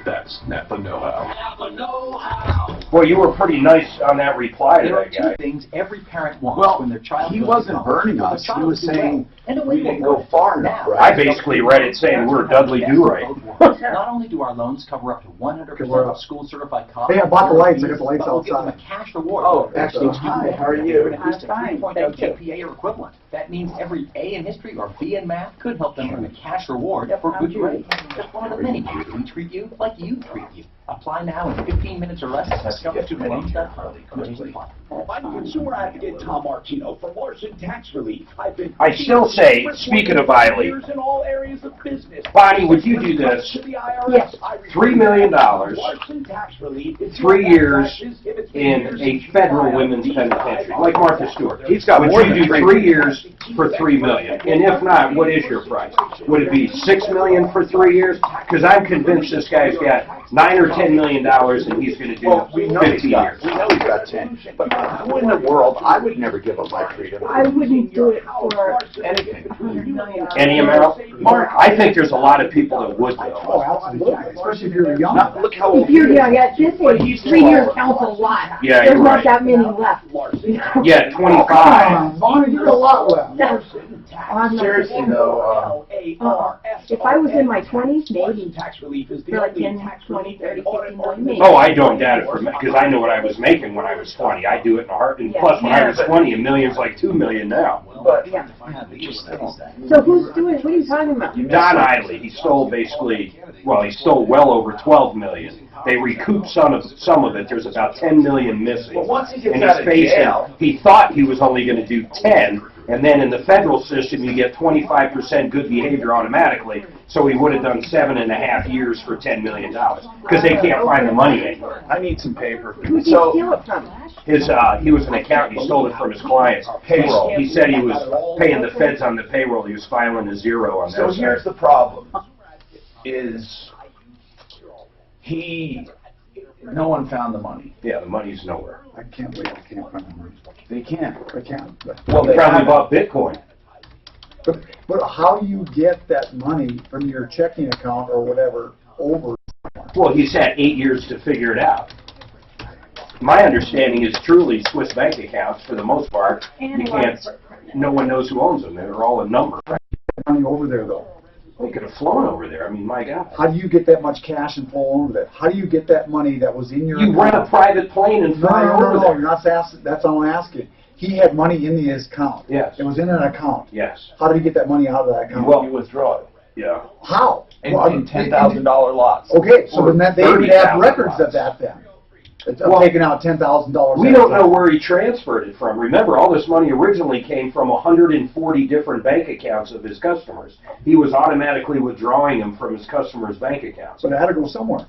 That's Napa know-how. Napa know-how. Well, you were pretty nice on that reply to There are that guy. two things every parent wants when their child he goes wasn't to college. burning For the us. He child was to do saying well. And we didn't go far enough, right? I basically read it saying we're Dudley Do-Right. Not only do our loans cover up to 100% of school-certified costs, Hey, I bought the lights. I got the lights but we'll give them a outside. cash reward. Oh, Actually, hi, how are you? At least a I'm fine, 3.0 thank you. GPA or equivalent. That means every A in history or B in math could help them earn a cash reward Yep, for how'd good you? grades. Just one of the many ways we treat you like you treat you. Apply now in 15 minutes or less at discoverstudentloans.com. I'm consumer advocate Tom Martino for Larson Tax Relief. I've been I still say, speaking of Eiley, years in all areas of business. Bonnie, would you do this? To the IRS, Yes. $3 million, Larson Tax Relief. 3 years in a federal women's penitentiary, like Martha Stewart. He's got Would more you than do 3 years for $3 million? And if not, what is your price? Would it be $6 million for 3 years? Because I'm convinced this guy's got $9 or $10 million, and he's going to do Well, we know 15 he's got, years. we know he's got 10. But who in the world, I would never give up my freedom. I wouldn't do it for Anything. $100 million. Any amount? Mark, I think there's a lot of people that would, though. Oh, absolutely, especially if you're young. Not, look how old If you're young, at this age, 3 years counts a lot. Yeah, There's you're not right. that many left. Yeah, Come 25. on, Bonnie, you're a lot left. I'm not- Seriously though, If I was in my 20s, maybe. Tax relief is the For like only 10, tax 20, 30, relief audit 50 million, maybe. Oh, I don't doubt it, because I know what I was making when I was 20. I do it in a heartbeat. Yeah. Plus, when I was 20, $1 million's like $2 million now. but Yeah. So who's doing, what are you talking about? Don Eiley, he stole basically, well, he stole well over $12 million. They recouped some of it. There's about $10 million missing. Well, once he gets And out of facing, jail- he thought he was only going to do 10, and then in the federal system, you get 25% good behavior automatically. So he would have done 7.5 years for $10 million because they can't find the money anymore. I need some paper. Who did you steal it from? He was an accountant. He stole it from his clients. Payroll. He said he was paying the feds on the payroll. He was filing a zero on So that. here's the problem, is no one found the money. Yeah, the money's nowhere. I can't believe I can't find the money. They can't. I can't. Well, He they probably haven't. bought Bitcoin. But how do you get that money from your checking account or whatever over? Well, he's had 8 years to figure it out. My understanding is truly Swiss bank accounts, for the most part, you can't, no one knows who owns them. They're all a number. Money over there though. They could have flown over there. I mean, my God. How do you get that much cash and flow over there? How do you get that money that was in your You rent a private plane and No, fly no, over no, there. you're not asking, that's all I'm asking. He had money in his account. Yes. It was in an account. Yes. How did he get that money out of that account? Well, You withdraw it Yeah. How? in Well, $10,000 lots. Okay, so then that, they would have $30,000 records of that then. It's Well, taking out $10,000. We don't know where he transferred it from. Remember, all this money originally came from 140 different bank accounts of his customers. He was automatically withdrawing them from his customers' bank accounts. So it had to go somewhere.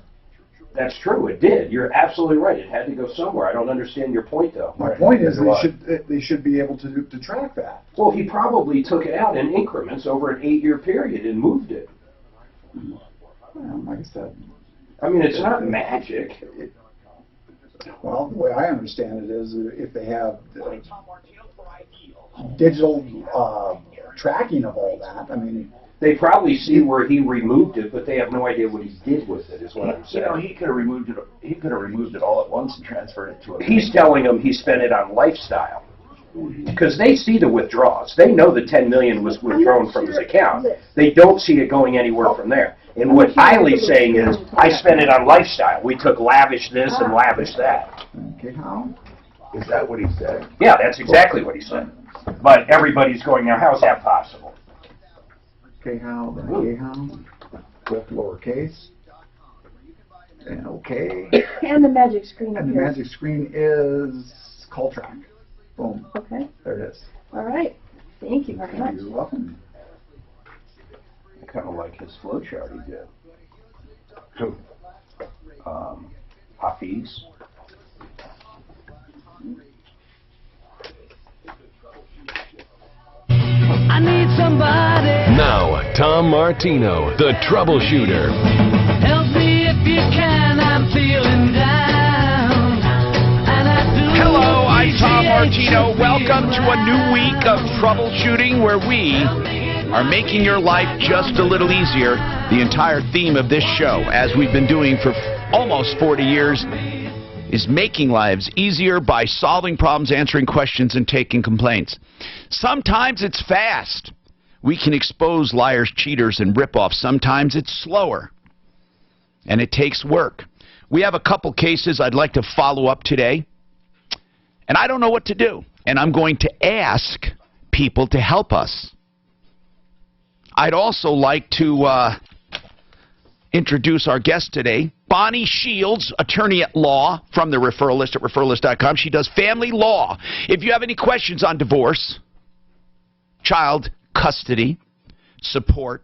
That's true, it did. You're absolutely right. It had to go somewhere. I don't understand your point, though. My point is they should be able to track that. Well, he probably took it out in increments over an 8-year period and moved it. Like I said, I mean, it's not magic. well, the way I understand it is if they have digital tracking of all that, I mean, They probably see where he removed it, but they have no idea what he did with it, is what I'm You know, saying. he could have removed it. He could have removed it all at once and transferred it to a. He's telling them he spent it on lifestyle. Because they see the withdrawals. They know the $10 million was withdrawn from his account. They don't see it going anywhere from there. And what Eiley's saying is, I spent it on lifestyle. We took lavish this and lavish that. okay, how? Is that what he said? Yeah, that's exactly what he said. But everybody's going there, how's that possible? Okay, how, then okay, how, with lowercase, and okay, And the magic screen and the appears. magic screen is call track. Boom, Okay, there it is. all right. Thank you very much. You're welcome. I kind of like his flow chart he did. Who? Hafiz. I need somebody. Now, Tom Martino, the Troubleshooter. Help me if you can. I'm feeling down. And I do. Hello, I'm Tom Martino. Welcome to a new week of troubleshooting where we are making your life just a little easier. The entire theme of this show, as we've been doing for almost 40 years, is making lives easier by solving problems, answering questions, and taking complaints. Sometimes it's fast. We can expose liars, cheaters, and rip-offs. Sometimes it's slower, and it takes work. We have a couple cases I'd like to follow up today, and I don't know what to do, and I'm going to ask people to help us. I'd also like to introduce our guest today, Bonnie Shields, attorney at law from the referral list at referralist.com. She does family law. If you have any questions on divorce, child custody, support,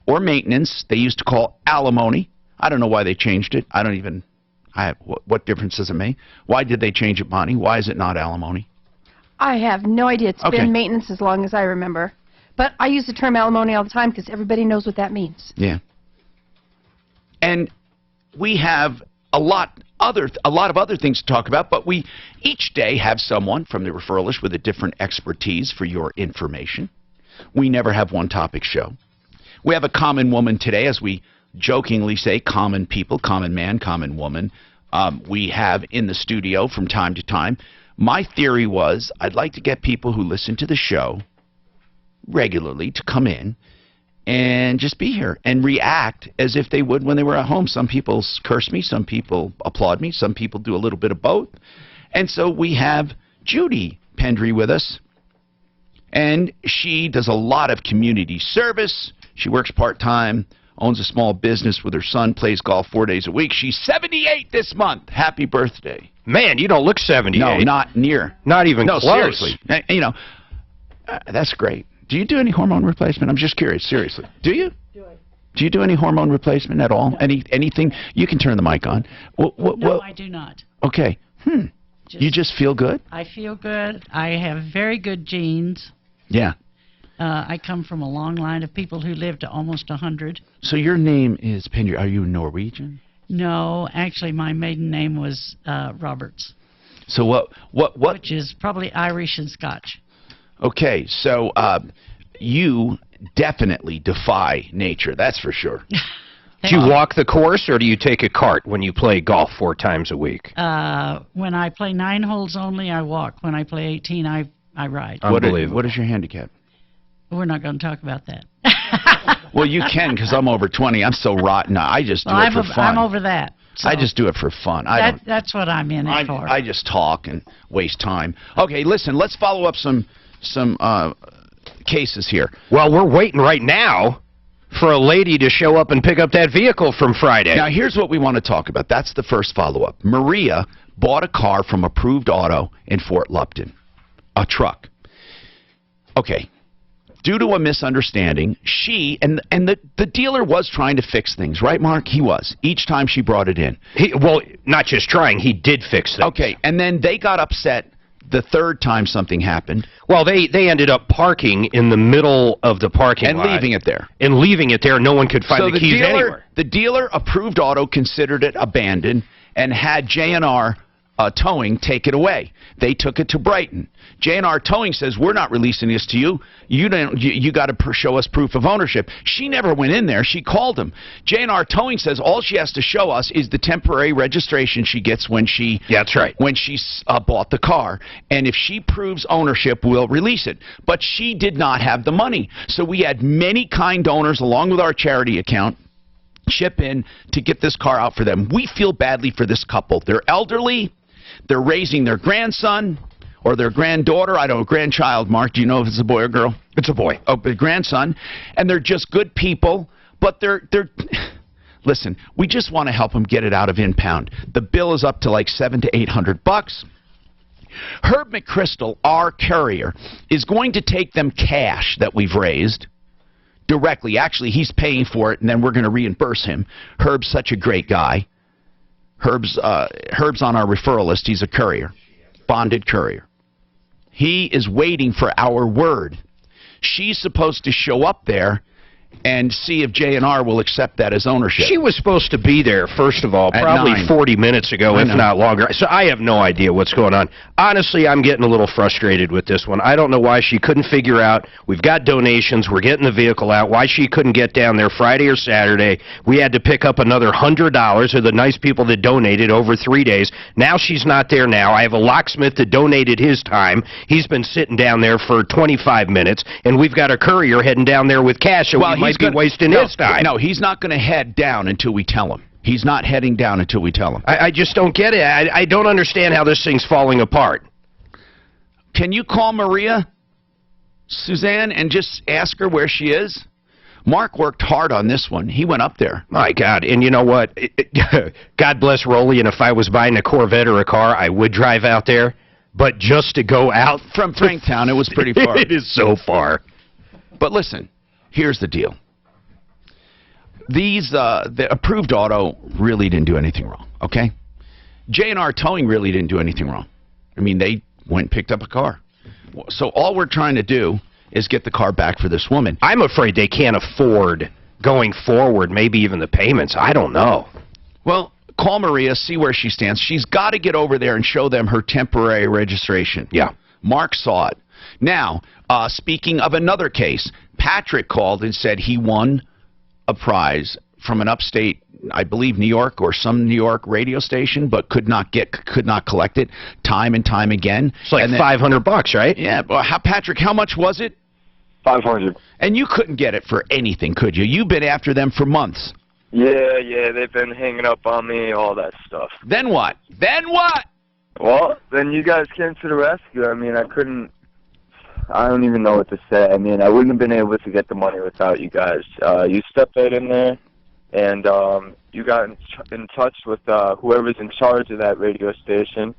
or maintenance, they used to call alimony. I don't know why they changed it. What difference does it make? Why did they change it, Bonnie? Why is it not alimony? I have no idea. It's been maintenance as long as I remember. But I use the term alimony all the time because everybody knows what that means. Yeah. And we have a lot of other things to talk about, but we each day have someone from the referral list with a different expertise for your information. We never have one topic show. We have a common woman today, as we jokingly say, common people, common man, common woman. We have in the studio from time to time. My theory was I'd like to get people who listen to the show regularly to come in and just be here and react as if they would when they were at home. Some people curse me, some people applaud me, some people do a little bit of both. And so we have Judy Pendry with us, and she does a lot of community service. She works part-time, owns a small business with her son, plays golf 4 days a week. She's 78 this month. Happy birthday. Man, you don't look 78. No, not near. Not even close. Seriously. That's great. Do you do any hormone replacement? I'm just curious, seriously. Do you? Do you do any hormone replacement at all? No. Anything? You can turn the mic on. No, I do not. Okay. You just feel good? I feel good. I have very good genes. Yeah. I come from a long line of people who lived to almost 100. So your name is Pendry. Are you Norwegian? No, actually, my maiden name was Roberts. So what? Which is probably Irish and Scotch. Okay, so you definitely defy nature, that's for sure. Do you walk the course, or do you take a cart when you play golf 4 times a week? When I play 9 holes only, I walk. When I play 18, I ride. Unbelievable. What is your handicap? We're not going to talk about that. Well, you can, because I'm over 20. I'm so rotten. I just do it for fun. I'm over that. So I just do it for fun. That's what I'm in it for. I just talk and waste time. Okay, listen, let's follow up some cases here. Well, we're waiting right now for a lady to show up and pick up that vehicle from Friday. Now, here's what we want to talk about. That's the first follow-up. Maria bought a car from Approved Auto in Fort Lupton, a truck. Okay. Due to a misunderstanding, she and the dealer was trying to fix things, right, Mark? He was. Each time she brought it in. Well, not just trying, he did fix things. Okay, and then they got upset the third time something happened. Well, they ended up parking in the middle of the parking lot. And leaving it there. And leaving it there. No one could find the keys anywhere. The dealer, Approved Auto, considered it abandoned and had J&R Towing take it away. They took it to Brighton. J&R Towing says, we're not releasing this to you. You got to show us proof of ownership. She never went in there. She called him. J&R Towing says all she has to show us is the temporary registration she gets when she that's right. When she bought the car. And if she proves ownership, we'll release it. But she did not have the money. So we had many kind donors, along with our charity account, chip in to get this car out for them. We feel badly for this couple. They're elderly. They're raising their grandson or their granddaughter. I don't know, grandchild, Mark. Do you know if it's a boy or girl? It's a boy. Oh, a grandson. And they're just good people, but they're listen, we just want to help them get it out of impound. The bill is up to like $700 to $800. Herb McChrystal, our courier, is going to take them cash that we've raised directly. Actually, he's paying for it, and then we're going to reimburse him. Herb's such a great guy. Herb's on our referral list. He's a courier, bonded courier. He is waiting for our word. She's supposed to show up there and see if J&R will accept that as ownership. She was supposed to be there, first of all, At probably 9. 40 minutes ago, if not longer. So I have no idea what's going on. Honestly, I'm getting a little frustrated with this one. I don't know why she couldn't figure out, we've got donations, we're getting the vehicle out, why she couldn't get down there Friday or Saturday. We had to pick up another $100 of the nice people that donated over 3 days. Now she's not there now. I have a locksmith that donated his time. He's been sitting down there for 25 minutes, and we've got a courier heading down there with cash, so we might be wasting his time. No, he's not going to head down until we tell him. He's not heading down until we tell him. I just don't get it. I don't understand how this thing's falling apart. Can you call Maria, Suzanne, and just ask her where she is? Mark worked hard on this one. He went up there. My God. And you know what? God bless Rolly, and if I was buying a Corvette or a car, I would drive out there. But just to go out from Franktown, it was pretty far. It is so far. But listen, here's the deal. The approved auto really didn't do anything wrong, okay? J&R Towing really didn't do anything wrong. I mean, they went and picked up a car. So all we're trying to do is get the car back for this woman. I'm afraid they can't afford going forward, maybe even the payments. I don't know. Well, call Maria, see where she stands. She's got to get over there and show them her temporary registration. Yeah. Mark saw it. Now, speaking of another case, Patrick called and said he won a prize from an upstate, I believe New York or some New York radio station, but could not collect it time and time again. It's like $500, right? Yeah, Patrick, how much was it? $500. And you couldn't get it for anything, could you? You've been after them for months. Yeah, they've been hanging up on me, all that stuff. Then what? Then what? Well, then you guys came to the rescue. I mean, I don't even know what to say. I mean, I wouldn't have been able to get the money without you guys. You stepped right in there, and you got in touch with whoever's in charge of that radio station.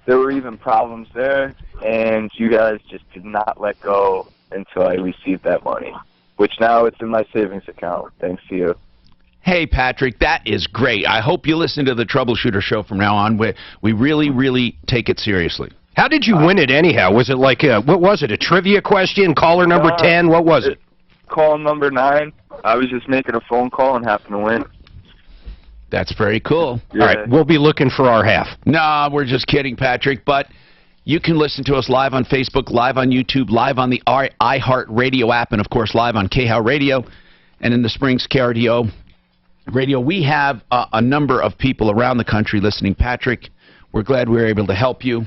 There were even problems there, and you guys just did not let go until I received that money, which now it's in my savings account, thanks to you. Hey, Patrick, that is great. I hope you listen to the Troubleshooter show from now on. We really, really take it seriously. How did you win it anyhow? Was it like, what was it, a trivia question, caller number 10? What was it? Call number 9. I was just making a phone call and happened to win. That's very cool. Yeah. All right, we'll be looking for our half. Nah, we're just kidding, Patrick, but you can listen to us live on Facebook, live on YouTube, live on the iHeartRadio app, and, of course, live on KHOW Radio and in the Springs KRDO Radio. We have a number of people around the country listening. Patrick, we're glad we were able to help you.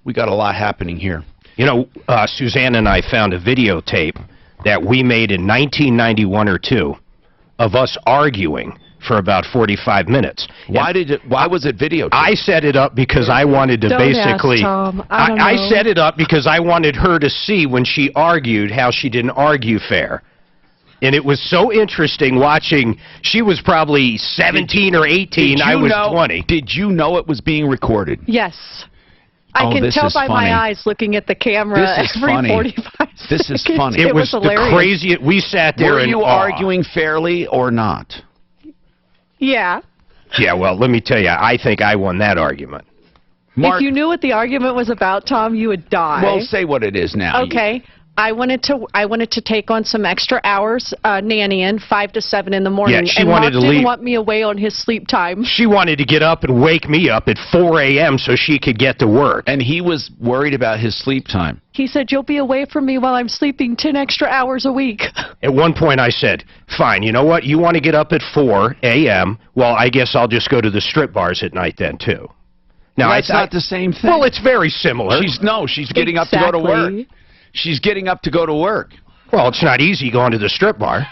We got a lot happening here. You know, Suzanne and I found a videotape that we made in 1991 or 2 of us arguing for about 45 minutes. Why was it videotaped? I set it up because I wanted to basically... Ask Tom. I don't know. I set it up because I wanted her to see when she argued how she didn't argue fair. And it was so interesting watching. She was probably 17 or 18. I was 20. Did you know it was being recorded? Yes. I can tell by my eyes looking at the camera every 45 seconds. This is funny. It was hilarious. The craziest. We sat there in awe. Were you arguing fairly or not? Yeah. Yeah, well, let me tell you, I think I won that argument. If you knew what the argument was about, Tom, you would die. Well, say what it is now. Okay. I wanted to take on some extra hours nannying 5 to 7 in the morning. Yeah, she and wanted Mark to didn't want me away on his sleep time. She wanted to get up and wake me up at 4 a.m. so she could get to work. And he was worried about his sleep time. He said, "You'll be away from me while I'm sleeping 10 extra hours a week." At one point I said, fine, you know what? You want to get up at 4 a.m.? Well, I guess I'll just go to the strip bars at night then, too. Now, that's not the same thing. Well, it's very similar. She's getting up to go to work. She's getting up to go to work. Well, it's not easy going to the strip bar.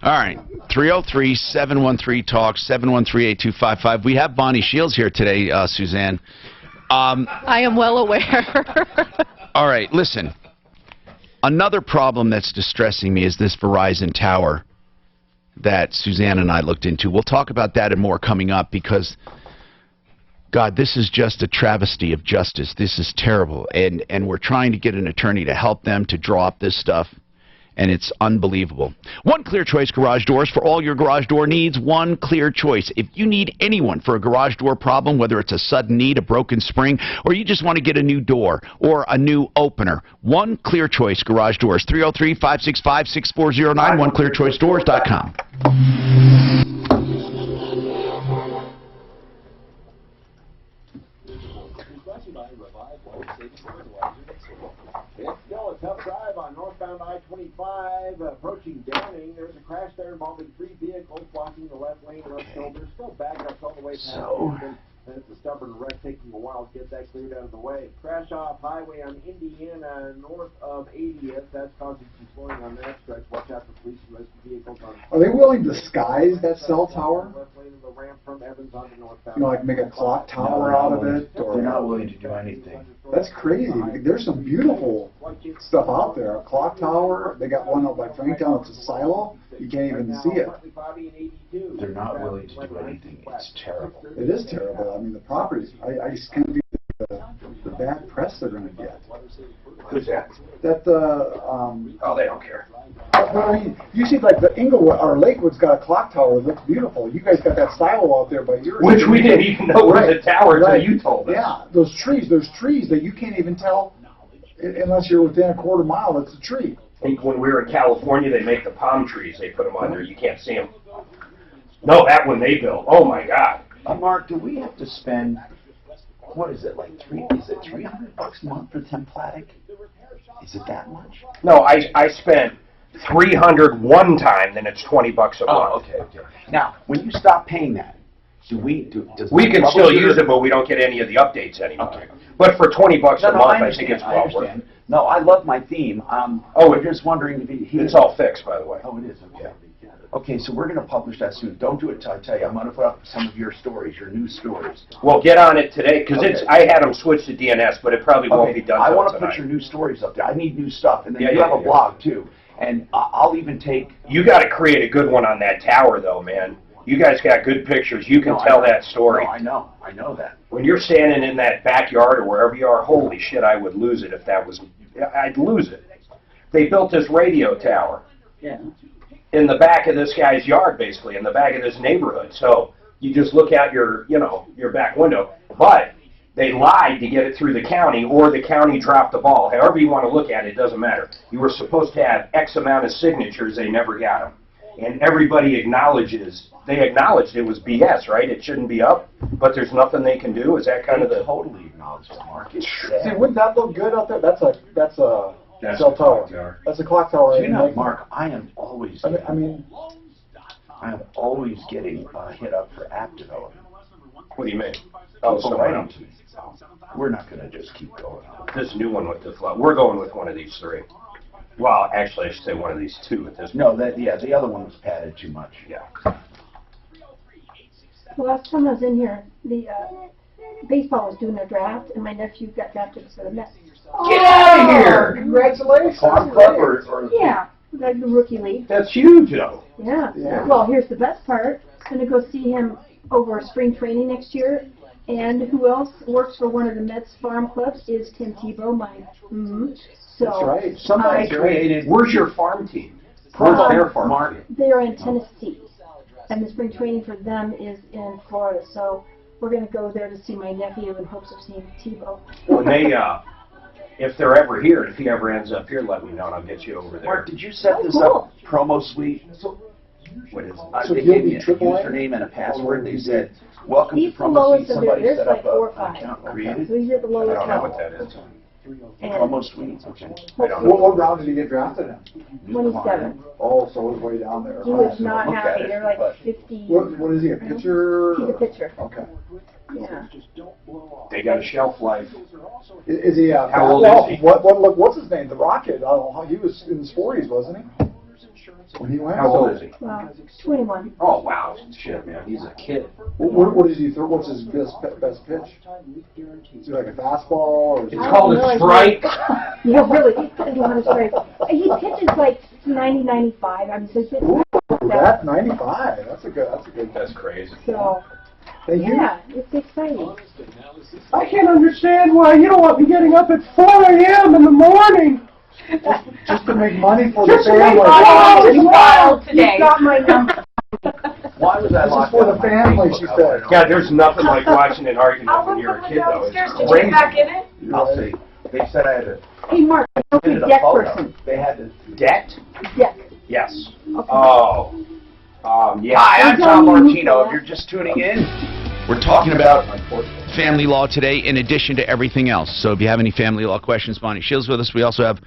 All right. 303-713-TALK, 713-8255. We have Bonnie Shields here today, Suzanne. I am well aware. All right. Listen. Another problem that's distressing me is this Verizon tower that Suzanne and I looked into. We'll talk about that and more coming up because... God, this is just a travesty of justice. This is terrible. And we're trying to get an attorney to help them to draw up this stuff. and it's unbelievable. One Clear Choice Garage Doors for all your garage door needs. One Clear Choice. If you need anyone for a garage door problem, whether it's a sudden need, a broken spring, or you just want to get a new door or a new opener, One Clear Choice Garage Doors. 303-565-6409, oneclearchoicedoors.com. It's still a tough drive on northbound I-25 approaching Downing. There's a crash there involving 3 vehicles blocking the left lane and left shoulder. Still backups all the way past Houston. And it's a stubborn wreck taking a while to get that cleared out of the way. Crash off highway on Indiana north of 80th. That's causing some slowing on that stretch. Watch out for police and rescue vehicles on. Are they willing to disguise that cell tower? Left lane of the ramp from Evans onto northbound. You know, like make a clock tower out of it? Or They're not willing to do anything. That's crazy. There's some beautiful stuff out there. A clock tower. They got one up by Franktown. It's a silo. You can't even see it. They're not willing to do anything. It's terrible. It is terrible. I mean, the properties. I just can't believe the bad press they're going to get. Who's that? That Oh, they don't care. But I mean, you see, like the Inglewood or Lakewood's got a clock tower. It looks beautiful. You guys got that silo out there by yours. Which we didn't even know was a tower until you told us. Yeah, those trees. There's trees that you can't even tell unless you're within a quarter mile. It's a tree. I think when we were in California, they make the palm trees. They put them on there. You can't see them. No, that one they built. Oh my God. Mark, do we have to spend, what is it, like is it $300 a month for Templatic? Is it that much? No, I spent $300 one time, then it's $20 a month. Oh, okay. Now, when you stop paying that, does we can still use it, but we don't get any of the updates anymore. Okay. But for $20 a month, I think it's well worth it. No, I love my theme. I'm just wondering if it's all fixed, by the way. Oh, it is. Okay. Okay, so we're going to publish that soon. Don't do it until I tell you. I'm going to put up some of your stories, your news stories. Well, get on it today, because I had them switch to DNS, but it probably won't be done. I want to put your new stories up there. I need new stuff, and then you have a blog too. And I'll even take. You got to create a good one on that tower, though, man. You guys got good pictures. You can tell that story. No, I know that. When you're standing in that backyard or wherever you are, holy shit, I would lose it if that was. I'd lose it. They built this radio tower. Yeah. In the back of this guy's yard, basically, in the back of this neighborhood. So you just look out your back window. But they lied to get it through the county, or the county dropped the ball. However you want to look at it, it doesn't matter. You were supposed to have X amount of signatures. They never got them. And everybody they acknowledged it was BS, right? It shouldn't be up, but there's nothing they can do. Is that kind of the... Totally acknowledged the market. See, wouldn't that look good out there? That's a cell tower. That's a clock tower. You know, Mark, I am always. I am always getting hit up for app development. What do you mean? So writing to me. We're not going to just keep going. This new one with the flood. We're going with one of these 3. Well, actually, I should say one of these 2 at this point. No, the other one was padded too much. Yeah. The last time I was in here, the baseball was doing their draft, and my nephew got drafted for the Mets. Get out of here! Congratulations! Farm club or yeah, like the rookie league. That's huge, though. Yeah. Well, here's the best part. I'm going to go see him over spring training next year. And who else works for one of the Mets farm clubs is Tim Tebow, mine. So that's right. Somebody created. Where's your farm team? Where's their farm team? They are in Tennessee, and the spring training for them is in Florida. So we're going to go there to see my nephew in hopes of seeing Tebow. When they, if they're ever here, if he ever ends up here, let me know and I'll get you over there. Mark, did you set this up? Promo suite. What is it? They gave me a username and a password. They said, "Welcome to Promo Suite." Somebody set up an account created. So he's at the lowest I don't know what that is. Promo Suite. Okay. What round did he get drafted in? 27. Oh, so it was way down there. He was not happy. They're like 50. What is he, a pitcher? He's a pitcher. Okay. Yeah. They got a shelf life. Is he? How old is he? What's his name? The Rocket. I don't know. He was in his 40s, wasn't he? When he went. How old is he? 21. Oh wow, shit, man, he's a kid. What does he throw? What's his best pitch? Is it like a fastball? Or it's called a strike. Yeah, really. He doesn't want to strike. He pitches like 90, 95. I mean, so that 95. That's a good. That's crazy. So. Thank you. Yeah, it's exciting. I can't understand why you don't want me getting up at 4 a.m. in the morning. Just to make money for Just the to make family. money. It's wild today. You've got my number. Why was I This is locked for out the of my family, Facebook? she I said. wanna know. Yeah, there's nothing like watching an argument I'll when look you're for a the kid, though. downstairs. It's Did you get crazy. back in it? I'll see. They said I had to Hey, Mark, I know send the a deck photo. person. They had to. Debt? Deck. Yes. Okay. Oh. Yeah. Hi, I'm Don't Tom tell me Martino. that. If you're just tuning in, we're talking about family law today in addition to everything else. So if you have any family law questions, Bonnie Shields with us. We also have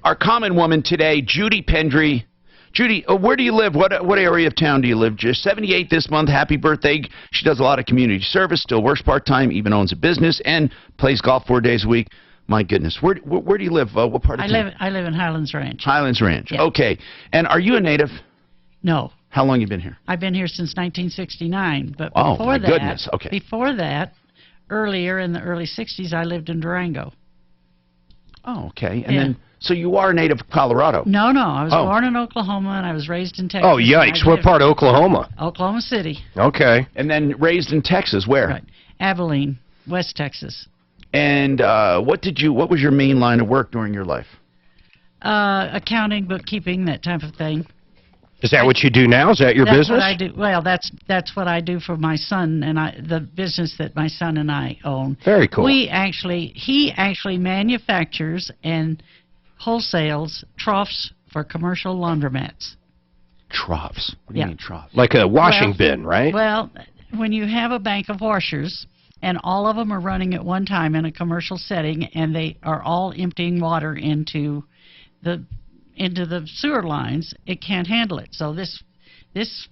our common woman today, Judy Pendry. Judy, where do you live? What area of town do you live? Just 78 this month. Happy birthday. She does a lot of community service, still works part-time, even owns a business, and plays golf 4 days a week. My goodness. Where do you live? What part of town? I live in Highlands Ranch. Highlands Ranch. Yeah. Okay. And are you a native? No. How long you been here? I've been here since 1969, but Oh, before my that, goodness. Okay. Before that, earlier in the early 60s, I lived in Durango. Oh, okay. And Yeah. then, so you are a native of Colorado? No, I was Oh. born in Oklahoma and I was raised in Texas. Oh, yikes. What part of Oklahoma? Oklahoma City. Okay. And then raised in Texas, where? Right. Abilene, West Texas. And what was your main line of work during your life? Accounting, bookkeeping, that type of thing. Is that what you do now? Is that your That's business? what I do. Well, that's what I do for my son and the business that my son and I own. Very cool. He actually manufactures and wholesales troughs for commercial laundromats. Troughs? What do you mean troughs? Like a washing bin, right? Well, when you have a bank of washers and all of them are running at one time in a commercial setting and they are all emptying water into the sewer lines, it can't handle it. So this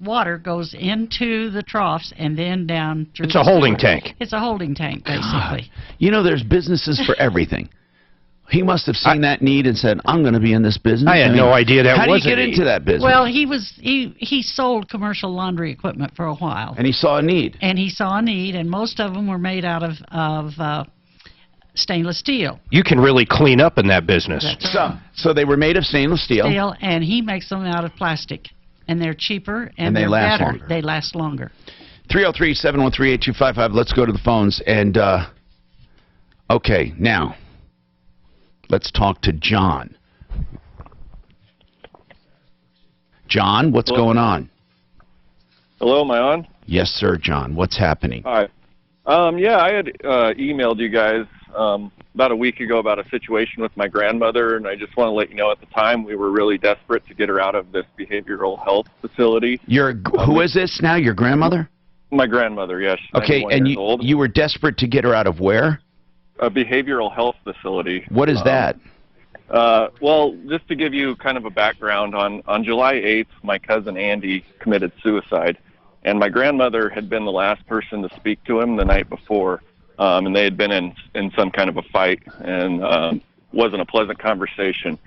water goes into the troughs and then down through It's a holding tank. It's a holding tank, basically. You know, there's businesses for everything. He must have seen that need and said, I'm going to be in this business. I had no idea that how was do you a get need. into that business? Well, he sold commercial laundry equipment for a while. And he saw a need. And he saw a need, and most of them were made out of stainless steel. You can really clean up in that business. That's right. So they were made of stainless steel. And he makes them out of plastic. And they're cheaper, and they they're last better. longer. They last longer. 303-713-8255. Let's go to the phones. And, okay, now, let's talk to John. John, what's going on? Hello, am I on? Yes, sir, John. What's happening? Hi. Yeah, I had emailed you guys about a week ago about a situation with my grandmother, and I just want to let you know at the time we were really desperate to get her out of this behavioral health facility. Who is this now, your grandmother? My grandmother, yes. She's Okay, 91 and years old. you were desperate to get her out of where? A behavioral health facility. What is that? Well, just to give you kind of a background, on July 8th, my cousin Andy committed suicide, and my grandmother had been the last person to speak to him the night before, and they had been in some kind of a fight, and wasn't a pleasant conversation.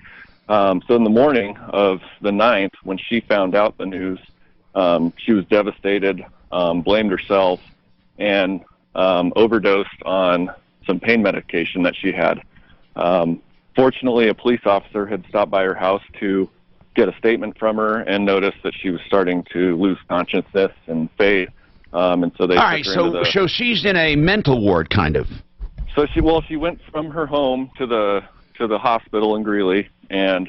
So in the morning of the 9th, when she found out the news, she was devastated, blamed herself, and overdosed on some pain medication that she had. Fortunately, a police officer had stopped by her house to get a statement from her and noticed that she was starting to lose consciousness and fade. And so they All took right, her into so she's in a mental ward, kind of. So she went from her home to the hospital in Greeley, and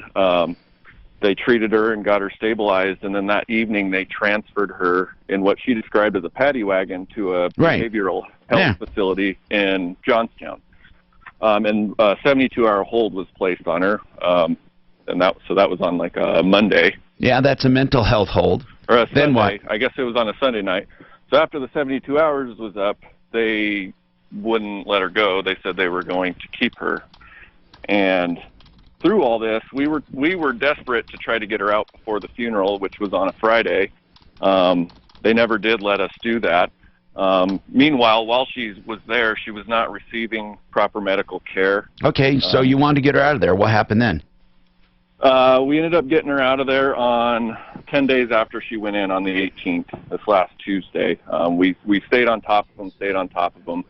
they treated her and got her stabilized. And then that evening, they transferred her in what she described as a paddy wagon to a behavioral health facility in Johnstown. And a 72-hour hold was placed on her, and that was on like a Monday. Yeah, that's a mental health hold. Or a then Sunday. what? I guess it was on a Sunday night. So after the 72 hours was up, they wouldn't let her go. They said they were going to keep her. And through all this, we were desperate to try to get her out before the funeral, which was on a Friday. They never did let us do that. Meanwhile, while she was there, she was not receiving proper medical care. Okay, so you wanted to get her out of there. What happened then? We ended up getting her out of there on 10 days after she went in on the 18th, this last Tuesday. We stayed on top of them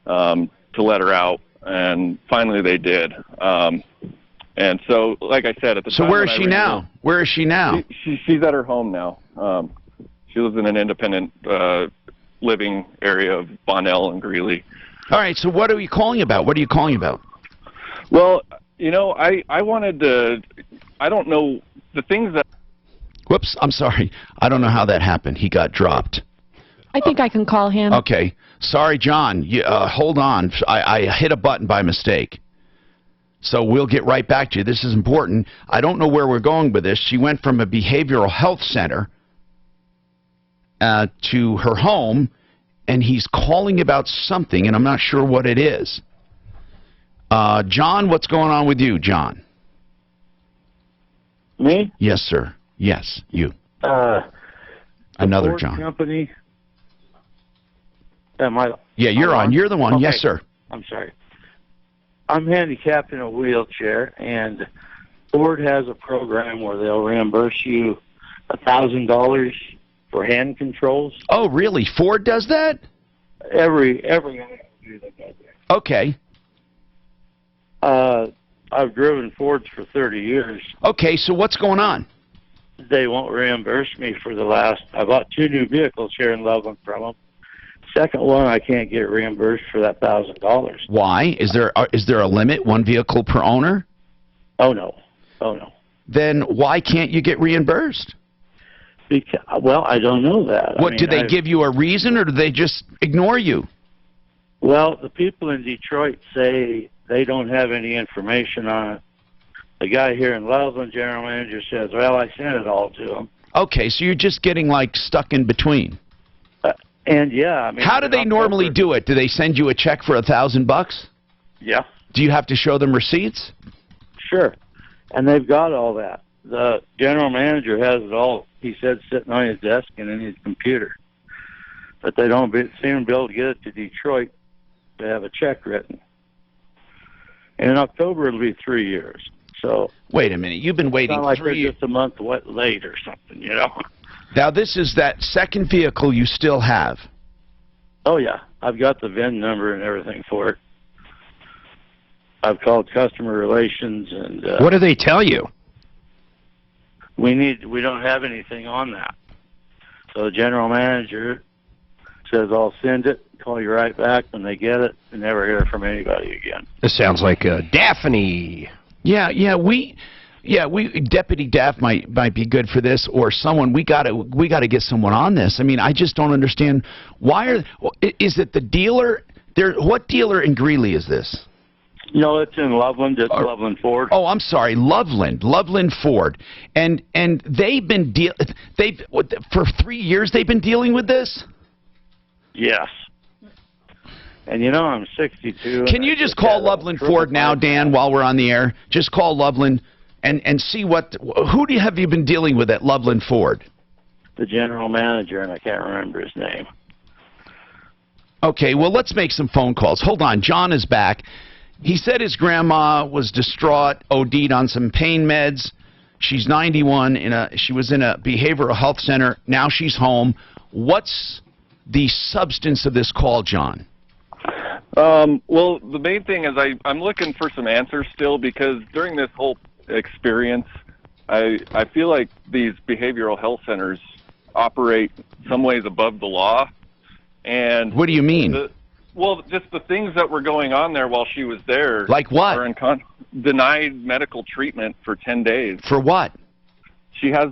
to let her out, and finally they did. And so, like I said, at the time... So where is she now? Where is she now? She's at her home now. She lives in an independent living area of Bonnell and Greeley. All right, so what are you calling about? What are you calling about? Well, You know, I wanted to, I don't know, the things that... Whoops, I'm sorry. I don't know how that happened. He got dropped. I think I can call him. Okay. Sorry, John. Hold on. I hit a button by mistake. So we'll get right back to you. This is important. I don't know where we're going with this. She went from a behavioral health center to her home, and he's calling about something, and I'm not sure what it is. John, what's going on with you, John? Me? Yes, sir. Yes, you. Another Ford John. Company. Am I? Yeah, you're on. You're the one. Okay. Yes, sir. I'm sorry. I'm handicapped in a wheelchair, and Ford has a program where they'll reimburse you $1,000 for hand controls. Oh, really? Ford does that? Every automobile that does that. Okay. I've driven Fords for 30 years. Okay, so what's going on? They won't reimburse me for the last. I bought 2 new vehicles here in Loveland from them. Second one, I can't get reimbursed for that $1,000. Why? Is there a limit? 1 vehicle per owner? Oh no, oh no. Then why can't you get reimbursed? Because, well, I don't know that. What, do they give you a reason, or do they just ignore you? Well, the people in Detroit say they don't have any information on it. The guy here in Loveland, general manager, says, well, I sent it all to him. Okay, so you're just getting, like, stuck in between. And, yeah, I mean... How do they normally do it? Do they send you a check for $1,000? Yeah. Do you have to show them receipts? Sure. And they've got all that. The general manager has it all, he said, sitting on his desk and in his computer. But they don't seem to be able to get it to Detroit to have a check written. And in October, it'll be 3 years. So wait a minute. You've been waiting like 3 years. Just a month late or something, you know. Now, this is that second vehicle you still have. Oh, yeah. I've got the VIN number and everything for it. I've called customer relations and... what do they tell you? We don't have anything on that. So the general manager says, I'll send it, call you right back when they get it, and never hear from anybody again. This sounds like Daphne. Yeah, Deputy Daff might be good for this, or someone. We got to get someone on this. I mean, I just don't understand why is it the dealer? What dealer in Greeley is this? No, it's in Loveland. It's Loveland Ford. Oh, I'm sorry, Loveland Ford, and they've been for 3 years they've been dealing with this. Yes. And you know, I'm 62. Can you just call Loveland Ford now, Dan, while we're on the air? Just call Loveland and see have you been dealing with at Loveland Ford? The general manager, and I can't remember his name. Okay, well, let's make some phone calls. Hold on, John is back. He said his grandma was distraught, OD'd on some pain meds. She's 91. She was in a behavioral health center. Now she's home. What's the substance of this call, John? Well, the main thing is I'm looking for some answers still, because during this whole experience, I feel like these behavioral health centers operate some ways above the law. And what do you mean? Well, just the things that were going on there while she was there. Like what? Denied medical treatment for 10 days. For what? She has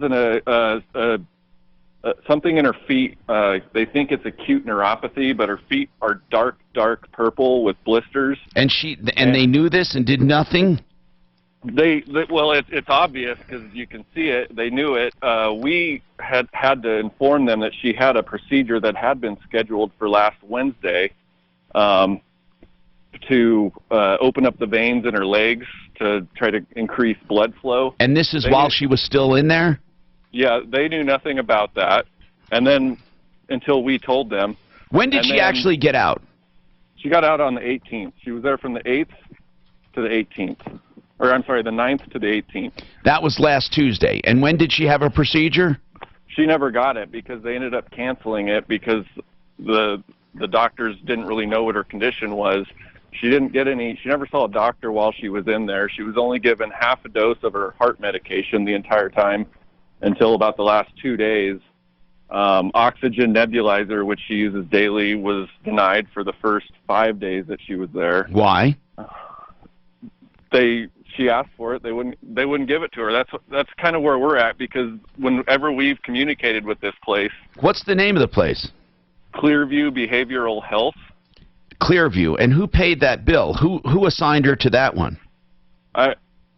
something in her feet. They think it's acute neuropathy, but her feet are dark purple with blisters. And they knew this and did nothing? Well, it's obvious because you can see it. They knew it. We had to inform them that she had a procedure that had been scheduled for last Wednesday, to open up the veins in her legs to try to increase blood flow. And this is while she was still in there? Yeah, they knew nothing about that. And then until we told them. When did she actually get out? She got out on the 18th. She was there from the 8th to the 18th. Or I'm sorry, the 9th to the 18th. That was last Tuesday. And when did she have her procedure? She never got it because they ended up canceling it because the doctors didn't really know what her condition was. She didn't get any. She never saw a doctor while she was in there. She was only given half a dose of her heart medication the entire time until about the last 2 days. Oxygen nebulizer, which she uses daily, was denied for the first 5 days that she was there. Why? she asked for it, they wouldn't give it to her. That's kind of where we're at, because whenever we've communicated with this place. What's the name of the place? Clearview Behavioral Health. Clearview. And who paid that bill? Who assigned her to that one?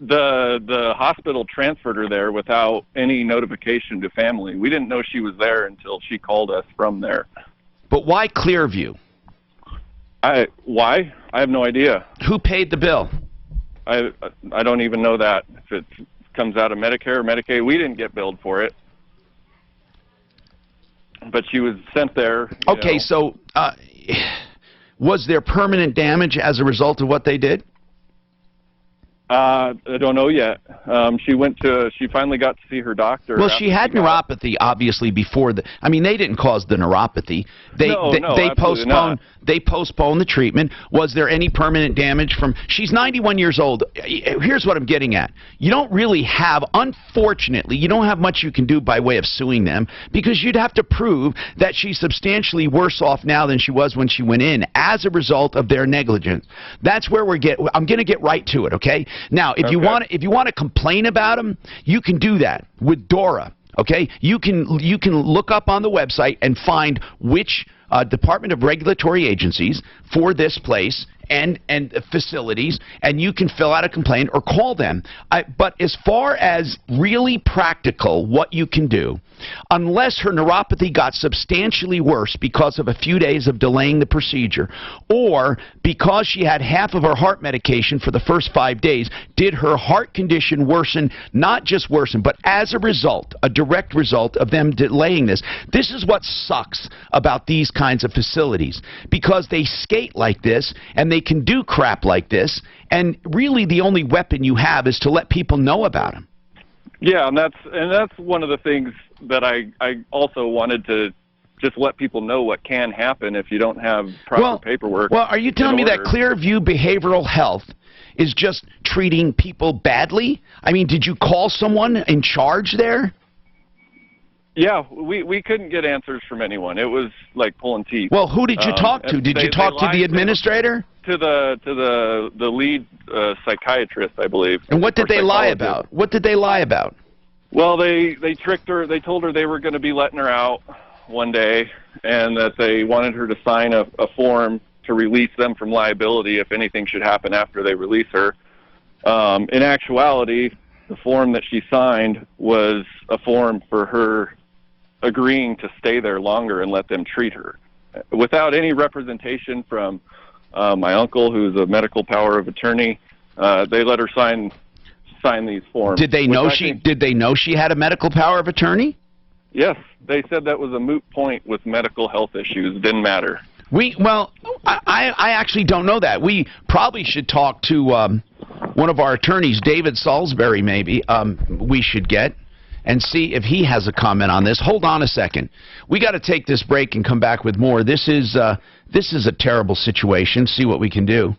The hospital transferred her there without any notification to family. We didn't know she was there until she called us from there. But why Clearview? Why? I have no idea. Who paid the bill? I don't even know that. If it comes out of Medicare or Medicaid, we didn't get billed for it. But she was sent there. Okay, so was there permanent damage as a result of what they did? I don't know yet. She finally got to see her doctor. Well, she had neuropathy, obviously, before the. I mean, they didn't cause the neuropathy. They postponed the treatment. Was there any permanent damage from? She's 91 years old. Here's what I'm getting at. You don't really have, unfortunately, you don't have much you can do by way of suing them, because you'd have to prove that she's substantially worse off now than she was when she went in as a result of their negligence. That's where I'm going to get right to it, okay? Now, if you want to complain about them, you can do that with Dora. Okay, you can look up on the website and find which Department of Regulatory agencies for this place and facilities, and you can fill out a complaint or call them. But as far as really practical, what you can do, unless her neuropathy got substantially worse because of a few days of delaying the procedure, or because she had half of her heart medication for the first 5 days, did her heart condition worsen, not just worsen, but as a result, a direct result of them delaying this. This is what sucks about these kinds of facilities, because they skate like this, and they can do crap like this, and really the only weapon you have is to let people know about them. Yeah, and that's one of the things that I also wanted to just let people know what can happen if you don't have proper paperwork. Well, are you telling me that Clearview Behavioral Health is just treating people badly? I mean, did you call someone in charge there? Yeah, we couldn't get answers from anyone. It was like pulling teeth. Well, who did you talk to? Did you talk to the administrator? To the lead psychiatrist, I believe. And what did they lie about? What did they lie about? Well, they tricked her. They told her they were going to be letting her out one day, and that they wanted her to sign a form to release them from liability if anything should happen after they release her. In actuality, the form that she signed was a form for her agreeing to stay there longer and let them treat her, without any representation from my uncle, who's a medical power of attorney. They let her sign these forms. Did they know she had a medical power of attorney? Yes, they said that was a moot point with medical health issues. It didn't matter. I actually don't know that. We probably should talk to one of our attorneys, David Salisbury, maybe. We should get and see if he has a comment on this. Hold on a second. We got to take this break and come back with more. This is a terrible situation. See what we can do.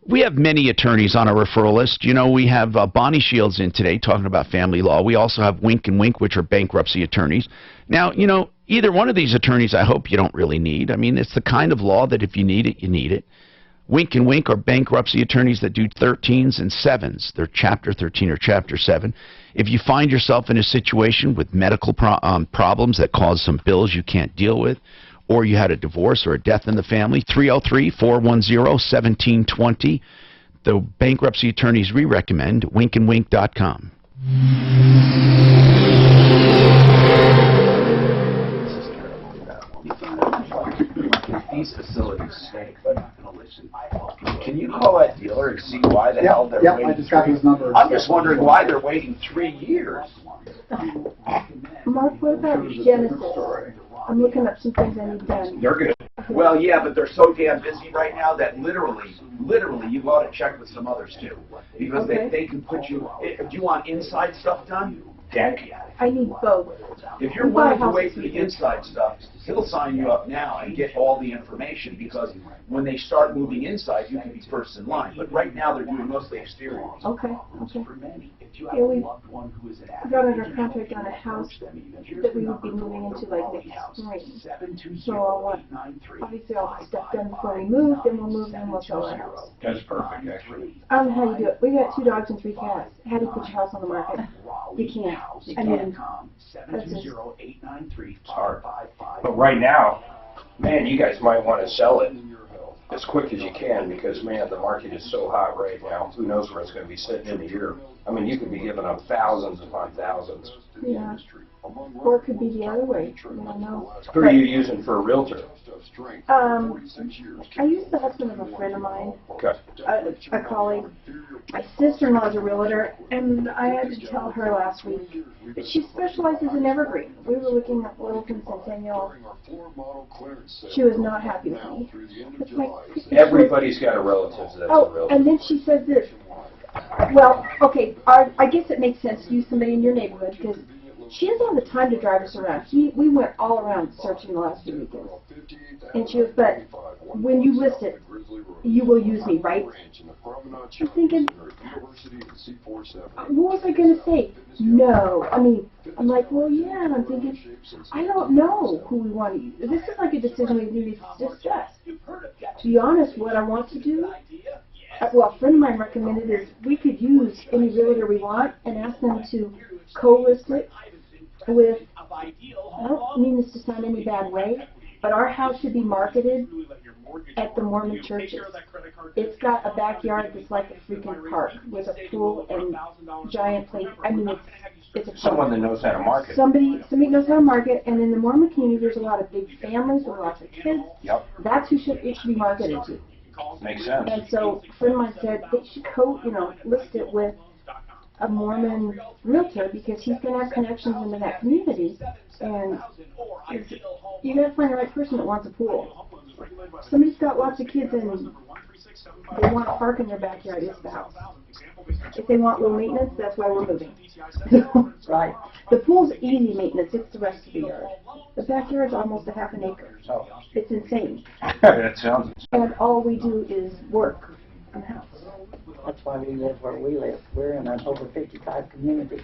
We have many attorneys on our referral list. You know, we have Bonnie Shields in today talking about family law. We also have Wink and Wink, which are bankruptcy attorneys. Now, you know, either one of these attorneys I hope you don't really need. I mean, it's the kind of law that if you need it, you need it. Wink and Wink are bankruptcy attorneys that do 13s and 7s. They're Chapter 13 or Chapter 7. If you find yourself in a situation with medical problems that cause some bills you can't deal with, or you had a divorce or a death in the family, 303-410-1720. The bankruptcy attorneys we recommend, winkandwink.com. These facilities stink, but not going to listen. Can you call that dealer and see why the hell they're waiting? I just got his number. I'm just wondering why they're waiting 3 years. Mark, what about Genesis? I'm looking up some things I need done. They're good. Well, yeah, but they're so damn busy right now that literally, you ought to check with some others too, because they can put you. Do you want inside stuff done? deck. I need both. If you're willing to wait for the inside stuff, he'll sign you up now and get all the information, because when they start moving inside, you can be first in line. But right now, they're doing mostly exterior. Okay. Yeah, we got under contract on a house that we would be moving into like next spring. So I want, obviously, all the stuff done before we move, then we'll move, and we'll sell our house. That's perfect, actually. I don't know how you do it. We got 2 dogs and 3 cats. How do you put your house on the market? You can't. I mean, that's just... It's hard. But right now, man, you guys might want to sell it as quick as you can, because, man, the market is so hot right now. Who knows where it's going to be sitting in a year. I mean, you could be giving up thousands upon thousands. Yeah. Or it could be the other way. You don't know. Who are you using for a realtor? I used the husband of a friend of mine, Okay. a colleague. My sister-in-law is a realtor, and I had to tell her last week that she specializes in evergreen. We were looking at Littleton Centennial. She was not happy with me. It's like, Everybody's got a relative that's a realtor. And then she says this. Well, okay, I guess it makes sense to use somebody in your neighborhood, because she doesn't have the time to drive us around. We went all around searching the last few weekends. And she goes, but when you list it, you will use me, right? I'm thinking, what was I going to say? No. I mean, I'm like, well, yeah, and I'm thinking, I don't know who we want to use. This is like a decision we need to discuss. To be honest, what I want to do, well, a friend of mine recommended is we could use any realtor we want and ask them to co-list it with, I don't mean this to sound any bad way, but our house should be marketed at the Mormon churches. It's got a backyard that's like a freaking park with a pool and giant place. I mean, it's a Someone that knows how to market. Somebody knows how to market, and in the Mormon community, there's a lot of big families with lots of kids. Yep. That's who it should be marketed to. Makes sense. And so a friend of mine said they should list it with a Mormon realtor, because he's going to have connections into that community, and you got to find the right person that wants a pool. Somebody's got lots of kids and they want to park in their backyard. It's the house. If they want low maintenance, that's why we're moving. Right. The pool's easy maintenance. It's the rest of the yard. The backyard's almost a half an acre. Oh. It's insane. That sounds insane. And all we do is work on the house. That's why we live where we live. We're in an over 55 community.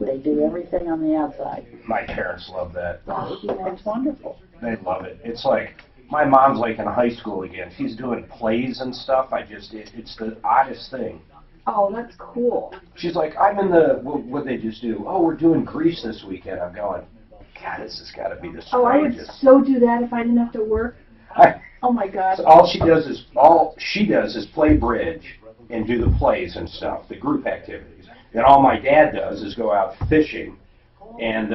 They do everything on the outside. My parents love that. Oh, it's wonderful. They love it. It's like, my mom's like in high school again. She's doing plays and stuff. It's the oddest thing. Oh, that's cool. She's like, I'm in the, what they just do? Oh, we're doing Grease this weekend. I'm going, God, this has got to be the strangest. Oh, I would so do that if I didn't have to work. Oh my God. So all she does is play bridge and do the plays and stuff, the group activities. And all my dad does is go out fishing, and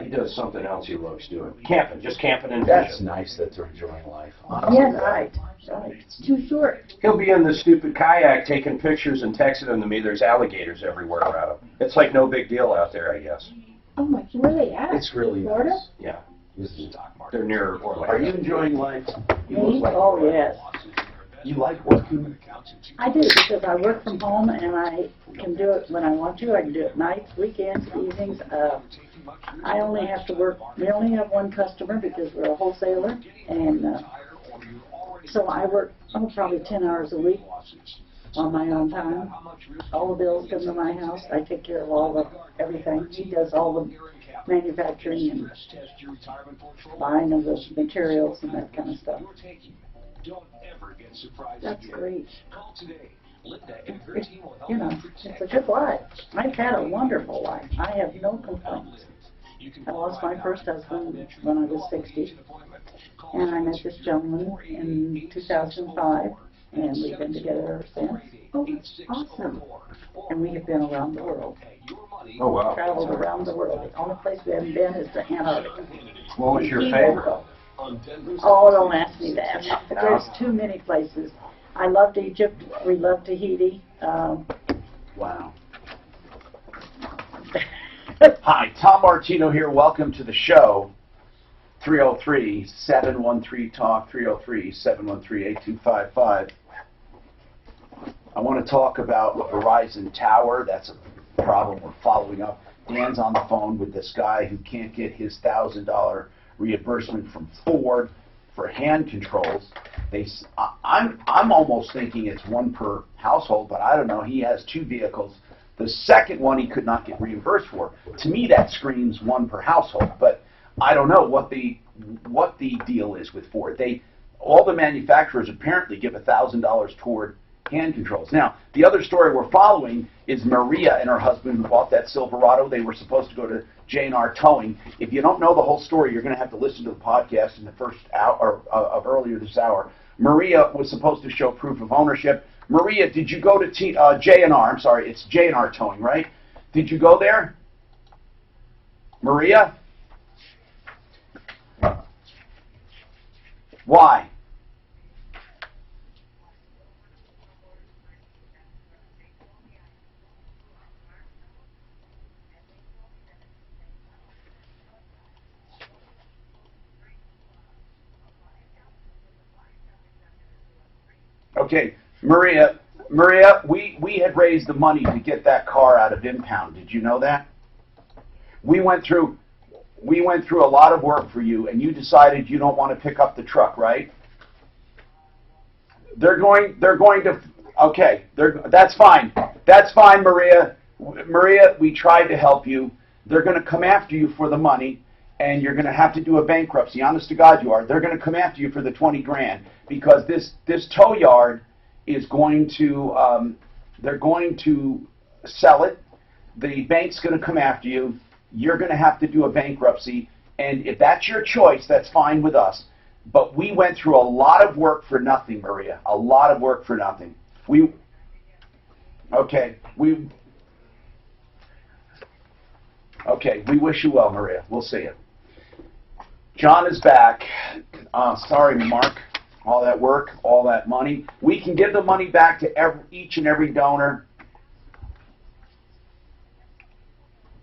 he does something else he loves doing. Camping, just camping and fishing. That's nice that they're enjoying life. Yes, right. It's too short. He'll be in the stupid kayak taking pictures and texting them to me. There's alligators everywhere around him. It's like no big deal out there, I guess. Oh my, where are they at? It's really Florida? nice. Yeah. This is a dock market. They're near Orlando. Are you enjoying life? Oh, yes. You like working? I do, because I work from home and I can do it when I want to. I can do it nights, weekends, evenings. I only have to work, we only have one customer because we're a wholesaler, and so I work probably 10 hours a week on my own time. All the bills come to my house. I take care of everything. He does all the manufacturing and buying of the materials and that kind of stuff. That's great. It's a good life. I've had a wonderful life. I have no complaints. I lost my first husband when I was 60, and I met this gentleman in 2005, and we've been together ever since. Oh, awesome. And we have been around the world. Oh, wow. Traveled around the world. The only place we haven't been is the Antarctica. What was your favorite? Oh, don't ask me that. There's too many places. I loved Egypt. We loved Tahiti. Wow. Hi, Tom Martino here. Welcome to the show. 303-713-TALK, 303-713-8255. I want to talk about a Verizon tower. That's a problem. We're following up. Dan's on the phone with this guy who can't get his $1,000 reimbursement from Ford for hand controls. I'm almost thinking it's one per household, but I don't know. He has 2 vehicles. The second one he could not get reimbursed for. To me, that screams one per household, but I don't know what the deal is with Ford. All the manufacturers apparently give $1,000 toward hand controls. Now, the other story we're following is Maria and her husband who bought that Silverado. They were supposed to go to J&R Towing. If you don't know the whole story, you're going to have to listen to the podcast in the first hour of earlier this hour. Maria was supposed to show proof of ownership. Maria, did you go to J&R? I'm sorry, it's J&R Towing, right? Did you go there? Maria? Why? Okay, Maria, we had raised the money to get that car out of impound. Did you know that? We went through a lot of work for you, and you decided you don't want to pick up the truck, right? They're going to. Okay, that's fine. That's fine, Maria. Maria, we tried to help you. They're going to come after you for the money, and you're going to have to do a bankruptcy. Honest to God, you are. They're going to come after you for the 20 grand because this tow yard is going to. They're going to sell it. The bank's going to come after you. You're going to have to do a bankruptcy, and if that's your choice, that's fine with us. But we went through a lot of work for nothing, Maria. A lot of work for nothing. We wish you well, Maria. We'll see you. John is back. Sorry, Mark. All that work, all that money. We can give the money back to each and every donor.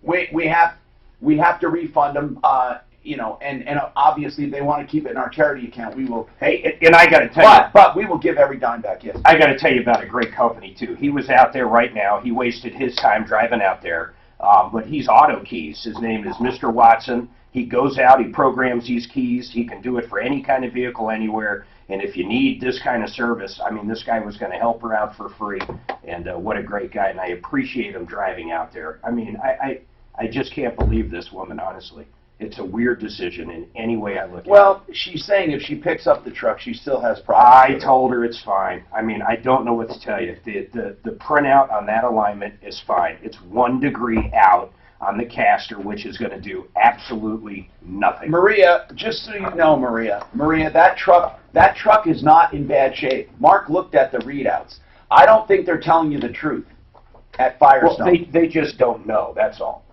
We have to refund them, and obviously if they want to keep it in our charity account, we will. Hey, and I got to tell you, but we will give every dime back. Yes. I got to tell you about a great company too. He was out there right now. He wasted his time driving out there, but he's Auto Keys. His name is Mr. Watson. He goes out, he programs these keys. He can do it for any kind of vehicle anywhere. And if you need this kind of service, I mean, this guy was going to help her out for free. And what a great guy. And I appreciate him driving out there. I mean, I just can't believe this woman, honestly. It's a weird decision in any way I look at it. Well, she's saying if she picks up the truck, she still has problems. I told her it's fine. I mean, I don't know what to tell you. The printout on that alignment is fine. It's 1 degree out on the caster, which is going to do absolutely nothing. Maria, just so you know, Maria, that truck is not in bad shape. Mark looked at the readouts. I don't think they're telling you the truth at Firestone. Well, they just don't know, that's all.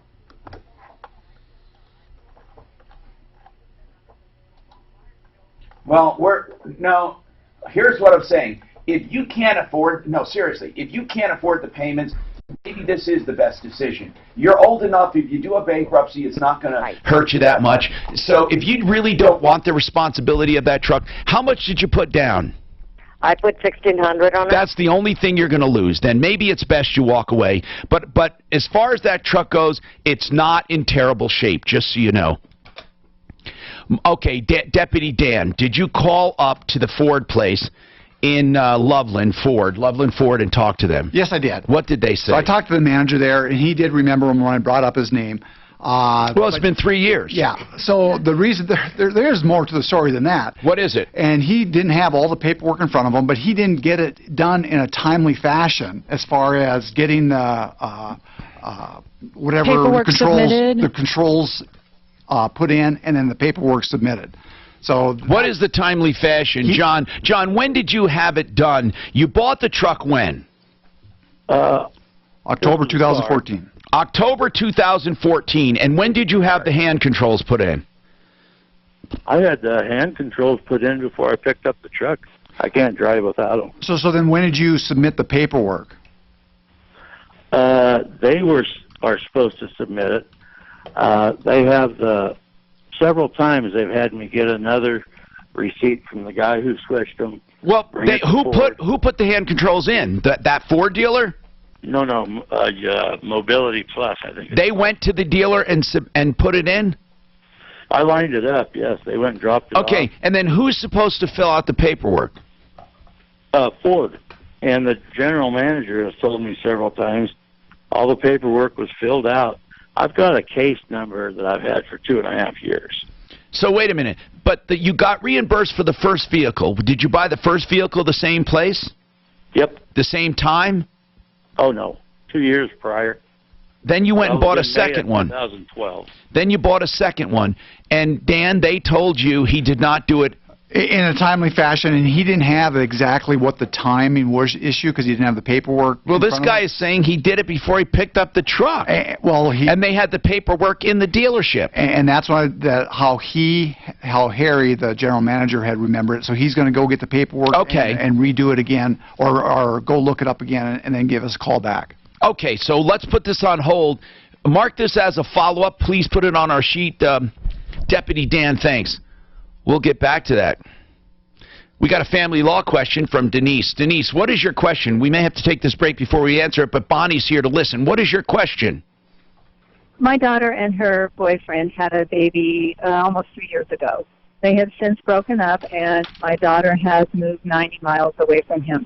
Well, here's what I'm saying. If you can't afford, if you can't afford the payments, maybe this is the best decision. You're old enough, if you do a bankruptcy, it's not going to hurt you that much. So if you really don't want the responsibility of that truck, how much did you put down? I put $1,600 on it. That's the only thing you're going to lose. Then maybe it's best you walk away. But as far as that truck goes, it's not in terrible shape, just so you know. Okay, Deputy Dan, did you call up to the Ford place in Loveland Ford, and talk to them? Yes, I did. What did they say? So I talked to the manager there, and he did remember him when I brought up his name. Well, it's been 3 years. Yeah. So the reason there's more to the story than that. What is it? And he didn't have all the paperwork in front of him, but he didn't get it done in a timely fashion as far as getting the whatever Paperwork the controls put in, and then the paperwork submitted. So what is the timely fashion, John? John, when did you have it done? You bought the truck when? October 2014. October 2014. And when did you have the hand controls put in? I had the hand controls put in before I picked up the truck. I can't drive without them. So then when did you submit the paperwork? They are supposed to submit it. They have several times they've had me get another receipt from the guy who switched them. Well, who put the hand controls in? That Ford dealer? Mobility Plus, I think. They went to the dealer and put it in? I lined it up, yes. They went and dropped it off. Okay, and then who's supposed to fill out the paperwork? Ford. And the general manager has told me several times all the paperwork was filled out. I've got a case number that I've had for 2.5 years. So wait a minute. But you got reimbursed for the first vehicle. Did you buy the first vehicle the same place? Yep. The same time? Oh, no. 2 years prior. Then you went and bought a second one. 2012. Then you bought a second one. And, Dan, they told you he did not do it in a timely fashion, and he didn't have exactly what the timing was issue because he didn't have the paperwork. Well, this guy is saying he did it before he picked up the truck. And they had the paperwork in the dealership. And that's why how Harry, the general manager, had remembered it. So he's going to go get the paperwork and redo it again, or go look it up again and then give us a call back. Okay, so let's put this on hold. Mark this as a follow-up. Please put it on our sheet. Deputy Dan, thanks. We'll get back to that. We got a family law question from Denise. Denise, what is your question? We may have to take this break before we answer it, but Bonnie's here to listen. What is your question? My daughter and her boyfriend had a baby almost 3 years ago. They have since broken up, and my daughter has moved 90 miles away from him.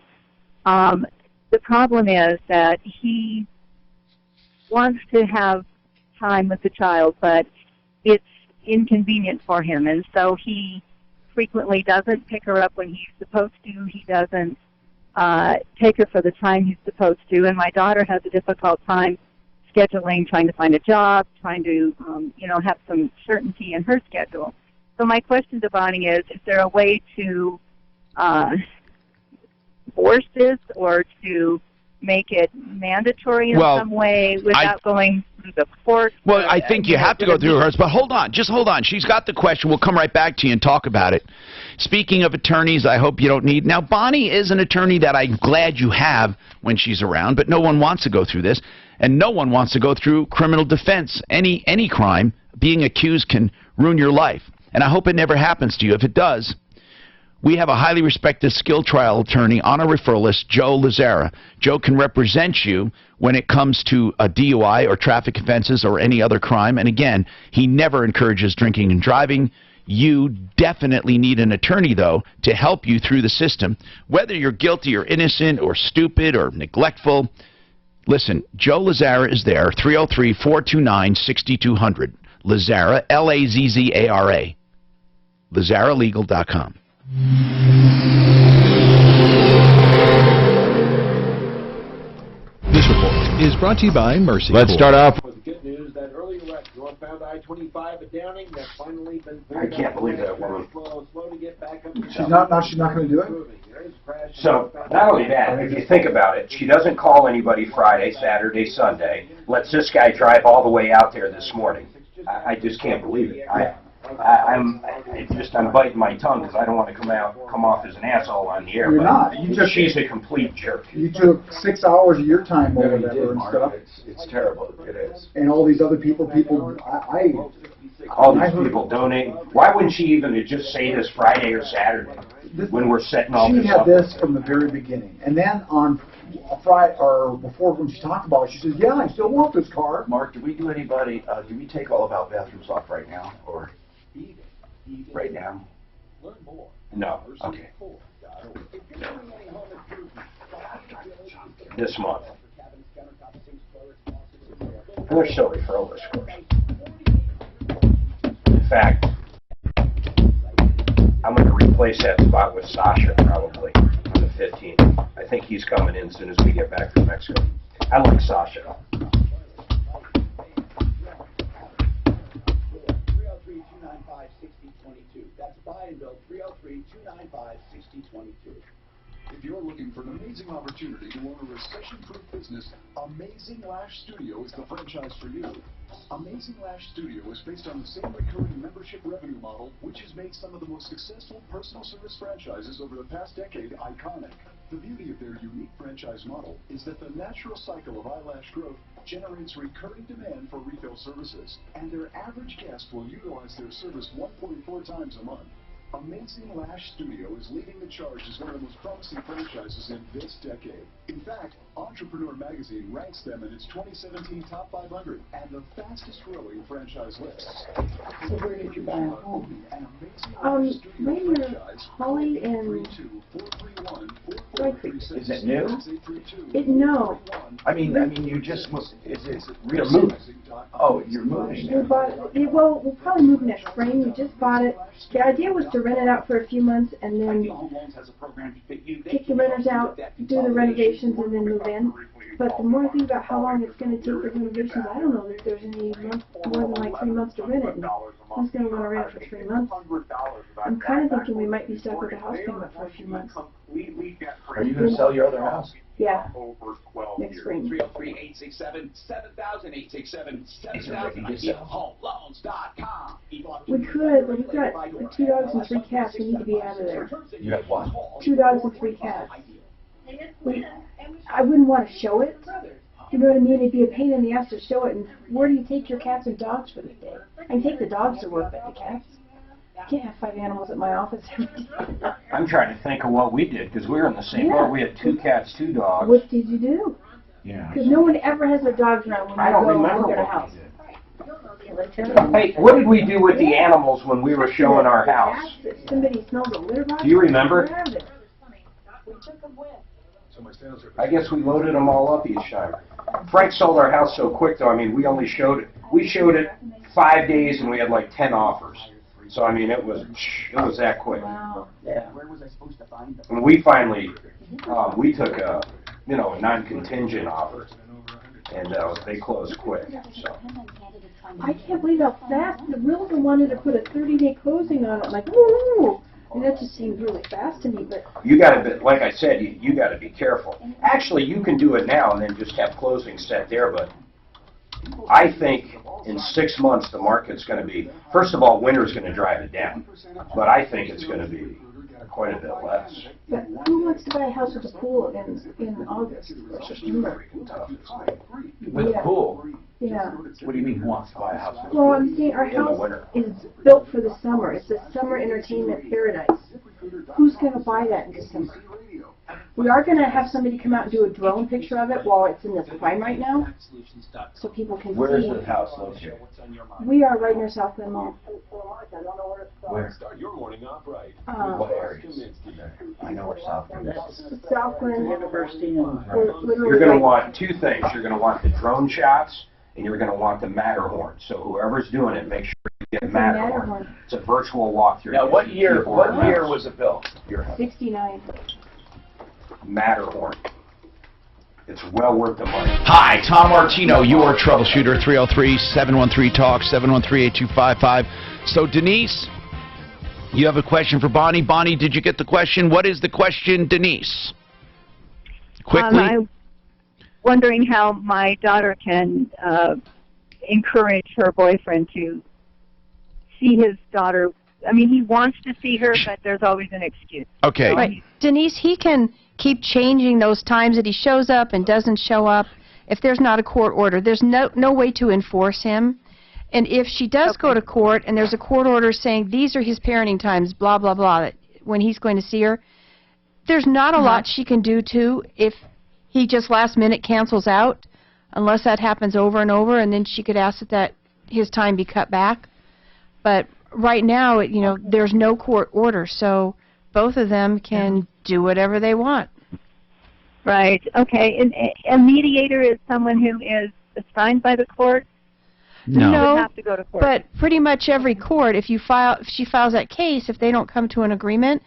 The problem is that he wants to have time with the child, but it's inconvenient for him, and so he frequently doesn't pick her up when he's supposed to. He doesn't take her for the time he's supposed to, and my daughter has a difficult time scheduling, trying to find a job, trying to have some certainty in her schedule. So my question to Bonnie is there a way to force this or to make it mandatory in some way without going through the court? Well, I think you have to go through hers, but hold on. Just hold on. She's got the question. We'll come right back to you and talk about it. Speaking of attorneys, I hope you don't need... Now, Bonnie is an attorney that I'm glad you have when she's around, but no one wants to go through this, and no one wants to go through criminal defense. Any crime, being accused can ruin your life, and I hope it never happens to you. If it does... We have a highly respected skilled trial attorney on a referral list, Joe Lazzara. Joe can represent you when it comes to a DUI or traffic offenses or any other crime. And again, he never encourages drinking and driving. You definitely need an attorney, though, to help you through the system. Whether you're guilty or innocent or stupid or neglectful, listen, Joe Lazzara is there, 303-429-6200. Lazzara, L-A-Z-Z-A-R-A. LazzaraLegal.com. This report is brought to you by Mercy. Let's start off with good news that earlier wreck northbound I-25 at Downing that's finally been cleared. I can't believe that woman. Slow to get back up. She's not going to do it? So, not only that, if you think about it, she doesn't call anybody Friday, Saturday, Sunday, lets this guy drive all the way out there this morning. I just can't believe it. I'm biting my tongue because I don't want to come off as an asshole on the air. You're not. She's a complete jerk. You took 6 hours of your time over there and stuff. It's terrible. It is. And all these other people, all these people donate. Why wouldn't she even just say this Friday or Saturday when we're setting all this up? She had this from the very beginning, and then on Friday or before when she talked about it, she says, "Yeah, I still want this car." Mark, do we do we take all of our bathrooms off right now, or right now? No. Okay. This month. And they're still referral list scores. In fact, I'm going to replace that spot with Sasha probably on the 15th. I think he's coming in as soon as we get back from Mexico. I like Sasha. That's buy and build 303-295-6022. If you're looking for an amazing opportunity to own a recession-proof business, Amazing Lash Studio is the franchise for you. Amazing Lash Studio is based on the same recurring membership revenue model, which has made some of the most successful personal service franchises over the past decade iconic. The beauty of their unique franchise model is that the natural cycle of eyelash growth generates recurring demand for refill services, and their average guest will utilize their service 1.4 times a month. Amazing Lash Studio is leading the charge as one of the most promising franchises in this decade. In fact, Entrepreneur Magazine ranks them in its 2017 Top 500 and the fastest growing franchise list. So where did you buy a home? Right near Holly and White Creek. Is it new? No. I mean, you just is it real moving? Oh, you're moving. We bought it. Well, we'll probably move next spring. We just bought it. The idea was to rent it out for a few months and then kick the renters out, do the renovations, and then move in. But the more I think about how long it's going to take the renovations, I don't know that there's any more than like 3 months to rent it. And who's going to want to rent it for 3 months? I'm kind of thinking we might be stuck with a house payment for a few months. Are you going to sell your other house? Yeah. Next spring. 303-867-7000. HomeLoans.com. We could, but we've got like 2 dogs and 3 cats. We need to be out of there. You have what? 2 dogs and 3 cats. I wouldn't want to show it. You know what I mean? It'd be a pain in the ass to show it. And where do you take your cats and dogs for the day? I can take the dogs to work, but the cats? I can't have 5 animals at my office every day. I'm trying to think of what we did, because we were in the same boat. We had 2 cats, 2 dogs. What did you do? Yeah. Because no one ever has their dogs around when I you don't go remember look at a what house. Hey, what did we do with the animals when we were showing our house? Somebody smelled a litter box. Do you remember? I I guess we loaded them all up each time. Frank sold our house so quick, though. I mean, we showed it 5 days, and we had like 10 offers. So I mean, it was that quick. Wow. Yeah. Where was I supposed to find them? And we finally, we took a non-contingent offer, and they closed quick. So. I can't believe how fast the realtor wanted to put a 30-day closing on it. I'm like, woo! And that just seemed really fast to me, but... You got to, like I said, you got to be careful. Actually, you can do it now and then just have closing set there, but I think in 6 months the market's going to be, first of all, winter's going to drive it down, but I think it's going to be quite a bit less. But who wants to buy a house with a pool in August or September? With a pool? Yeah. What do you mean who wants to buy a house? Well, I'm saying our house is built for the summer. It's a summer entertainment paradise. Who's going to buy that in December? We are going to have somebody come out and do a drone picture of it while it's in the prime right now, so people can see. Where is the house located? We are right near Southland Mall. Where? What areas? I know where Southland is. Southland University. You're going to want 2 things. You're going to want the drone shots, and you're going to want the Matterhorn. So whoever's doing it, make sure you get Matterhorn. It's a virtual walkthrough. Now, what year was it built? Your house? 69. Matterhorn. It's well worth the money. Hi, Tom Martino, your troubleshooter, 303-713-TALK, 713-8255. So, Denise, you have a question for Bonnie. Bonnie, did you get the question? What is the question, Denise? Quickly. I'm wondering how my daughter can encourage her boyfriend to see his daughter. I mean, he wants to see her, but there's always an excuse. Okay. Right. Denise, he can keep changing those times that he shows up and doesn't show up. If there's not a court order, there's no way to enforce him. And if she does go to court and there's a court order saying these are his parenting times, blah, blah, blah, when he's going to see her, there's not a lot she can do to if he just last minute cancels out, unless that happens over and over, and then she could ask that his time be cut back. But right now, there's no court order, so both of them can do whatever they want. Right. Okay. And a mediator is someone who is assigned by the court? No. Have to go to court. But pretty much every court, if she files that case, if they don't come to an agreement,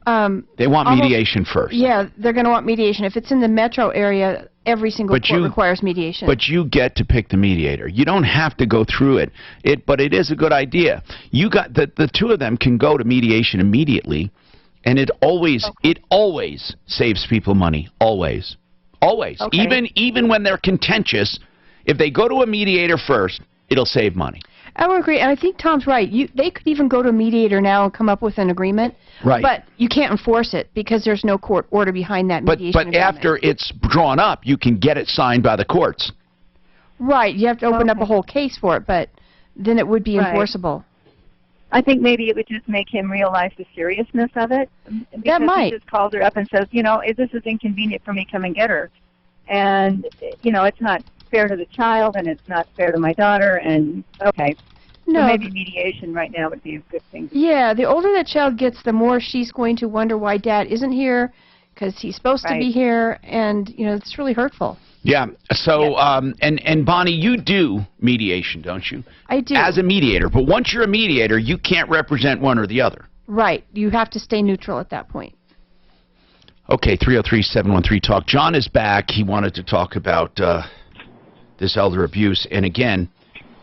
they want mediation first. Yeah, they're going to want mediation. If it's in the metro area, every single court requires mediation. But you get to pick the mediator. You don't have to go through it. But it is a good idea. You got the 2 of them can go to mediation immediately, and it always saves people money. Always. Okay. Even when they're contentious, if they go to a mediator first, it'll save money. I would agree, and I think Tom's right. They could even go to a mediator now and come up with an agreement. Right. But you can't enforce it because there's no court order behind that mediation agreement. But after it's drawn up, you can get it signed by the courts. Right. You have to open up a whole case for it, but then it would be enforceable. I think maybe it would just make him realize the seriousness of it. Because he just calls her up and says, you know, this is inconvenient for me, come and get her. And, you know, it's not fair to the child, and it's not fair to my daughter, and, okay. No. So maybe mediation right now would be a good thing. Yeah, the older that child gets, the more she's going to wonder why Dad isn't here, because he's supposed to be here, and, you know, it's really hurtful. Yeah. So, and Bonnie, you do mediation, don't you? I do. As a mediator. But once you're a mediator, you can't represent one or the other. Right. You have to stay neutral at that point. Okay, 303-713-TALK. John is back. He wanted to talk about this elder abuse. And again,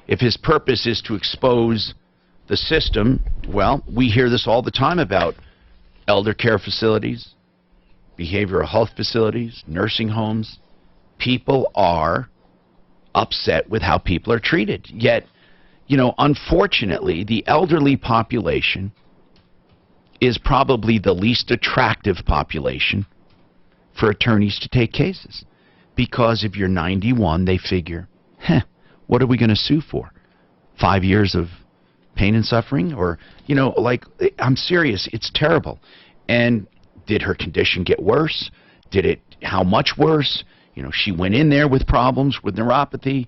if his purpose is to expose the system, well, we hear this all the time about elder care facilities, behavioral health facilities, nursing homes. People are upset with how people are treated. Yet, you know, unfortunately, the elderly population is probably the least attractive population for attorneys to take cases. Because if you're 91, they figure, what are we going to sue for? 5 years of pain and suffering? Or, you know, like, I'm serious, it's terrible. And did her condition get worse? How much worse? You know, she went in there with problems with neuropathy.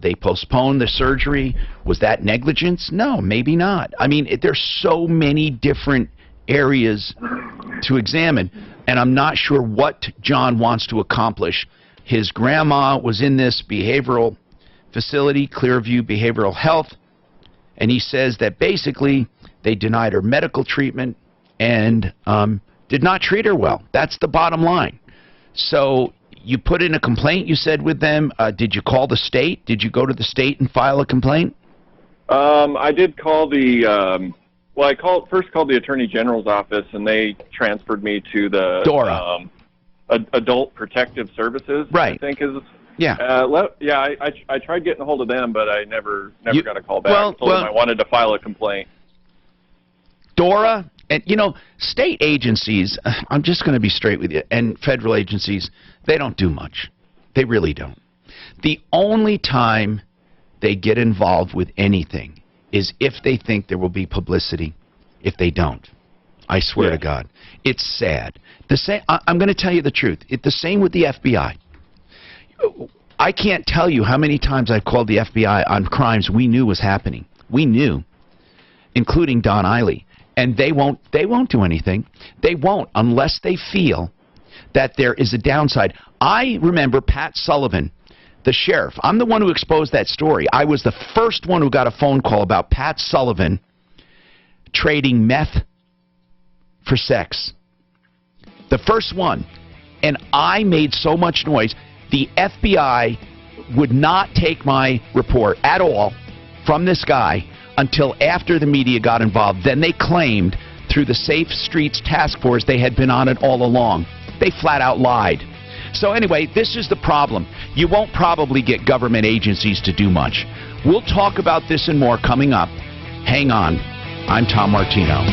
They postponed the surgery. Was that negligence? No, maybe not. I mean, there's so many different areas to examine, and I'm not sure what John wants to accomplish. His grandma was in this behavioral facility, Clearview Behavioral Health, and he says that basically they denied her medical treatment and did not treat her well. That's the bottom line. So you put in a complaint, you said, with them. Did you call the state? Did you go to the state and file a complaint? I did call the, first called the Attorney General's office, and they transferred me to the DORA. Adult Protective Services, right. I think is. Yeah. I tried getting a hold of them, but I never got a call back. I told them I wanted to file a complaint. DORA, and you know, state agencies, I'm just going to be straight with you, and federal agencies, they don't do much. They really don't. The only time they get involved with anything is if they think there will be publicity. If they don't, I swear to God, it's sad. I'm going to tell you the truth. It's the same with the FBI. I can't tell you how many times I've called the FBI on crimes we knew was happening. We knew, including Don Eiley. And they won't do anything. They won't unless they feel that there is a downside. I remember Pat Sullivan, the sheriff. I'm the one who exposed that story. I was the first one who got a phone call about Pat Sullivan trading meth for sex. The first one. And I made so much noise. The FBI would not take my report at all from this guy until after the media got involved. Then they claimed through the Safe Streets Task Force they had been on it all along. They flat out lied. So anyway, this is the problem. You won't probably get government agencies to do much. We'll talk about this and more coming up. Hang on. I'm Tom Martino.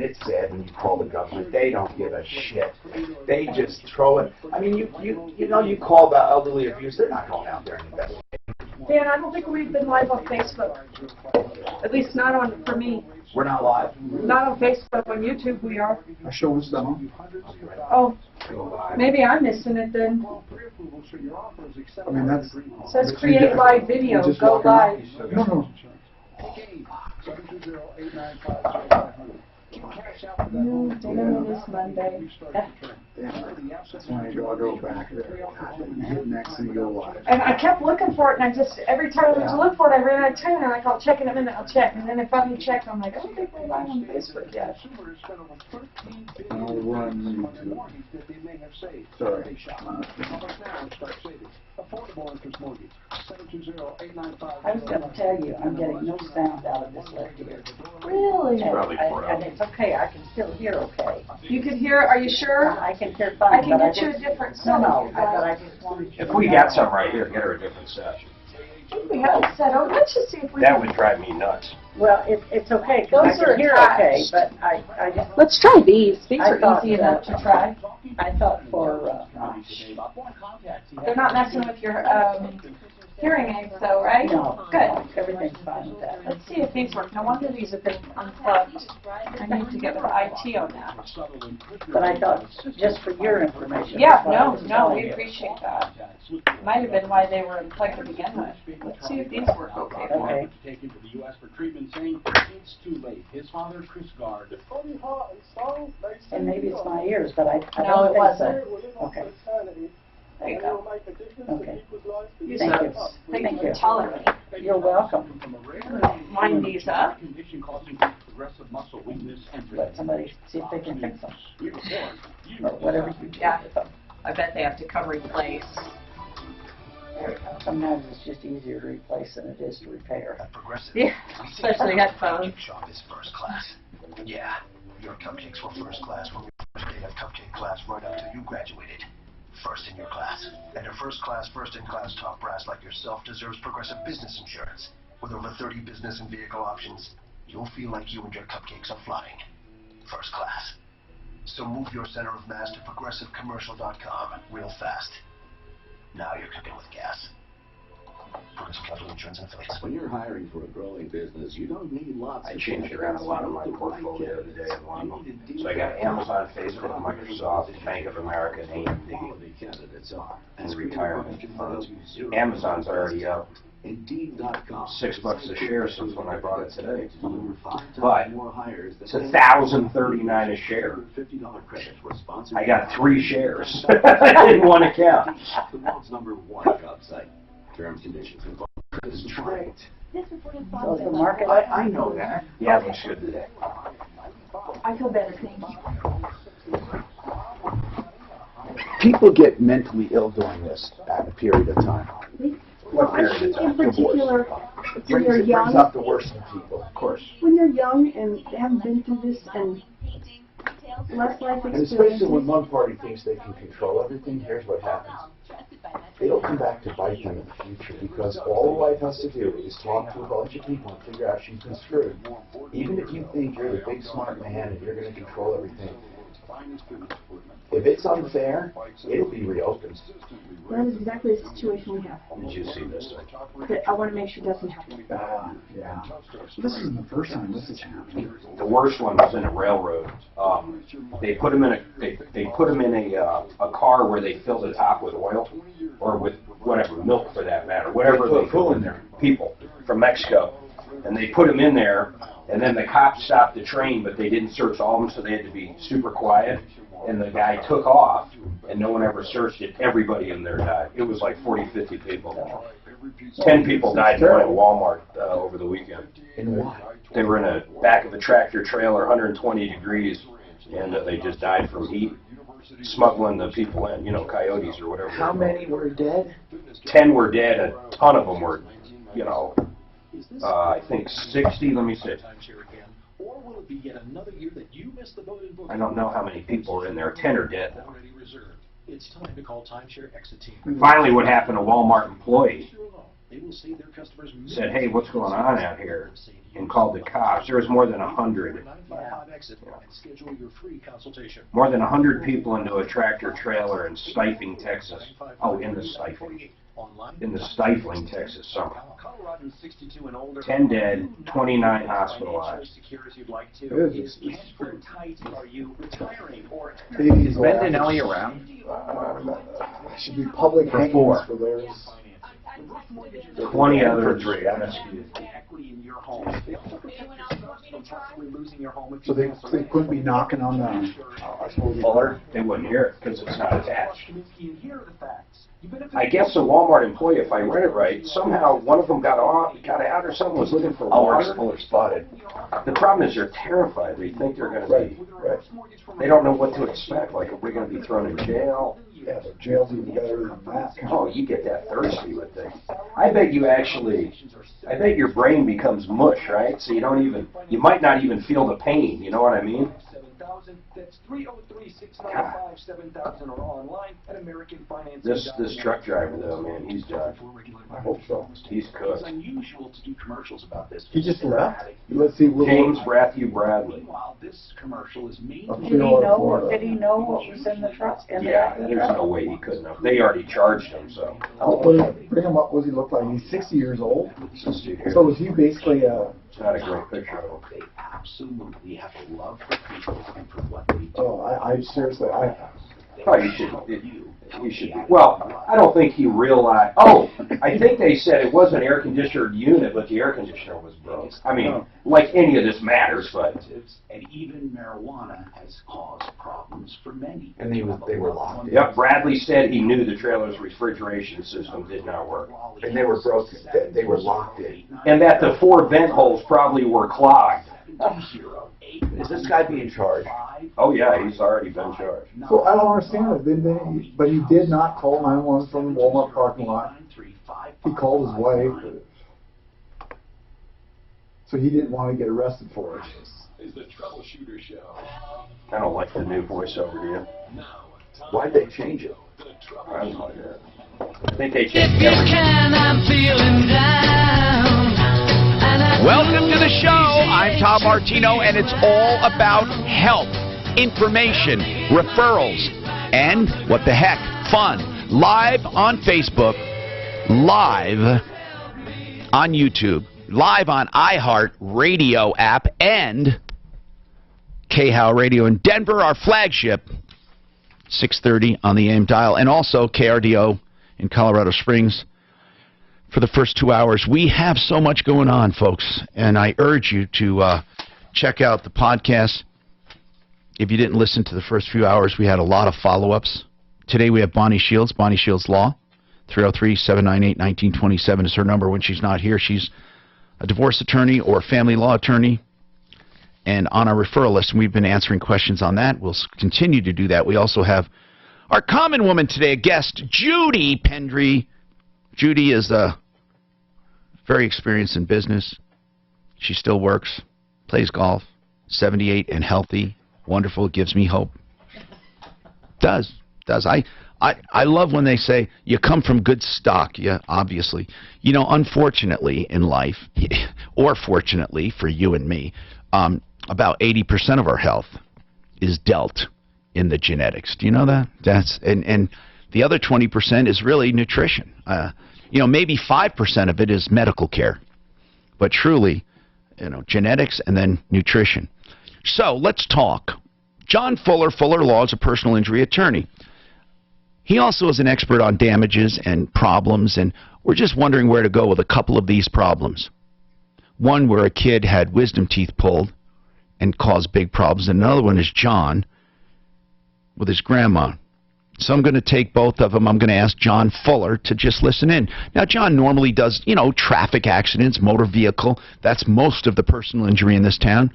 It's sad when you call the government. They don't give a shit. They just throw it. I mean, you call about elderly abuse. They're not going out there and investigating. Dan, I don't think we've been live on Facebook. At least not on, for me. We're not live? Not on Facebook. On YouTube we are. Our show is done. Oh, maybe I'm missing it then. I mean, that's... It says create live video. Go live. No. Dinner this Monday. That's when I go back there and hit next and go live. And I kept looking for it, and I just, every time I went to look for it, I ran out of time, and I'll check in a minute, I'll check. And then I finally checked, I'm like, I don't think we're live on Facebook yet. I'll run sorry. I was going to tell you, I'm getting no sound out of this left ear. Really? And it's okay, I can still hear okay. You can hear, are you sure? I can hear fine. I can get you a different set. No, but I just wanted to... If we got some right here, get her a different set. I think we have a set. Oh, let's just see if we That would drive me nuts. Well, it's okay, Those because I are can hear attached. okay, but I just... Let's try these. These I are thought, easy enough to try. I thought for... They're not messing with your hearing aids though, right? No. Good. Everything's fine with that. Let's see if these work. No wonder these have been unplugged. I need to get with IT on that. But I thought, just for your information. Yeah, that's why I no, was no, telling we you. appreciate that. Might have been why they were unplugged to begin with. Let's see if these work okay for Okay. me. Taken to the U.S. for treatment, saying it's too late. His father, Chris Gard. And maybe it's my ears, but I No, don't it think wasn't. so. Okay. There you go. Okay. You Thank said- you. Thank you for telling me. You're welcome. Wind these up. Condition causing progressive muscle weakness and Let somebody see if they can fix them. Or whatever you do Yeah. with them. I bet they have to cover replace. There we go. Sometimes it's just easier to replace than it is to repair. Yeah, especially headphones. Shop is first class. Yeah, your cupcakes were first class from your first day of cupcake class right up till you graduated. First in your class. And a first class, first in class top brass like yourself deserves Progressive Business Insurance. With over 30 business and vehicle options, you'll feel like you and your cupcakes are flying. First class. So move your center of mass to ProgressiveCommercial.com real fast. Now you're cooking with gas. Progressive Casualty Insurance and Affiliates. When you're hiring for a growing business, you don't need lots I of changed around a lot of my portfolio today on one of them. So I got Amazon, Facebook, Microsoft, Bank of America, and AMD. candidates are. And retirement funds. Amazon's already up Indeed.com. $6 a share since when I bought it today. But But more hires it's $1,039 a share. $50 credit for sponsored. I got 3 shares in one account. The world's #1 job site. Terms, conditions, and This is right. So is the market. I know that. Yeah, it looks good today. I feel better, thank you. People get mentally ill doing this at a period of time. Well, I think in particular, when you're It brings young, out the worst in people, of course. when you're young and haven't been through this and less life And especially experiences. when one party thinks they can control everything, here's what happens. It'll come back to bite them in the future because all a wife has to do is talk to a bunch of people and figure out she's been screwed. Even if you think you're the big smart man and you're going to control everything, if it's unfair, it'll be reopened. That is exactly the situation we have. Did you see this? That I want to make sure doesn't happen. Yeah. This isn't the first time this has happened. The worst one was in a railroad. They put them in a car where they fill the top with oil or with whatever, milk for that matter, whatever They put they full in there. People from Mexico, and they put them in there, and then the cops stopped the train, but they didn't search all of them, so they had to be super quiet. And the guy took off, and no one ever searched it. Everybody in there died. It was like 40, 50 people. 10 people died in a Walmart over the weekend. And why? They were in a back of a tractor trailer, 120 degrees, and they just died from heat, smuggling the people in, you know, coyotes or whatever. How many were dead? 10 were dead. A ton of them were, you know, I think 60. Let me see. Or will it be yet another year that you miss the boat and book? I don't know how many people are in there. 10 are dead. Already reserved. It's time to call Timeshare Exit Team. Finally, what happened? A Walmart employee They will save their customers said, "Hey, what's going on out here?" and called the cops. There was more than 100. 955 Exit and schedule your free consultation. More than 100 people into a tractor trailer in stifling Texas. Oh, in the stifling Texas summer. Coloradans 62 and older. 10 dead, 29 hospitalized. Are you retiring or Is Bentinelli around? Should be public hangings for theirs. 20 others. equity in your home. They also protect yourself from possibly losing your home if So they couldn't be knocking on the Fuller, they wouldn't hear it because it's not attached. Here are the facts. I guess a Walmart employee, if I read it right, somehow one of them got out or something, was looking for water. Fuller spotted. The problem is they're terrified. They think they're going to be, Right. they don't know what to expect. Like, are we going to be thrown in jail? Yeah, but jail's even better than that. Oh, you get that thirsty with things. I bet your brain becomes mush, right? So you might not even feel the pain, you know what I mean? 7000. That's 303-695-7000 or online at American Finance. This truck driver, though, man, he's done. I hope so. He's cooked. It's unusual to do commercials about this. He just left. Let's see. James Matthew Bradley. Meanwhile, this commercial is made. Did he know? Did he know what was in the truck? Yeah, there's no way he couldn't have. They already charged him, so. Bring him up. What does he look like? He's 60 years old. So was he basically Not a great picture of him. They absolutely have a love for people and for what they do. Oh, I seriously, Oh, you should. Well, I don't think he realized. Oh, I think they said it was an air conditioner unit, but the air conditioner was broke. I mean, like any of this matters, but. And even marijuana has caused problems for many. And they were locked in. Yep, Bradley said he knew the trailer's refrigeration system did not work. And they were broken. They were locked in. And that the 4 vent holes probably were clogged. Is this guy being charged? Oh yeah, he's already been charged. So I don't understand it. But he did not call 911 from the Walmart parking lot. He called his wife. So he didn't want to get arrested for it. Is the Troubleshooter Show. I don't like the new voiceover, do you? Why'd they change it? I don't know. I think they changed everything. Welcome to the show. I'm Tom Martino, and it's all about help, information, referrals, and what the heck, fun. Live on Facebook, live on YouTube, live on iHeart Radio app, and KHOW Radio in Denver, our flagship, 630 on the AM dial, and also KRDO in Colorado Springs. For the first 2 hours. We have so much going on, folks, and I urge you to check out the podcast. If you didn't listen to the first few hours, we had a lot of follow-ups. Today we have Bonnie Shields Law, 303-798-1927 is her number when she's not here. She's a divorce attorney or family law attorney, and on our referral list, and we've been answering questions on that. We'll continue to do that. We also have our common woman today, a guest, Judy Pendry. Judy is very experienced in business. She still works, plays golf, 78 and healthy, wonderful, gives me hope. Does. I love when they say, you come from good stock. Yeah, obviously. You know, unfortunately in life, or fortunately for you and me, about 80% of our health is dealt in the genetics. Do you know that? And the other 20% is really nutrition. You know, maybe 5% of it is medical care. But truly, you know, genetics and then nutrition. So let's talk. John Fuller, Fuller Law, is a personal injury attorney. He also is an expert on damages and problems, and we're just wondering where to go with a couple of these problems. One where a kid had wisdom teeth pulled and caused big problems, and another one is John with his grandma. So I'm going to take both of them. I'm going to ask John Fuller to just listen in. Now, John normally does, you know, traffic accidents, motor vehicle. That's most of the personal injury in this town.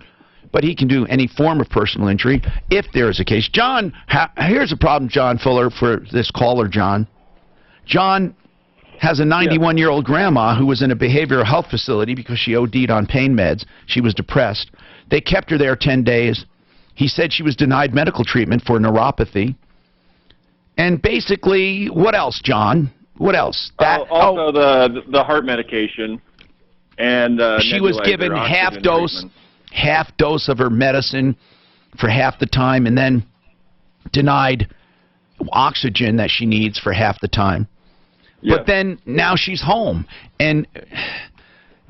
But he can do any form of personal injury if there is a case. John, here's a problem, John Fuller, for this caller, John. John has a 91-year-old grandma who was in a behavioral health facility because she OD'd on pain meds. She was depressed. They kept her there 10 days. He said she was denied medical treatment for neuropathy. And basically, what else, John? What else? Also the heart medication, and she was given half dose of her medicine for half the time, and then denied oxygen that she needs for half the time. Yeah. But then now she's home, and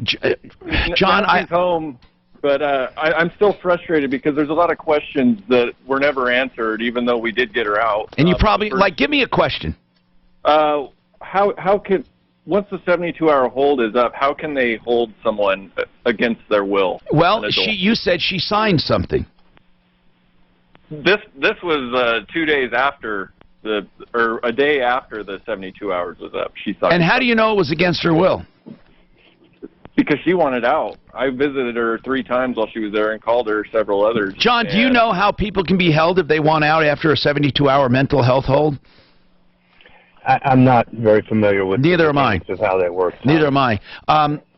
John, she's home. But I'm still frustrated because there's a lot of questions that were never answered, even though we did get her out. And you probably, give me a question. How can, once the 72-hour hold is up, how can they hold someone against their will? Well, you said she signed something. This was 2 days after or a day after the 72 hours was up. She signed. And how do you know it was against her will? Because she wanted out. I visited her 3 times while she was there and called her several others. John, do you know how people can be held if they want out after a 72-hour mental health hold? I'm not very familiar with Neither am I. Of how that works. Neither am I.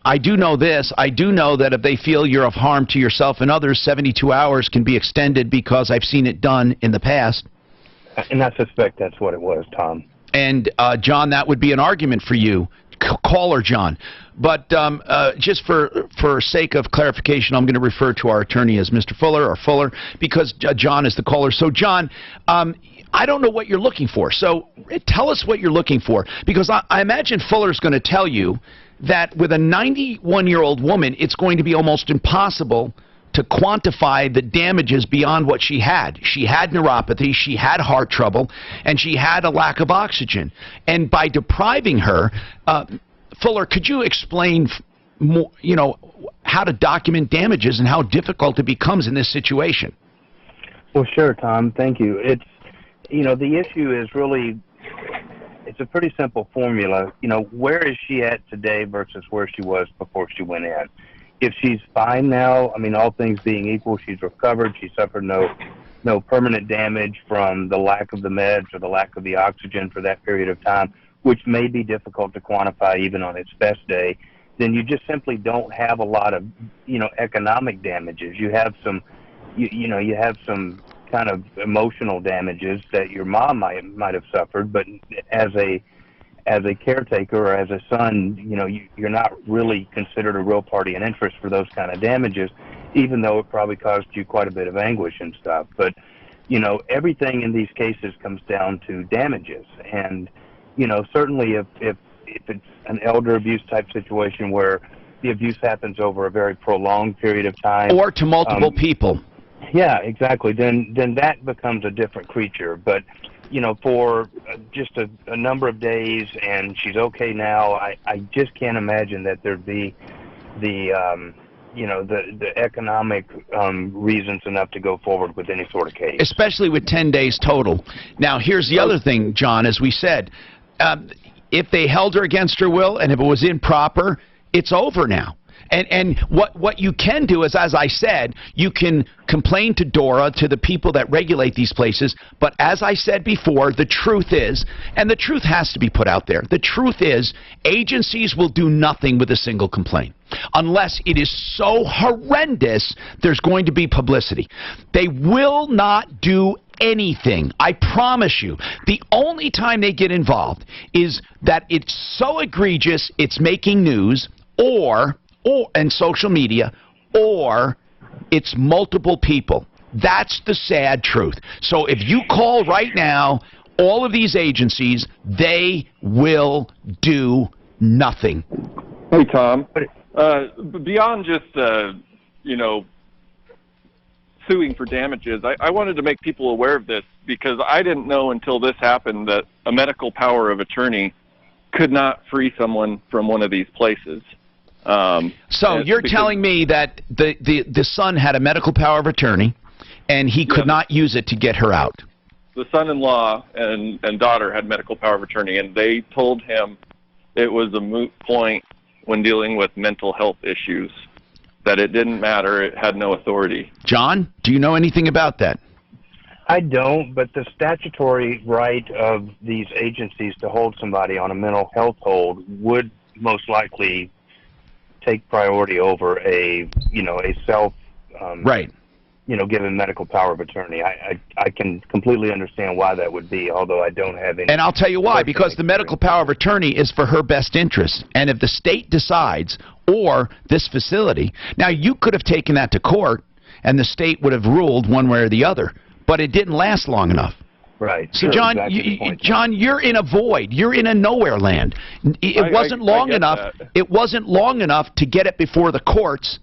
I do know this. I do know that if they feel you're of harm to yourself and others, 72 hours can be extended because I've seen it done in the past. And I suspect that's what it was, Tom. And, John, that would be an argument for you. Caller John. But just for sake of clarification, I'm going to refer to our attorney as Mr. Fuller or Fuller because John is the caller. So, John, I don't know what you're looking for. So tell us what you're looking for because I imagine Fuller's going to tell you that with a 91-year-old woman, it's going to be almost impossible to quantify the damages beyond what she had. She had neuropathy, she had heart trouble, and she had a lack of oxygen. And by depriving her, Fuller, could you explain more, how to document damages and how difficult it becomes in this situation? Well, sure, Tom. Thank you. It's, the issue is really, it's a pretty simple formula. Where is she at today versus where she was before she went in? If she's fine now, all things being equal, she's recovered, she suffered no permanent damage from the lack of the meds or the lack of the oxygen for that period of time, which may be difficult to quantify even on its best day, then you just simply don't have a lot of, economic damages. You have some, you have some kind of emotional damages that your mom might have suffered, but as a caretaker or as a son, you're not really considered a real party in interest for those kind of damages, even though it probably caused you quite a bit of anguish and stuff. But, everything in these cases comes down to damages. And, certainly if it's an elder abuse type situation where the abuse happens over a very prolonged period of time. Or to multiple people. Yeah, exactly. Then that becomes a different creature. But, for just a number of days and she's okay now, I just can't imagine that there'd be the economic reasons enough to go forward with any sort of case. Especially with 10 days total. Now, here's the other thing, John, as we said. If they held her against her will and if it was improper, it's over now. And what you can do is, as I said, you can complain to DORA, to the people that regulate these places, but as I said before, the truth is, and the truth has to be put out there, the truth is agencies will do nothing with a single complaint. Unless it is so horrendous, there's going to be publicity. They will not do anything. I promise you. The only time they get involved is that it's so egregious, it's making news, or and social media, or it's multiple people. That's the sad truth. So if you call right now, all of these agencies, they will do nothing. Hey, Tom. Beyond just, suing for damages, I wanted to make people aware of this because I didn't know until this happened that a medical power of attorney could not free someone from one of these places. So you're telling me that the son had a medical power of attorney, and he could not use it to get her out? The son-in-law and daughter had medical power of attorney, and they told him it was a moot point when dealing with mental health issues, that it didn't matter, it had no authority. John, do you know anything about that? I don't, but the statutory right of these agencies to hold somebody on a mental health hold would most likely take priority over a self right, given medical power of attorney. I can completely understand why that would be, although I don't have any. And I'll tell you why, because the medical power of attorney is for her best interest. And if the state decides, or this facility, now you could have taken that to court and the state would have ruled one way or the other, but it didn't last long enough. Right. So, sure, John, exactly John, you're in a void. You're in a nowhere land. It wasn't long enough. It wasn't long enough to get it before the courts,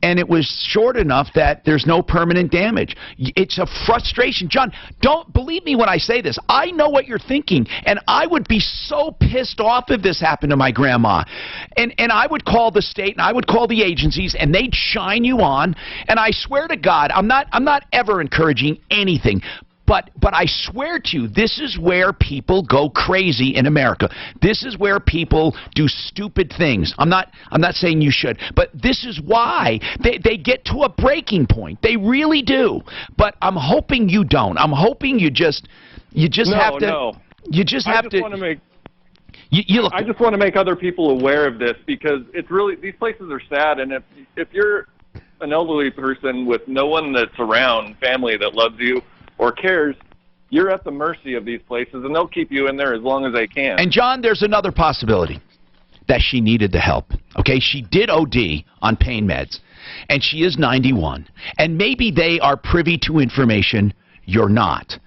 and it was short enough that there's no permanent damage. It's a frustration. John, don't believe me when I say this. I know what you're thinking, and I would be so pissed off if this happened to my grandma. And I would call the state, and I would call the agencies, and they'd shine you on. And I swear to God, I'm not ever encouraging anything. But I swear to you, this is where people go crazy in America. This is where people do stupid things. I'm not saying you should, but this is why they get to a breaking point. They really do. But I'm hoping you don't. I'm hoping you just have to. No. You just have to. I just want to make other people aware of this because it's really, these places are sad, and if you're an elderly person with no one that's around, family that loves you or cares, you're at the mercy of these places, and they'll keep you in there as long as they can. And John, there's another possibility that she needed the help. Okay, she did OD on pain meds, and she is 91, and maybe they are privy to information you're not.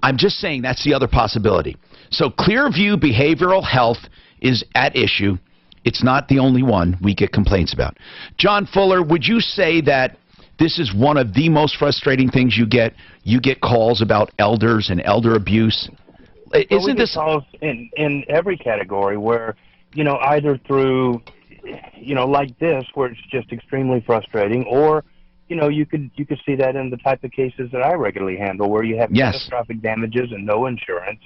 I'm just saying that's the other possibility. So Clearview Behavioral Health is at issue. It's not the only one we get complaints about. John Fuller, would you say that this is one of the most frustrating things you get? You get calls about elders and elder abuse. Isn't this calls in every category where, you know, either through, you know, like this, where it's just extremely frustrating, or, you know, you could see that in the type of cases that I regularly handle, where you have catastrophic damages and no insurance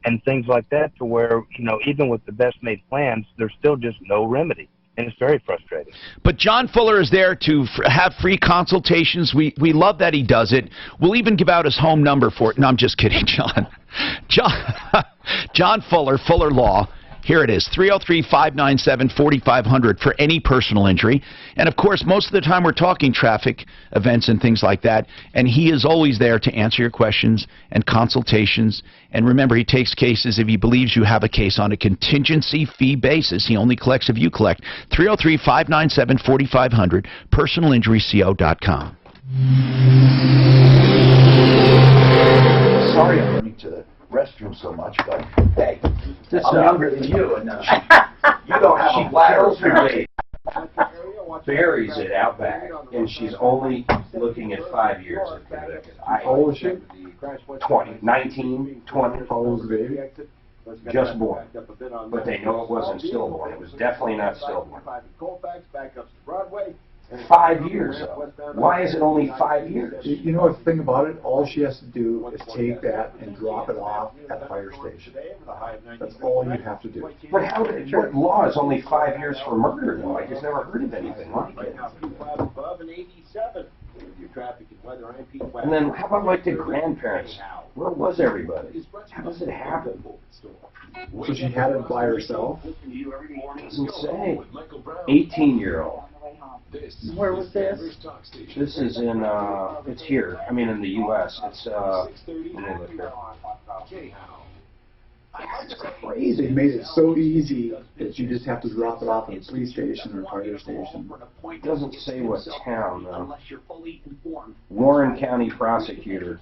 and things like that, to where, you know, even with the best made plans, there's still just no remedy. And it's very frustrating. But John Fuller is there to have free consultations. We love that he does it. We'll even give out his home number for it. No, I'm just kidding, John. John Fuller, Fuller Law. Here it is, 303-597-4500 for any personal injury. And, of course, most of the time we're talking traffic events and things like that, and he is always there to answer your questions and consultations. And remember, he takes cases if he believes you have a case on a contingency fee basis. He only collects if you collect. 303-597-4500, personalinjuryco.com. Sorry I'm running to the restroom so much, but hey, I'm younger than you, and you don't have a bladder. Buries it out back, and she's only looking at 5 years of conviction. How old is she? 20, 19, 20. How old is the baby? Just born. But they know it wasn't stillborn. It was definitely not stillborn. 5 years, though. Why is it only 5 years? You know the thing about it? All she has to do is take that and drop it off at the fire station. That's all you have to do. But what law is only 5 years for murder, though? I just never heard of anything like it. And then how about like the grandparents? Where was everybody? How does it happen? So she had it by herself? Doesn't say. 18-year-old. Where was this? This is in, it's here. I mean, in the U.S. It's, let me look here. It's crazy. They made it so easy that you just have to drop it off at a police station or fire station. It doesn't say what town, though. Warren County prosecutor.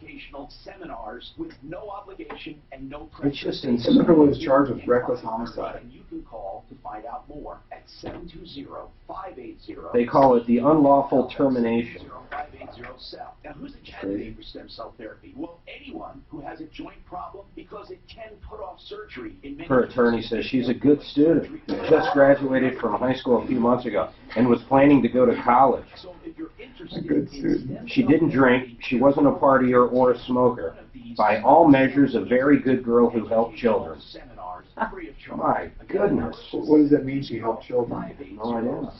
It's just insane. Some of her was charged with reckless homicide. They call it the unlawful termination. Now, who's a candidate for stem cell therapy? Well, anyone who has a joint problem, because it can put off surgery in many Her attorney says she's a good student. Just graduated from high school a few months ago and was planning to go to college. A good student. She didn't drink. She wasn't a partier or a smoker. By all measures, a very good girl who helped children. My goodness. What does that mean, she helped children? No idea.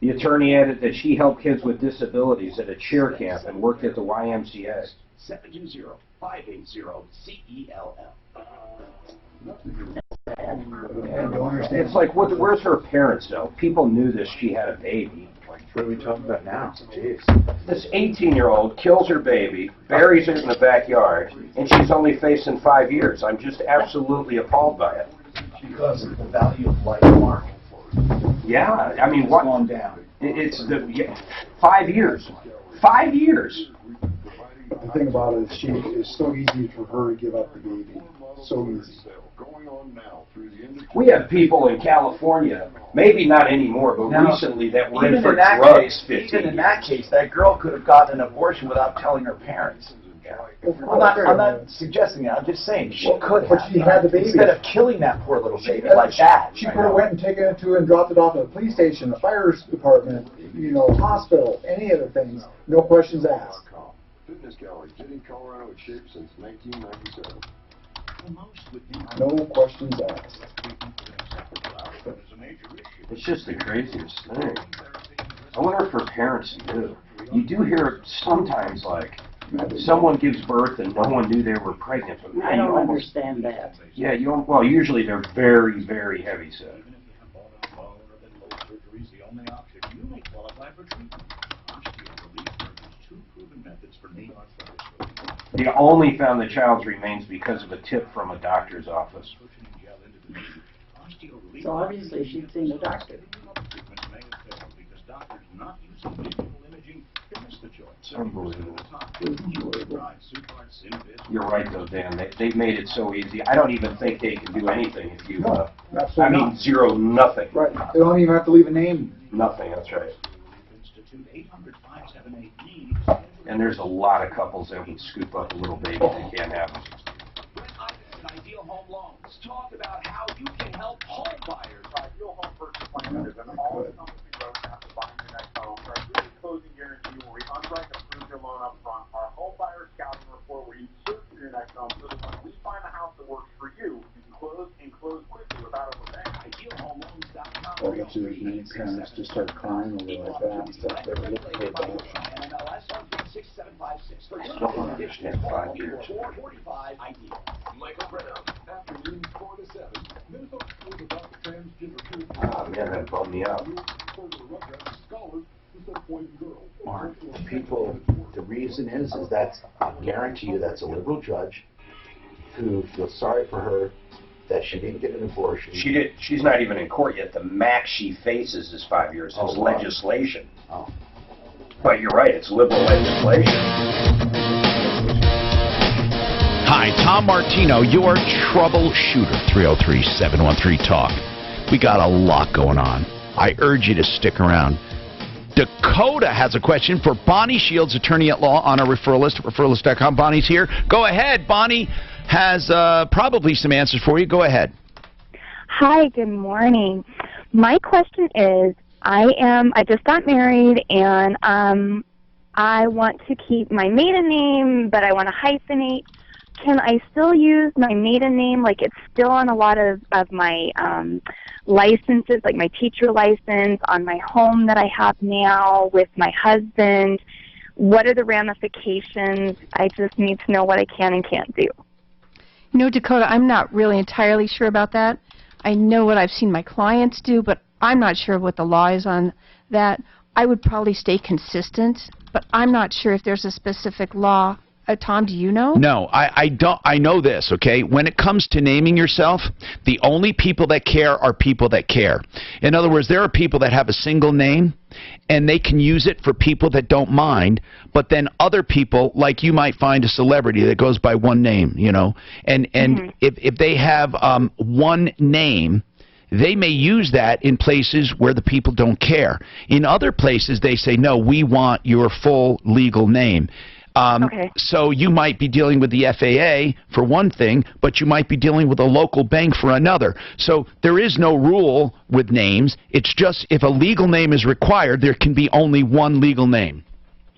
The attorney added that she helped kids with disabilities at a cheer camp and worked at the YMCA. 720-580-CELL. It's like, where's her parents, though? People knew this. She had a baby. What are we talking about now? Jeez. This 18-year-old kills her baby, buries it in the backyard, and she's only facing 5 years. I'm just absolutely appalled by it. Because of the value of life, Mark. Yeah, I mean, what? Gone down. It's 5 years. 5 years. The thing about it is, it's so easy for her to give up the baby. So easy. We have people in California, maybe not anymore, but Now, recently that were in even for in that drugs case, 15 even in that case, that girl could have gotten an abortion without telling her parents. I'm not suggesting that. I'm just saying she could have. But she had the baby. Instead of killing that poor little baby like that. She could have went and taken it to and dropped it off at the police station, the fire department, hospital, any of the things. No questions asked. Fitness gallery, getting Colorado in shape since 1997. No questions asked. It's just the craziest thing. I wonder if her parents knew. You do hear sometimes, like, someone gives birth and no one knew they were pregnant. But man, I don't you almost, understand that. yeah, well, usually they're very, very heavy set. They only found the child's remains because of a tip from a doctor's office. So obviously she'd seen a doctor. It's unbelievable. You're right, though, Dan. They've made it so easy. I don't even think they can do anything if you. I mean, zero, nothing. Right. They don't even have to leave a name. Nothing. That's right. And there's a lot of couples that would scoop up a little baby they can't have them. Ideal Home Loans. Talk about how you can help home buyers. Ideal Home Purchase Plan is an all-encompassing roadmap to buying your next home. Our free closing guarantee where we underwrite and approve your loan up front. Our home buyer scouting report where you search for your next home so that when we find a house that works for you, you can close and close quickly without overpaying. IdealHomeLoans.com. Or if your parents just start crying over like that and stuff, they were looking for a dog. MLS 6756. I still don't understand 5 years. 445 Ideal. Michael Brennan. Afternoons 4 to 7. Minnesota schools about the transgender Oh, man, that bummed me out. Mark, people, the reason is that I guarantee you that's a liberal judge who feels sorry for her that she didn't get an abortion. She's not even in court yet. The max she faces is 5 years. It's legislation. Oh. But you're right, it's liberal legislation. Hi, Tom Martino, your troubleshooter, 303-713-TALK. We got a lot going on. I urge you to stick around. Dakota has a question for Bonnie Shields, attorney at law, on our referral list at referralist.com. Bonnie's here. Go ahead. Bonnie has probably some answers for you. Go ahead. Hi, good morning. My question is, I just got married, and I want to keep my maiden name, but I want to hyphenate. Can I still use my maiden name? Like, it's still on a lot of my licenses, like my teacher license, on my home that I have now with my husband. What are the ramifications? I just need to know what I can and can't do. You know, Dakota, I'm not really entirely sure about that. I know what I've seen my clients do, but I'm not sure what the law is on that. I would probably stay consistent, but I'm not sure if there's a specific law. Tom, do you know? No, I don't. I know this, okay? When it comes to naming yourself, the only people that care are people that care. In other words, there are people that have a single name, and they can use it for people that don't mind, but then other people, like you might find a celebrity that goes by one name, you know, and if they have one name, they may use that in places where the people don't care. In other places, they say, no, we want your full legal name. So you might be dealing with the FAA for one thing, but you might be dealing with a local bank for another. So there is no rule with names. It's just if a legal name is required, there can be only one legal name.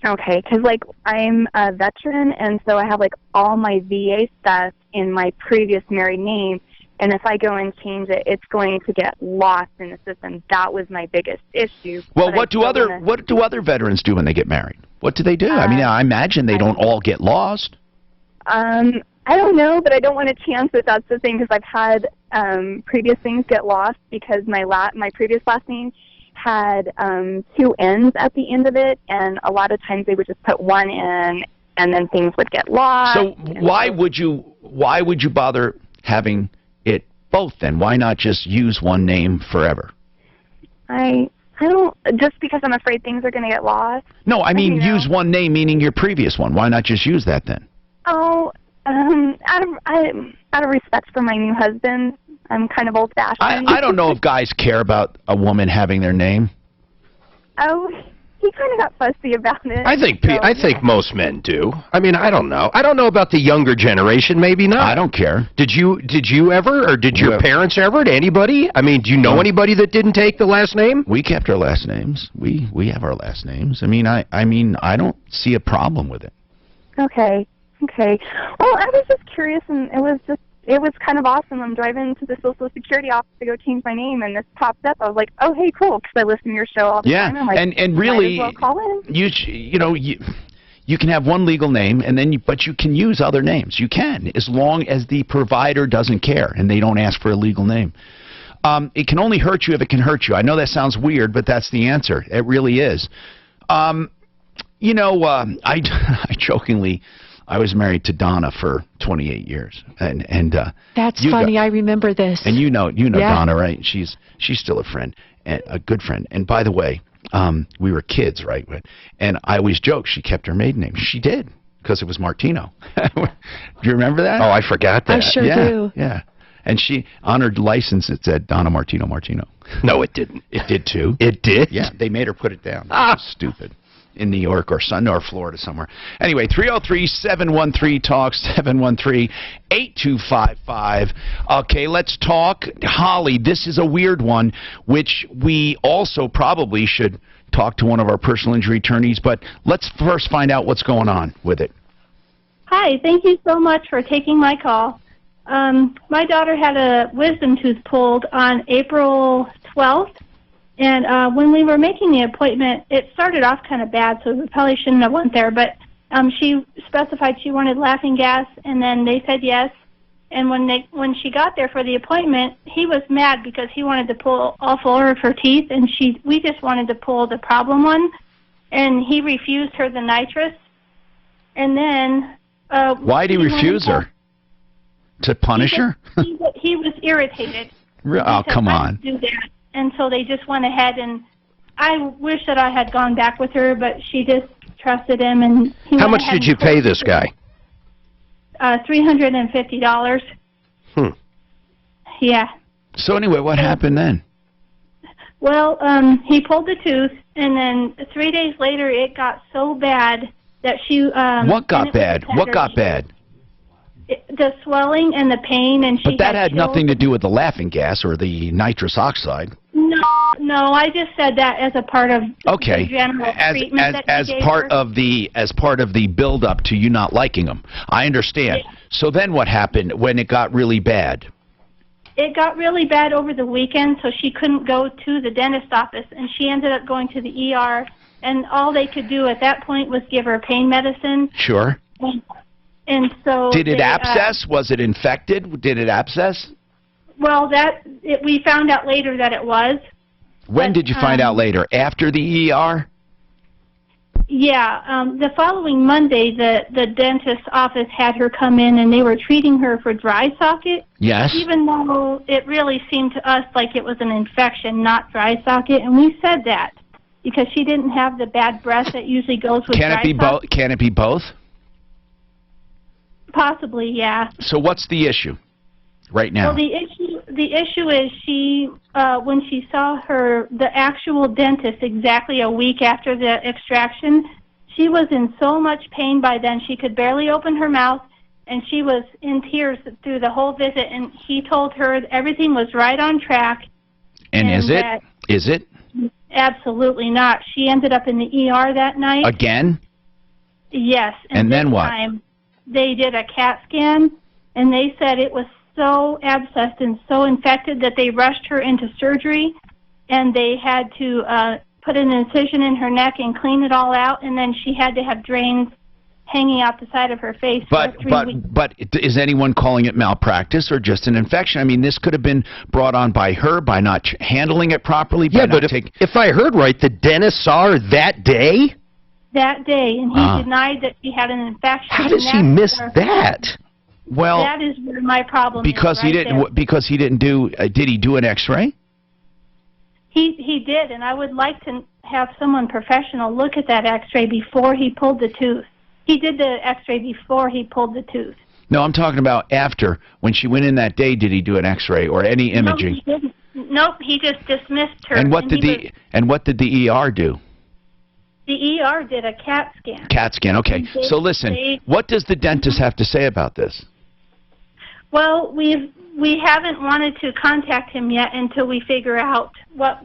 Okay, because, like, I'm a veteran, and so I have, like, all my VA stuff in my previous married name, and if I go and change it, it's going to get lost in the system. That was my biggest issue. Well, what do other veterans do when they get married? What do they do? I mean, I imagine they don't all get lost. I don't know, but I don't want to chance it. That's the thing, because I've had previous things get lost because my previous last name had 2 N's at the end of it, and a lot of times they would just put one in, and then things would get lost. So why would you bother having it both then? Why not just use one name forever? I don't, just because I'm afraid things are going to get lost. No, I mean use one name, meaning your previous one. Why not just use that then? Oh, out of respect for my new husband, I'm kind of old-fashioned. I don't know if guys care about a woman having their name. Oh, he kind of got fussy about it. I think most men do. I mean, I don't know. I don't know about the younger generation. Maybe not. I don't care. Did you ever, or did your parents ever? To anybody? I mean, do you know anybody that didn't take the last name? We kept our last names. We have our last names. I mean, I don't see a problem with it. Okay. Well, I was just curious, and it was kind of awesome. I'm driving to the Social Security office to go change my name, and this popped up. I was like, oh, hey, cool, because I listen to your show all the time. I'm like, and really, might as well call in. You can have one legal name, and then but you can use other names. You can, as long as the provider doesn't care and they don't ask for a legal name. It can only hurt you if it can hurt you. I know that sounds weird, but that's the answer. It really is. You know, I jokingly, I was married to Donna for 28 years, and that's funny. I remember this. And you know Yeah. Donna, right? She's still a friend, and a good friend. And by the way, we were kids, right? And I always joke she kept her maiden name. She did, because it was Martino. Do you remember that? Oh, I forgot that. I sure do. Yeah. And she, on her license, it said Donna Martino Martino. No, it didn't. It did too. It did? Yeah, they made her put it down. Stupid. In New York or Florida somewhere. Anyway, 303-713-TALK, 713-8255. Okay, let's talk. Holly, this is a weird one, which we also probably should talk to one of our personal injury attorneys, but let's first find out what's going on with it. Hi, thank you so much for taking my call. My daughter had a wisdom tooth pulled on April 12th. And when we were making the appointment, it started off kind of bad, so we probably shouldn't have went there. But she specified she wanted laughing gas, and then they said yes. And when she got there for the appointment, he was mad because he wanted to pull all four of her teeth, and we just wanted to pull the problem one, and he refused her the nitrous. And then why did he refuse her? To punish her? He was irritated. Oh, come on. Do that. And so they just went ahead, and I wish that I had gone back with her, but she just trusted him. And he How much did you pay this guy? $350. Yeah. So anyway, what happened then? Well, he pulled the tooth, and then 3 days later, it got so bad that she. What got bad? What got bad? The swelling and the pain, and she. But that had nothing to do with the laughing gas or the nitrous oxide. No, I just said that as a part of the general treatment as part of the build up to you not liking them. I understand. Yeah. So then what happened when it got really bad? It got really bad over the weekend, so she couldn't go to the dentist office, and she ended up going to the ER, and all they could do at that point was give her pain medicine. Sure. And so did it abscess? Was it infected? Did it abscess? Well, we found out later that it was. When did you find out later? After the ER? Yeah. The following Monday, the dentist's office had her come in, and they were treating her for dry socket. Yes. Even though it really seemed to us like it was an infection, not dry socket, and we said that because she didn't have the bad breath that usually goes with dry socket. Can it be both? Possibly, yeah. So what's the issue right now? Well, the issue is she when she saw the actual dentist exactly a week after the extraction, she was in so much pain by then she could barely open her mouth, and she was in tears through the whole visit. And he told her everything was right on track. And is it? Is it? Absolutely not. She ended up in the ER that night. Again? Yes. And then what? They did a CAT scan, and they said it was so abscessed and so infected that they rushed her into surgery, and they had to put an incision in her neck and clean it all out, and then she had to have drains hanging out the side of her face for 3 weeks. But is anyone calling it malpractice or just an infection? I mean, this could have been brought on by her by not handling it properly. Yeah, but if I heard right, the dentist saw her that day? That day, and he denied that she had an infection. How does he miss that? Well, that is where my problem because is. He didn't. Because he didn't do. Did he do an X-ray? He did, and I would like to have someone professional look at that X-ray before he pulled the tooth. He did the X-ray before he pulled the tooth. No, I'm talking about after. When she went in that day, did he do an X-ray or any imaging? No, he didn't. Nope, he just dismissed her. And what did the ER do? The ER did a CAT scan. CAT scan, okay. So listen, what does the dentist have to say about this? Well, we haven't wanted to contact him yet until we figure out what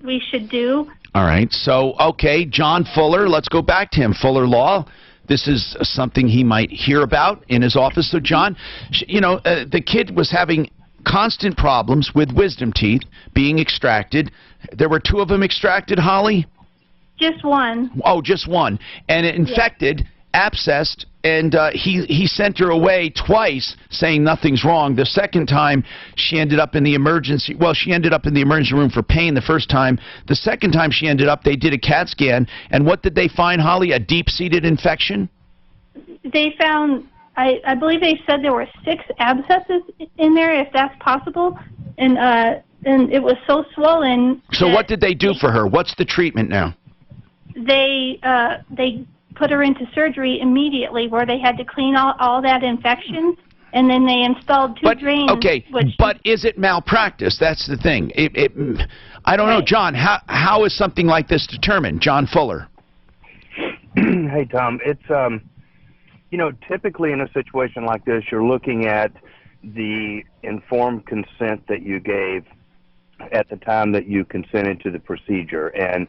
we should do. All right. So, okay, John Fuller, let's go back to him. Fuller Law. This is something he might hear about in his office. So, John, you know, the kid was having constant problems with wisdom teeth being extracted. There were 2 of them extracted, Holly? Just one. Oh, just one. And it infected, abscessed, and he sent her away twice saying nothing's wrong. The second time, she ended up in the emergency. Well, she ended up in the emergency room for pain the first time. The second time she ended up, they did a CAT scan. And what did they find, Holly? A deep-seated infection? They found, I believe they said there were 6 abscesses in there, if that's possible. And it was so swollen. So what did they do for her? What's the treatment now? They put her into surgery immediately, where they had to clean all that infection, and then they installed 2 drains. Okay, but is it malpractice? That's the thing. I don't know, John. How is something like this determined? John Fuller. Hey, Tom. It's typically in a situation like this, you're looking at the informed consent that you gave at the time that you consented to the procedure, and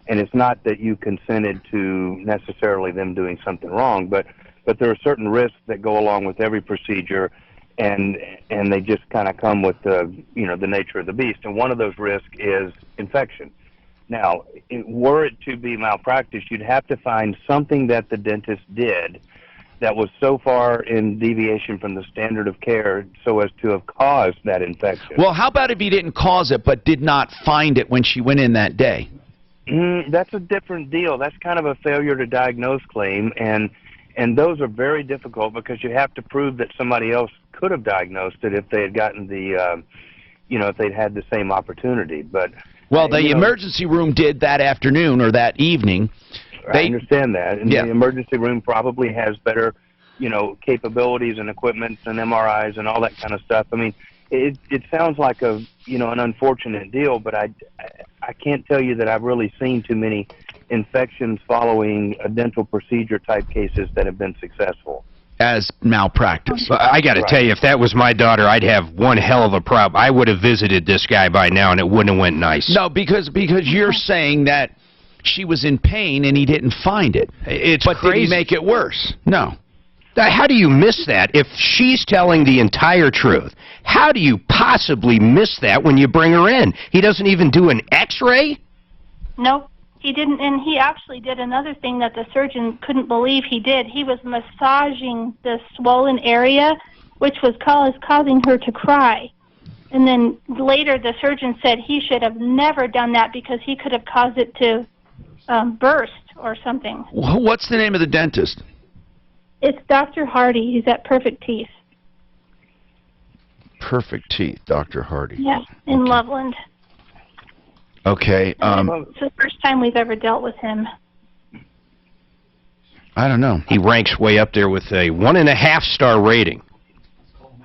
it's not that you consented to necessarily them doing something wrong, but there are certain risks that go along with every procedure, and they just kind of come with the nature of the beast. And one of those risks is infection. Now, were it to be malpractice, you'd have to find something that the dentist did that was so far in deviation from the standard of care so as to have caused that infection. Well, how about if he didn't cause it but did not find it when she went in that day? That's a different deal. That's kind of a failure to diagnose claim, and those are very difficult because you have to prove that somebody else could have diagnosed it if they had gotten the, if they'd had the same opportunity. But well, the emergency room did that afternoon or that evening. I understand that, and the emergency room probably has better, capabilities and equipment and MRIs and all that kind of stuff. I mean, it sounds like an unfortunate deal, but I can't tell you that I've really seen too many infections following a dental procedure type cases that have been successful. As malpractice. I got to tell you, if that was my daughter, I'd have one hell of a problem. I would have visited this guy by now, and it wouldn't have went nice. No, because you're saying that she was in pain and he didn't find it. But crazy. Did he make it worse? No. How do you miss that? If she's telling the entire truth, how do you possibly miss that when you bring her in? He doesn't even do an x-ray? Nope, he didn't, and he actually did another thing that the surgeon couldn't believe he did. He was massaging the swollen area, which was causing her to cry. And then later the surgeon said he should have never done that because he could have caused it to burst or something. What's the name of the dentist? It's Dr. Hardy. He's at Perfect Teeth. Perfect Teeth, Dr. Hardy. Yeah, in Loveland. Okay. It's the first time we've ever dealt with him. I don't know. He ranks way up there with a 1.5-star rating.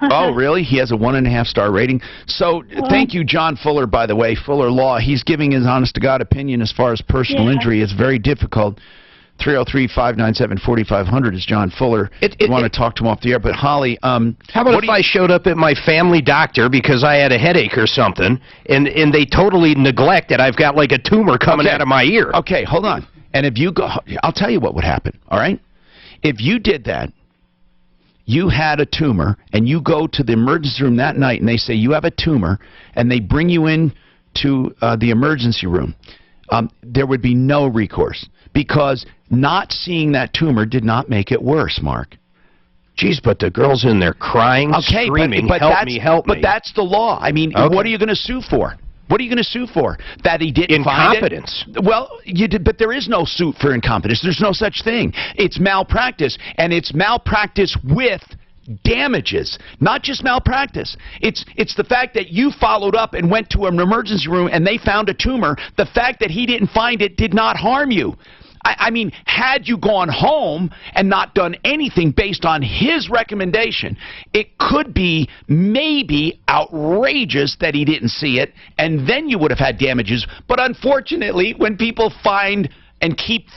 Oh, really? He has a 1.5-star rating? So, thank you, John Fuller, by the way, Fuller Law. He's giving his honest-to-God opinion as far as personal injury. It's very difficult. 303-597-4500 is John Fuller. You want to talk to him off the air. But, Holly, how about if I showed up at my family doctor because I had a headache or something, and they totally neglect that I've got like a tumor coming out of my ear? Okay, hold on. And if you go, I'll tell you what would happen, all right? If you did that, you had a tumor, and you go to the emergency room that night, and they say you have a tumor, and they bring you in to the emergency room, there would be no recourse, because not seeing that tumor did not make it worse, Mark. Geez, but the girl's in there crying, screaming, help me, help me. But that's the law. I mean, what are you going to sue for? What are you going to sue for? That he didn't find it? Incompetence. Well, you did, but there is no suit for incompetence. There's no such thing. It's malpractice, and it's malpractice with damages, not just malpractice. It's the fact that you followed up and went to an emergency room and they found a tumor. The fact that he didn't find it did not harm you. I mean, had you gone home and not done anything based on his recommendation, it could be maybe outrageous that he didn't see it, and then you would have had damages. But unfortunately, when people find and keep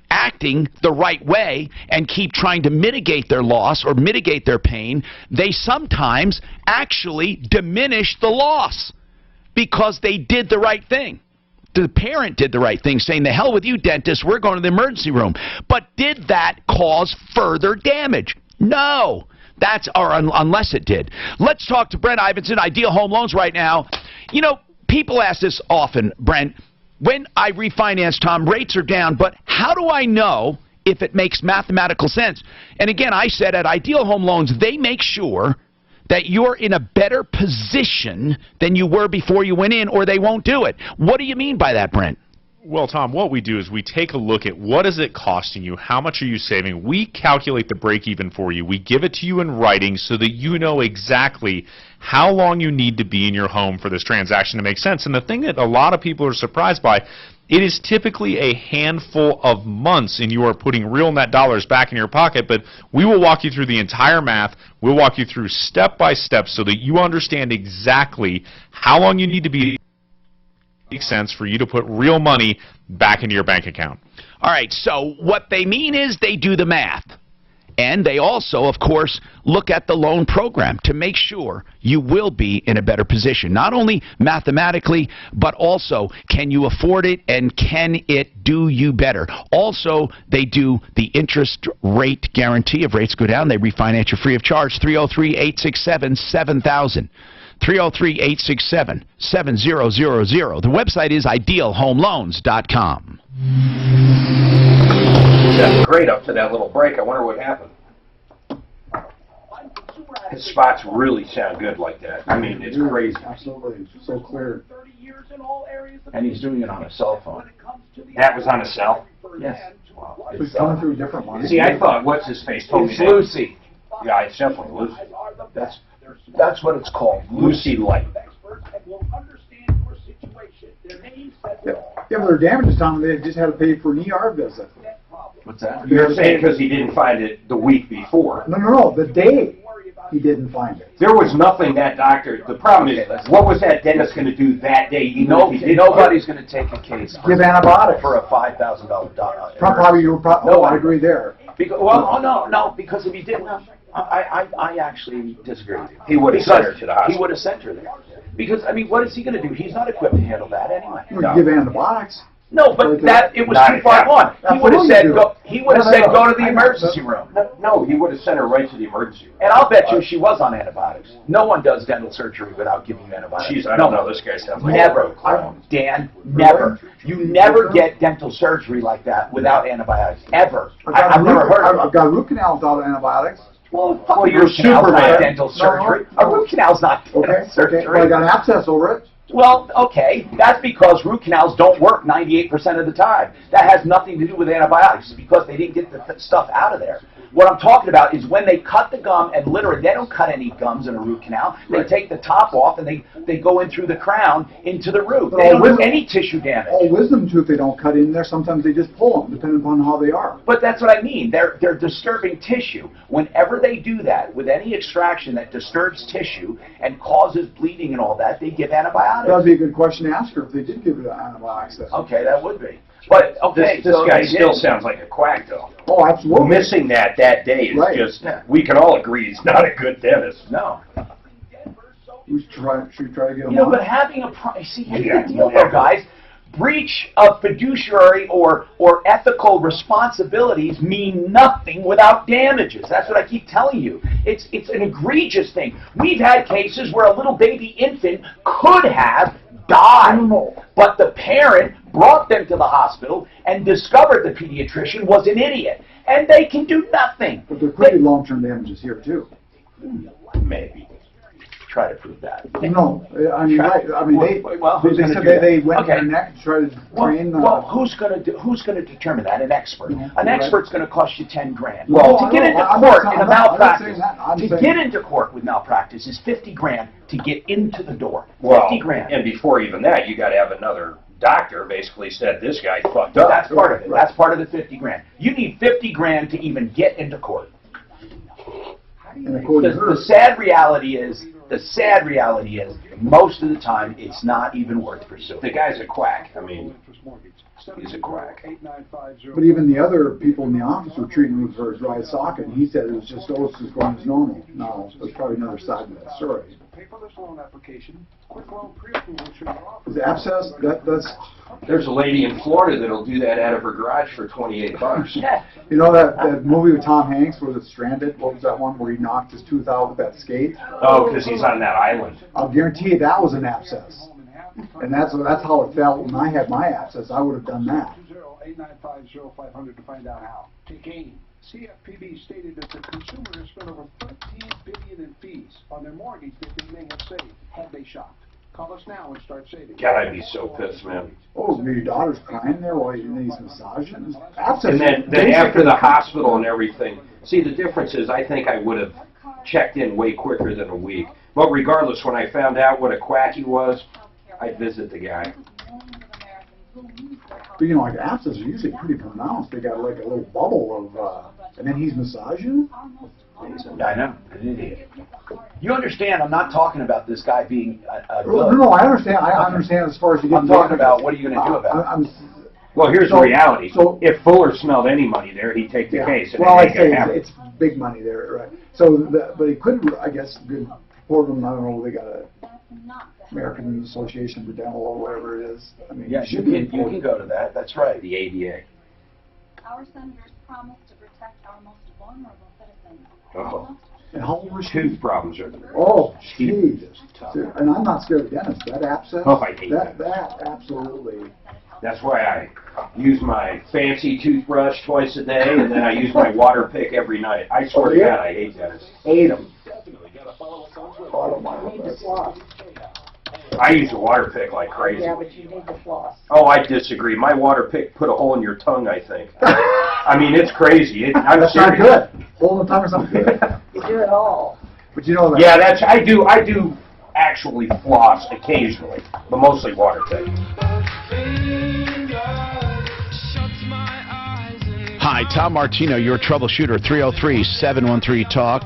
acting the right way and keep trying to mitigate their loss or mitigate their pain, they sometimes actually diminish the loss because they did the right thing. The parent did the right thing, saying, the hell with you, dentist, we're going to the emergency room. But did that cause further damage? No. Unless it did. Let's talk to Brent Ivinson, Ideal Home Loans right now. You know, people ask this often, Brent, when I refinance, Tom, rates are down, but how do I know if it makes mathematical sense? And again, I said at Ideal Home Loans, they make sure that you're in a better position than you were before you went in, or they won't do it. What do you mean by that, Brent? Well, Tom, what we do is we take a look at what is it costing you, how much are you saving. We calculate the break-even for you. We give it to you in writing so that you know exactly how long you need to be in your home for this transaction to make sense. And the thing that a lot of people are surprised by, it is typically a handful of months and you are putting real net dollars back in your pocket, but we will walk you through the entire math. We'll walk you through step by step so that you understand exactly how long you need to be makes sense for you to put real money back into your bank account. All right, so what they mean is they do the math. And they also, of course, look at the loan program to make sure you will be in a better position. Not only mathematically, but also can you afford it and can it do you better. Also, they do the interest rate guarantee. If rates go down, they refinance you free of charge. 303-867-7000. 303-867-7000. The website is idealhomeloans.com. That's great up to that little break. I wonder what happened. His spots really sound good like that. I mean, it's crazy. Absolutely. So clear. And he's doing it on a cell phone. That was on a cell? Yes. Wow. It's coming through different lines. See, I thought, what's his face told me It's that. Lucy. Yeah, it's definitely Lucy. That's what it's called. Lucy Light. Yeah, but their damages, Tom, they just had to pay for an ER visit. What's that? You're saying because he didn't find it the week before. No, the day he didn't find it. There was nothing that doctor, the problem is, what was that dentist going to do that day? Nobody's going to take a case Give antibiotics. for a $5,000 Probably you were probably. No, I agree there. Because, no, because if he didn't, I actually disagree with you. He would have sent her to the hospital. He would have sent her there. Because, I mean, what is he going to do? He's not equipped to handle that anyway. You give antibiotics. No, but it was too far gone. He would have said, go to the emergency room. No, he would have sent her right to the emergency room. And I'll bet you she was on antibiotics. No one does dental surgery without giving you antibiotics. Jeez, I don't know. This guy sounds like Never. Dan, never. You never get dental surgery like that without antibiotics. Ever. I've never heard of it. I've got a root canal without antibiotics. Well, you're Superman. Dental surgery. A root canal's not dental surgery. Okay. Well, I got an abscess over it. Well, okay, that's because root canals don't work 98% of the time. That has nothing to do with antibiotics. It's because they didn't get the stuff out of there. What I'm talking about is when they cut the gum, and literally they don't cut any gums in a root canal. They take the top off and they go in through the crown into the root. They don't do any tissue damage. All wisdom tooth they don't cut in there. Sometimes they just pull them, depending upon how they are. But that's what I mean. They're disturbing tissue. Whenever they do that, with any extraction that disturbs tissue and causes bleeding and all that, they give antibiotics. That would be a good question to ask her if they did give it antibiotics. Okay, that would be. But, okay, this guy still sounds like a quack, though. Oh, absolutely. Missing that day is just, we can all agree he's not a good dentist. No. Should we try to get him You know, on? but having a, see, here's the deal though, guys. Breach of fiduciary or ethical responsibilities mean nothing without damages. That's what I keep telling you. It's an egregious thing. We've had cases where a little baby infant could have died, but the parent brought them to the hospital and discovered the pediatrician was an idiot, and they can do nothing. But there could be long-term damages here, too. Maybe. Try to prove that. No, I mean, they said they went to their neck to try to train. Well, who's going to determine that? An expert. An expert's going to cost you $10,000. Well, to get into court in a malpractice, to get into court with malpractice is $50,000 to get into the door. $50,000. And before even that, you got to have another doctor basically said this guy fucked up. That's part of it. That's part of the $50,000. You need $50,000 to even get into court. The sad reality is, most of the time, it's not even worth pursuing. The guy's a quack. I mean, he's a quack. But even the other people in the office were treating him for his right socket, and he said it was just osis going as normal. No, there's probably another side of that story. Paperless loan application, quick loan pre-approval should be offered. Is abscess, that's... There's a lady in Florida that'll do that out of her garage for $28. You know that movie with Tom Hanks where it's Stranded? What was that one where he knocked his tooth out with that skate? Oh, because he's on that island. I'll guarantee you that was an abscess. And that's how it felt when I had my abscess. I would have done that. 895-0500 to find out how. Take aim. CFPB stated that the consumer has spent over $13 billion in fees on their mortgage that they may have saved had they shopped. Call us now and start saving. God, I'd be so pissed, man. Oh, your daughter's crying there while you're doing these massages? Abscess. And then after the hospital and everything, see, the difference is I think I would have checked in way quicker than a week. But regardless, when I found out what a quack he was, I'd visit the guy. But you know, like abscess are usually pretty pronounced. They got like a little bubble of, and then he's massaging. I know, an idiot. You understand? I'm not talking about this guy being a No, I understand. I understand as far as you get. I'm talking about what are you going to do about it? Well, here's the reality. So if Fuller smelled any money there, he'd take the case. And well, I'd say it's big money there, right? So, but he couldn't. I guess good for them. I don't know. They got a American Association for Dental or whatever it is. I mean, yeah, you can go to that. That's right. The ADA. Our senators promised to protect our most vulnerable citizens. Oh. And how old was she? Tooth problems are the worst. Oh, Jesus. And I'm not scared of dentists. That abscess. Oh, I hate that. That absolutely. That's why I use my fancy toothbrush twice a day, and then I use my water pick every night. I swear to God, I hate dentists. Hate them. I use the water pick like crazy. Yeah, but you need the floss. Oh, I disagree. My water pick put a hole in your tongue, I think. I mean, it's crazy. That's serious. not good. Hole in the tongue is not good. You do it all. But you know that. Yeah, I do actually floss occasionally, but mostly water pick. Hi, Tom Martino, your troubleshooter, 303-713-TALK.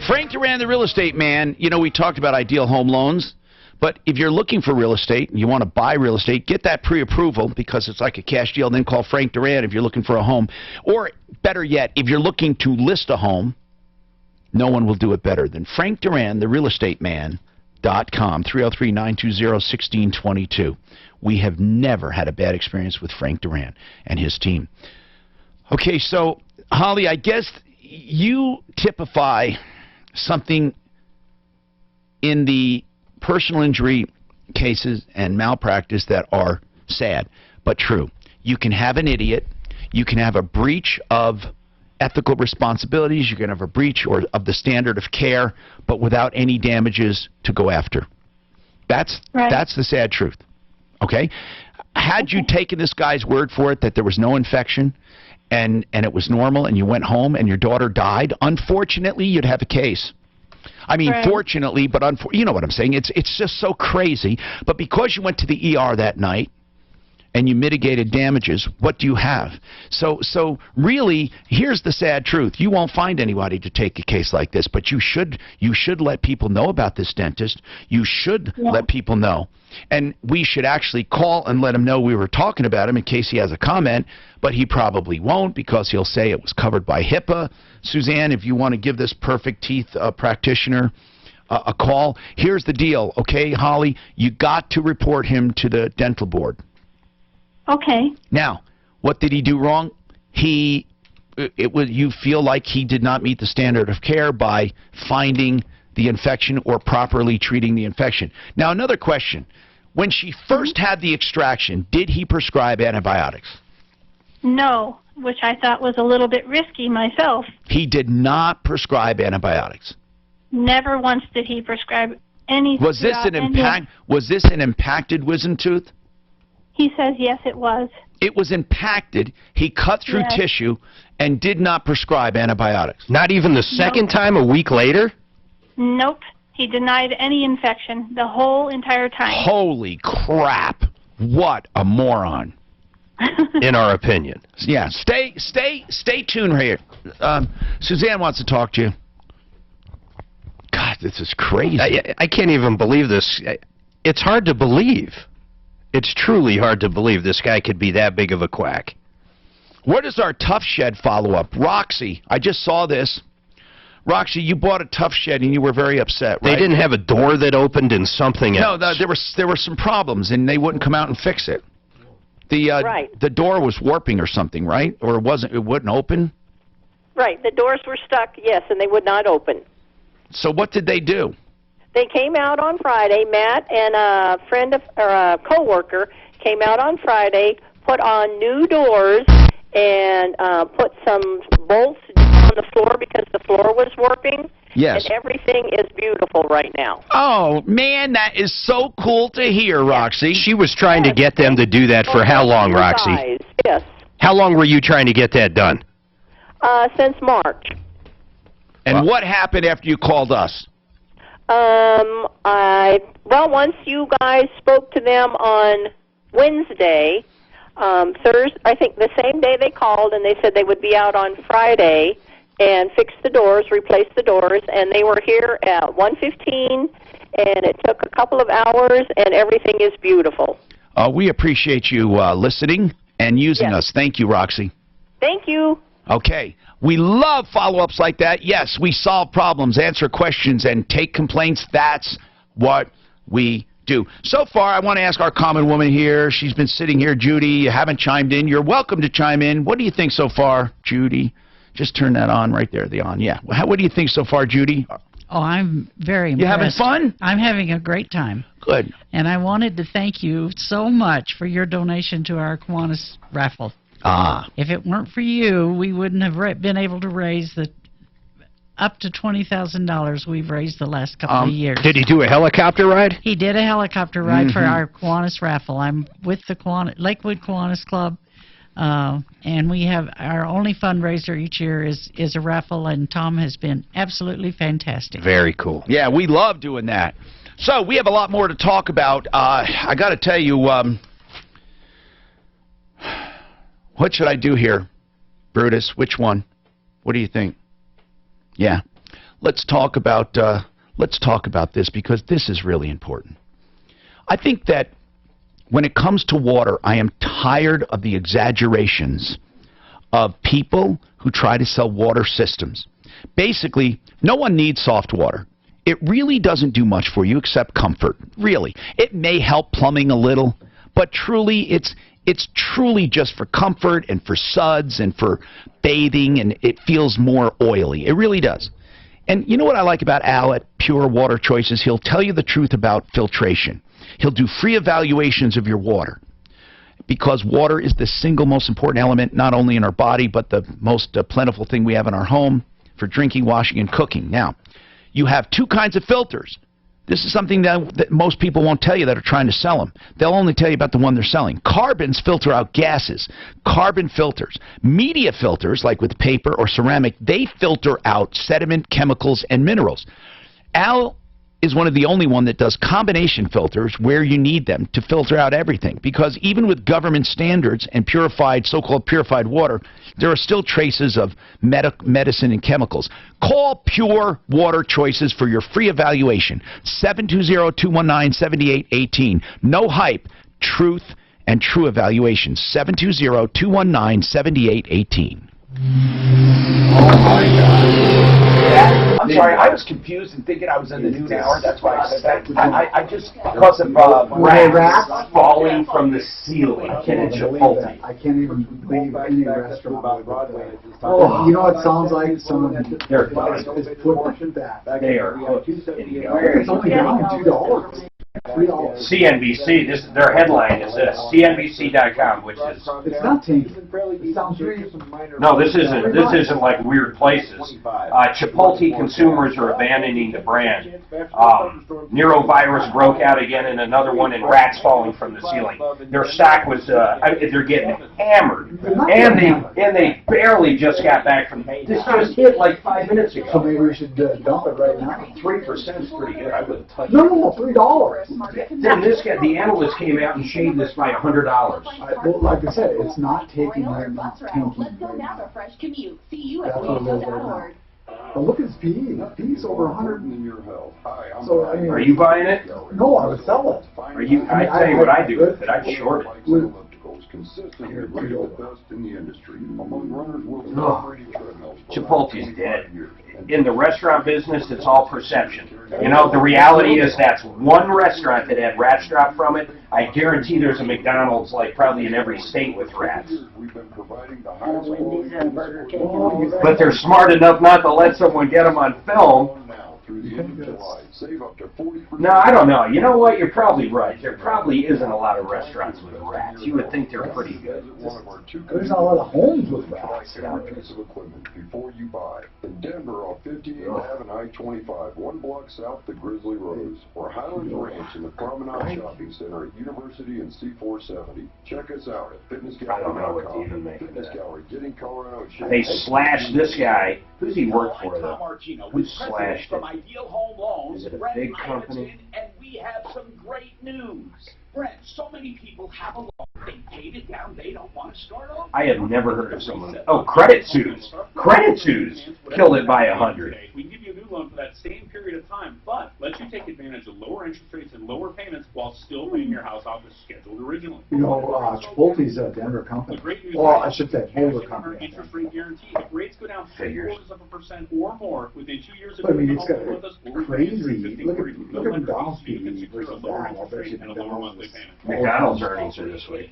Frank Duran, the real estate man. You know, we talked about ideal home loans, but if you're looking for real estate and you want to buy real estate, get that pre-approval because it's like a cash deal. Then call Frank Duran if you're looking for a home. Or better yet, if you're looking to list a home, no one will do it better than Frank Duran, the real estate man.com, 303-920-1622. We have never had a bad experience with Frank Duran and his team. Okay, so, Holly, I guess you typify something in the personal injury cases and malpractice that are sad but true. You can have an idiot. You can have a breach of ethical responsibilities. You can have a breach of the standard of care, but without any damages to go after. That's the sad truth. Okay? Had you taken this guy's word for it that there was no infection and it was normal and you went home and your daughter died, unfortunately, you'd have a case. I mean, fortunately, but you know what I'm saying. It's just so crazy. But because you went to the ER that night and you mitigated damages, what do you have? So really, here's the sad truth. You won't find anybody to take a case like this, but you should let people know about this dentist. You should let people know. And we should actually call and let him know we were talking about him in case he has a comment, but he probably won't because he'll say it was covered by HIPAA. Suzanne, if you want to give this perfect teeth practitioner a call, here's the deal, okay, Holly? You got to report him to the dental board. Okay. Now, what did he do wrong? You feel like he did not meet the standard of care by finding the infection or properly treating the infection. Now, another question. When she first had the extraction, did he prescribe antibiotics? No, which I thought was a little bit risky myself. He did not prescribe antibiotics. Never once did he prescribe anything. Was this an impacted wisdom tooth? He says yes, it was. It was impacted. He cut through tissue and did not prescribe antibiotics. Not even the second time a week later? Nope. He denied any infection the whole entire time. Holy crap. What a moron. In our opinion. Yeah. Stay tuned right here. Suzanne wants to talk to you. God, this is crazy. I can't even believe this. It's hard to believe. It's truly hard to believe this guy could be that big of a quack. What is our Tough Shed follow-up? Roxy, I just saw this. Roxy, you bought a Tough Shed and you were very upset, right? They didn't have a door that opened and something else. No, there were some problems and they wouldn't come out and fix it. The door was warping or something, right? Or it wouldn't open? Right, the doors were stuck, yes, and they would not open. So what did they do? They came out on Friday. Matt and a friend of, or a coworker came out on Friday, put on new doors, and put some bolts on the floor because the floor was warping. Yes. And everything is beautiful right now. Oh, man, that is so cool to hear, Roxy. She was trying to get them to do that for how long, Roxy? Guys, yes. How long were you trying to get that done? Since March. And what happened after you called us? Once you guys spoke to them on Wednesday, Thursday, I think the same day they called, and they said they would be out on Friday and fix the doors, replace the doors, and they were here at 1:15, and it took a couple of hours, and everything is beautiful. We appreciate you listening and using us. Thank you, Roxy. Thank you. Okay. We love follow-ups like that. Yes, we solve problems, answer questions, and take complaints. That's what we do. So far, I want to ask our common woman here. She's been sitting here, Judy. You haven't chimed in. You're welcome to chime in. What do you think so far, Judy? Just turn that on right there, the on. Yeah. What do you think so far, Judy? Oh, I'm very impressed. You having fun? I'm having a great time. Good. And I wanted to thank you so much for your donation to our Kiwanis raffle. If it weren't for you, we wouldn't have been able to raise the up to $20,000 we've raised the last couple of years. Did he do a helicopter ride? He did a helicopter ride for our Kiwanis raffle. I'm with the Lakewood Kiwanis Club, and we have our only fundraiser each year is a raffle, and Tom has been absolutely fantastic. Very cool. Yeah, we love doing that. So we have a lot more to talk about. I got to tell you, what should I do here, Brutus? Which one? What do you think? Yeah, let's talk about this because this is really important. I think that when it comes to water, I am tired of the exaggerations of people who try to sell water systems. Basically, no one needs soft water. It really doesn't do much for you except comfort. Really, it may help plumbing a little, but truly, it's truly just for comfort and for suds and for bathing, and it feels more oily. It really does. And you know what I like about Al at Pure Water Choices? He'll tell you the truth about filtration. He'll do free evaluations of your water because water is the single most important element not only in our body but the most plentiful thing we have in our home for drinking, washing, and cooking. Now, you have two kinds of filters. This is something that most people won't tell you that are trying to sell them. They'll only tell you about the one they're selling. Carbons filter out gases. Carbon filters. Media filters, like with paper or ceramic, they filter out sediment, chemicals, and minerals. Al is one of the only one that does combination filters where you need them to filter out everything. Because even with government standards and purified, so-called purified water, there are still traces of medicine and chemicals. Call Pure Water Choices for your free evaluation. 720-219-7818. No hype, truth, and true evaluation. 720-219-7818. Oh my God. I'm sorry, I was confused and thinking I was in the noon hour. That's why I said that. I just, because of rats falling from the ceiling in Chipotle. I can't even believe any restaurant. Oh, you know what it sounds like? Someone is putting that. They are hooked. It's only down $2. CNBC, their headline is this, CNBC.com, which is... It's not tainted. It sounds really... No, this isn't like weird places. Chipotle consumers are abandoning the brand. Neurovirus broke out again in another one, and rats falling from the ceiling. Their stock was, they're getting hammered. And they barely just got back from... This just hit like 5 minutes ago. So maybe we should dump it right now. 3% is pretty good. I wouldn't touch it. No, $3. Then the analyst came out and shaved this by $100. Well, like I said, it's not taking right now. It's tanking right now. That's what it is right now. But look at his PE. PE's over 100. So, I mean, are you buying it? No, I would sell it. Are you? I tell you what I do with it. I'd short it. Consistently rated the best in the industry among runners worldwide. Chipotle's dead. In the restaurant business, it's all perception. You know, the reality is that's one restaurant that had rats drop from it. I guarantee there's a McDonald's like probably in every state with rats. But they're smart enough not to let someone get them on film. through the end of July. Save up to 40%. No, I don't know. You know what? You're probably right. There probably isn't a lot of restaurants with rats. You would think they're pretty good. There's not a lot of homes with rats. Every piece of equipment before you buy. In Denver on 58th Ave and I-25, 1 block south of Grizzly Rose, or Highlands Ranch in the Promenade Shopping Center at University and C470. Check us out at fitnessgallery.com. Fitness Gallery, getting Colorado in shape. They slashed this guy. Who's he work for, though? Who slashed it? Is it a big company? And we have some great news. Brent, so many people have a loan. They paid it down. They don't want to start over. I have never heard of someone. Oh, Credit Suits. Credit Suits killed it by 100. We can give you a new loan for that same period of time, but let you take advantage of lower interest rates and lower payments while still paying your house off as scheduled originally. You know, Chipotle's a Denver company. Well, I should say Boulder company. Interest rate guarantee. If rates go down 0.75% or more within 2 years of But I mean, doing it's the got home with us, crazy. Look at McDonald's PE versus that. I'll bet you McDonald's. McDonald's earnings are this week.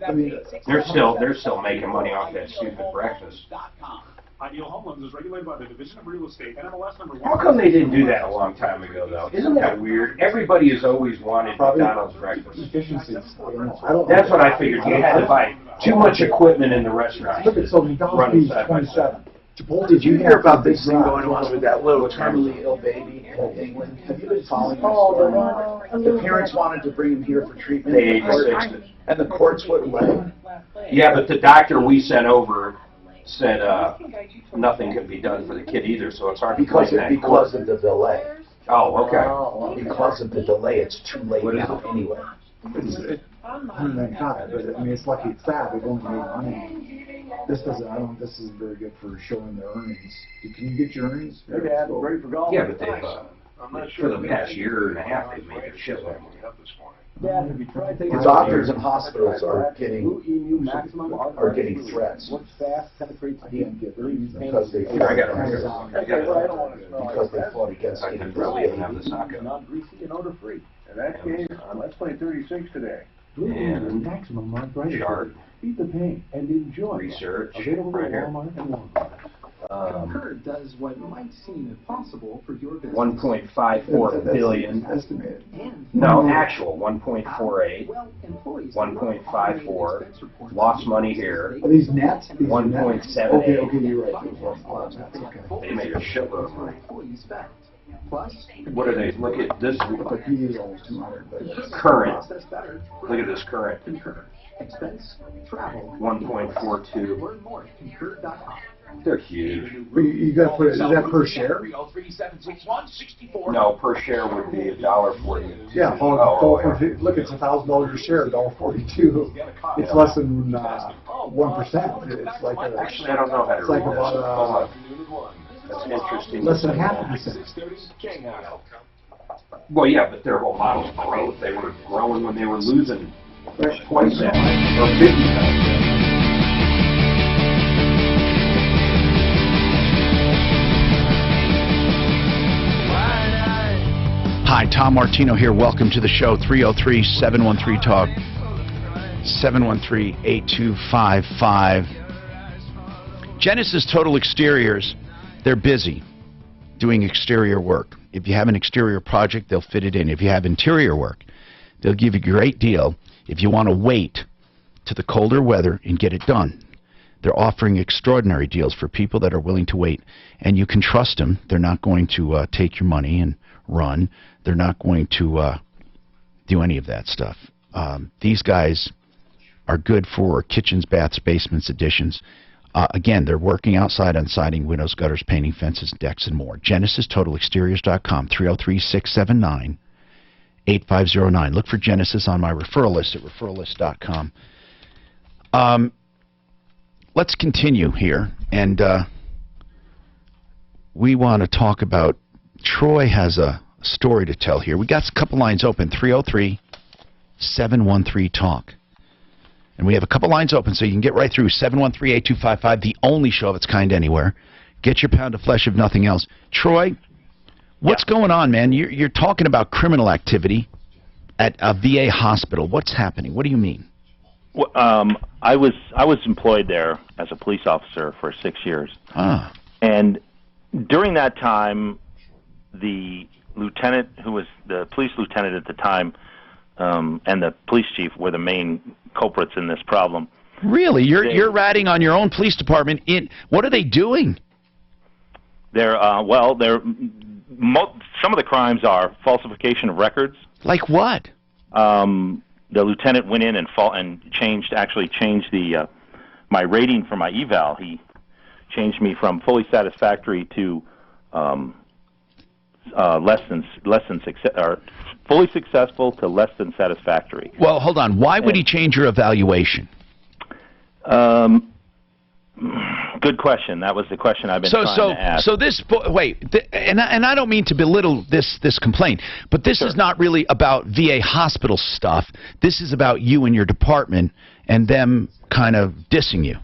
I mean, They're still making money off that stupid breakfast. Ideal Home Loans is regulated by the Division of Real Estate, NMLS number 1. How come they didn't do that a long time ago, though? Isn't that weird? Everybody has always wanted McDonald's breakfast. Efficiencies. I don't know. That's what I figured. You had to buy too much equipment in the restaurant. Look at so McDonald's PE 27. Chipotle, Did you hear about this thing going on with that little terminally ill baby in England? Have you been following this story? The parents wanted to bring him here for treatment. They fixed it. And the courts wouldn't let him. Yeah, but the doctor we sent over said nothing could be done for the kid either, so it's hard to Because claim that. of the delay. Oh, okay. Because of the delay, it's too late now anyway. Thank God, but I mean, it's lucky it's that. They've only made money. This doesn't, this isn't very good for showing their earnings. Can you get your earnings? Maybe I have a break for golf. Yeah, but they've, for the past year and a half, they've made a shitload of money. Dad, have you tried taking Doctors and hospitals are getting threats Works fast, penetrates deep, because they fought against I can probably even have the socket. not greasy and odor free. In that case, let's play 36 today. And maximum arthritis. Chart. Beat the pain and enjoy. Research. Available Right at here. Walmart and Walmart. Concur does what might seem impossible for your business. 1.54 billion. Estimated. No, actual 1.48, Well, employees 1.54. Lost money here. Are these nets? 1.78. Okay, you're right. That's okay. They made a shitload of money. employees spent. Plus, What are they? Look at this The PE is almost 200, but it's current. process better. Look at this current. Concur. Expense, travel. 1.42. Learn more at concur.com. They're huge. you got to put, is that per share? No, per share would be $1.42. Yeah, look, it's $1,000 a share, $1.42. It's less than 1%. It's like Actually, I don't know how to it's like read this. about Hold on. That's interesting. less than 0.5%. Well, yeah, but their whole model's growth. They were growing when they were losing twice that much, or 50 times. Hi, Tom Martino here. Welcome to the show. 303-713-TALK, 713-8255. Genesis Total Exteriors, they're busy doing exterior work. If you have an exterior project, they'll fit it in. If you have interior work, they'll give you a great deal. If you want to wait to the colder weather and get it done, they're offering extraordinary deals for people that are willing to wait. And you can trust them. They're not going to take your money and run. They're not going to do any of that stuff. These guys are good for kitchens, baths, basements, additions. Again, they're working outside on siding, windows, gutters, painting, fences, decks, and more. GenesisTotalExteriors.com, 303-679-8509. Look for Genesis on my referral list at referrallist.com. Let's continue here, and we want to talk about, Troy has a story to tell here. We got a couple lines open, 303-713-TALK. And we have a couple lines open, so you can get right through. 713-8255, the only show of its kind anywhere. Get your pound of flesh, if nothing else. Troy, what's going on, man? You're talking about criminal activity at a VA hospital. What's happening? What do you mean? Well, I was employed there as a police officer for 6 years. Ah. And During that time, the lieutenant, who was the police lieutenant at the time, and the police chief were the main culprits in this problem. Really? You're ratting on your own police department. What are they doing? Some of the crimes are falsification of records. Like what? The lieutenant went in and actually changed the my rating for my eval. He changed me from fully satisfactory to fully successful to less than satisfactory. Well, hold on. Why would he change your evaluation? Good question. That was the question I've been trying to ask. So this, and I don't mean to belittle this complaint, but this is not really about VA hospital stuff. This is about you and your department and them kind of dissing you.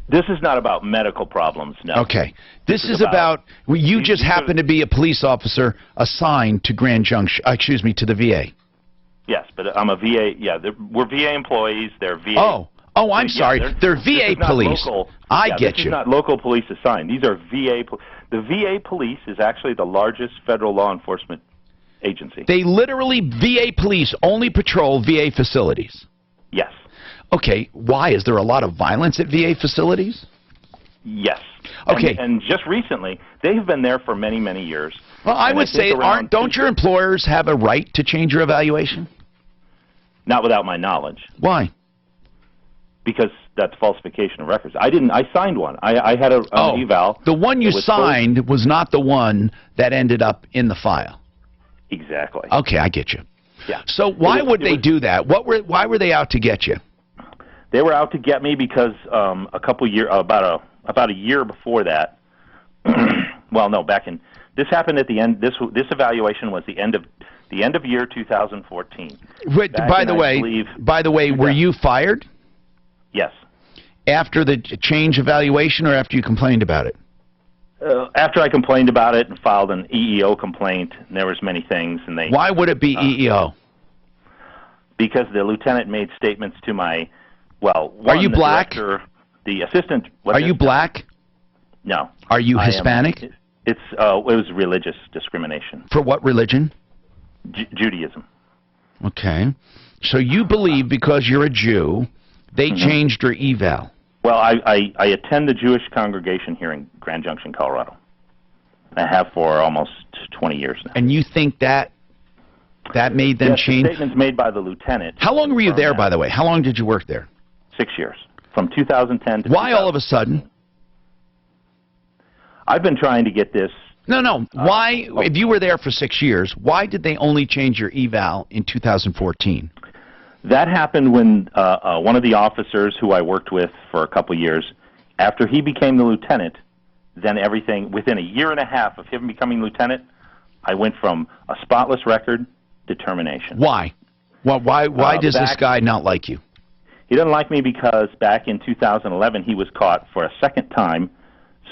This is not about medical problems, no. Okay. This is about you just happen to be a police officer assigned to Grand Junction, to the VA. Yes, but I'm a VA, we're VA employees, they're VA. Oh, I'm sorry. They're VA police. I get you. This is not local police assigned. These are VA. The VA police is actually the largest federal law enforcement agency. They literally, VA police only patrol VA facilities. Yes. Okay. Why? Is there a lot of violence at VA facilities? Yes. Okay. And just recently, they have been there for many, many years. Well, I would say, don't your employers have a right to change your evaluation? Not without my knowledge. Why? Because that's falsification of records. I signed one. I had an eval. The one you signed was not the one that ended up in the file. Exactly. Okay, I get you. Yeah. So why would they do that? Why were they out to get you? They were out to get me because about a year before that. Well, no, this happened at the end. This evaluation was the end of year 2014. By the way, were you fired? Yes. After the change evaluation or after you complained about it? After I complained about it and filed an EEO complaint, and there was many things. Why would it be EEO? Because the lieutenant made statements to my, are you black? The assistant. Are you black? No. Are you Hispanic? It was religious discrimination. For what religion? Judaism. Okay. So you believe because you're a Jew, they changed your eval? Well, I attend the Jewish congregation here in Grand Junction, Colorado. I have for almost 20 years now. And you think that made them change? The statements made by the lieutenant. How long were you there, by the way? How long did you work there? 6 years. From 2010 to Why all of a sudden? I've been trying to get this. No. Why, if you were there for 6 years, why did they only change your eval in 2014? That happened when one of the officers who I worked with for a couple years, after he became the lieutenant, then everything, within a year and a half of him becoming lieutenant, I went from a spotless record to termination. Why? Why does this guy not like you? He doesn't like me because back in 2011 he was caught for a second time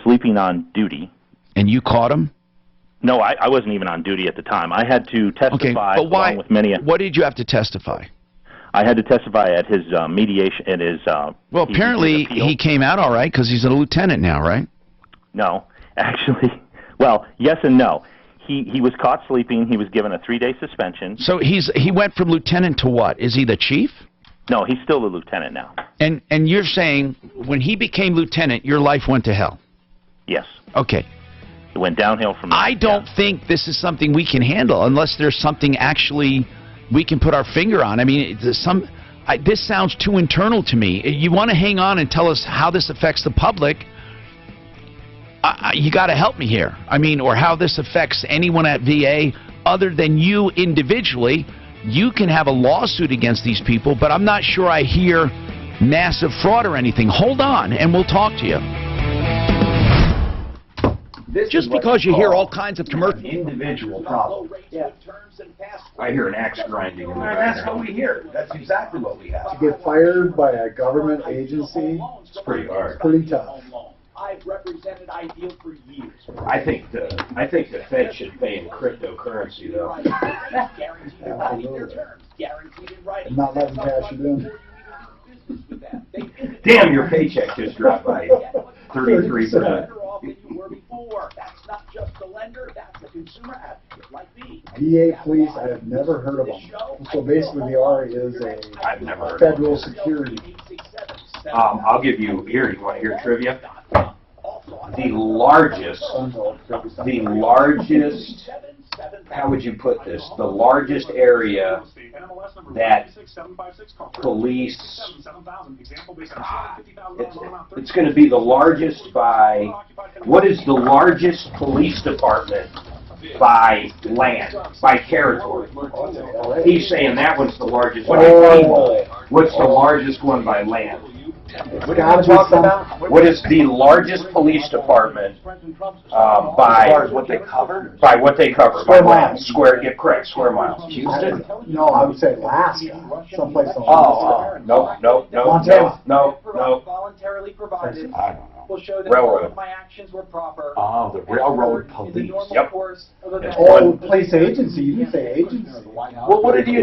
sleeping on duty. And you caught him? No, I wasn't even on duty at the time. I had to testify along with many. What did you have to testify? I had to testify at his mediation, at his... well, apparently he came out all right because he's a lieutenant now, right? No. Actually, well, yes and no. He was caught sleeping. He was given a 3-day suspension. So he went from lieutenant to what? Is he the chief? No, he's still the lieutenant now. And you're saying when he became lieutenant, your life went to hell? Yes. Okay. It went downhill from there. I don't think this is something we can handle unless there's something actually we can put our finger on. I mean, this sounds too internal to me. You want to hang on and tell us how this affects the public, you got to help me here. I mean, or how this affects anyone at VA other than you individually. You can have a lawsuit against these people, but I'm not sure I hear massive fraud or anything. Hold on, and we'll talk to you. Just because you hear all kinds of commercials. Individual problem. Yeah. I hear an axe grinding in the background. That's what we hear. That's exactly what we have. To get fired by a government agency, it's pretty hard. Pretty tough. I've represented Ideal for years. I think the Fed should pay in cryptocurrency, though. Guaranteed in writing their terms. Guaranteed in writing. Not letting cash you in. Damn, your paycheck just dropped by 33%. Than you were before. That's not just lender, that's a consumer advocate like me. VA police, I have never heard of them. So basically, the RA is I've never heard of federal security. I'll give you, here, you want to hear trivia? The largest, how would you put this? The largest area that police, it's going to be the largest by, what is the largest police department by land, by territory? He's saying that one's the largest by people. What's the largest one by land? What are you talking about? What is the largest police department by what they cover? By what they cover. Square by land. miles. Square, yeah, correct. Square miles. Houston? No, I would say Alaska. Someplace on No. Voluntarily provided. I don't know. Will show that Railroad. all of my actions were proper. Oh, the railroad police. Yep. Oh, police agency. You didn't say agency. Well, what did you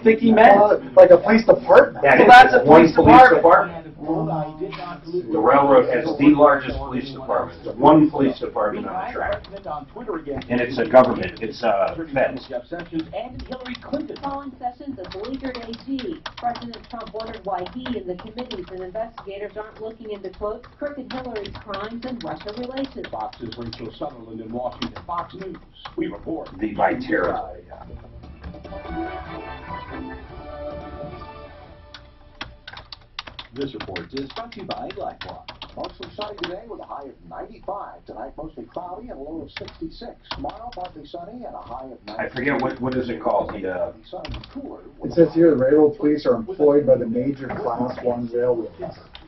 think he meant? Like a police department. That Well, that's a one police department. The railroad has the largest police department. There's one police department on the track. And it's a government. It's feds. And Hillary Clinton. Following sessions of beleaguered AG, President Trump wondered why he and the committees and investigators aren't looking into, quote, crooked Hillary's crimes and Russia relations. Fox's Rachel Sutherland in Washington. Fox News. We report. The by territory. This report is brought to you by Blackrock. Mostly sunny today with a high of 95. Tonight mostly cloudy and a low of 66. Tomorrow partly sunny and a high of 90. I forget what is it called? The It says here the railroad police are employed by the major Class 1 railroads.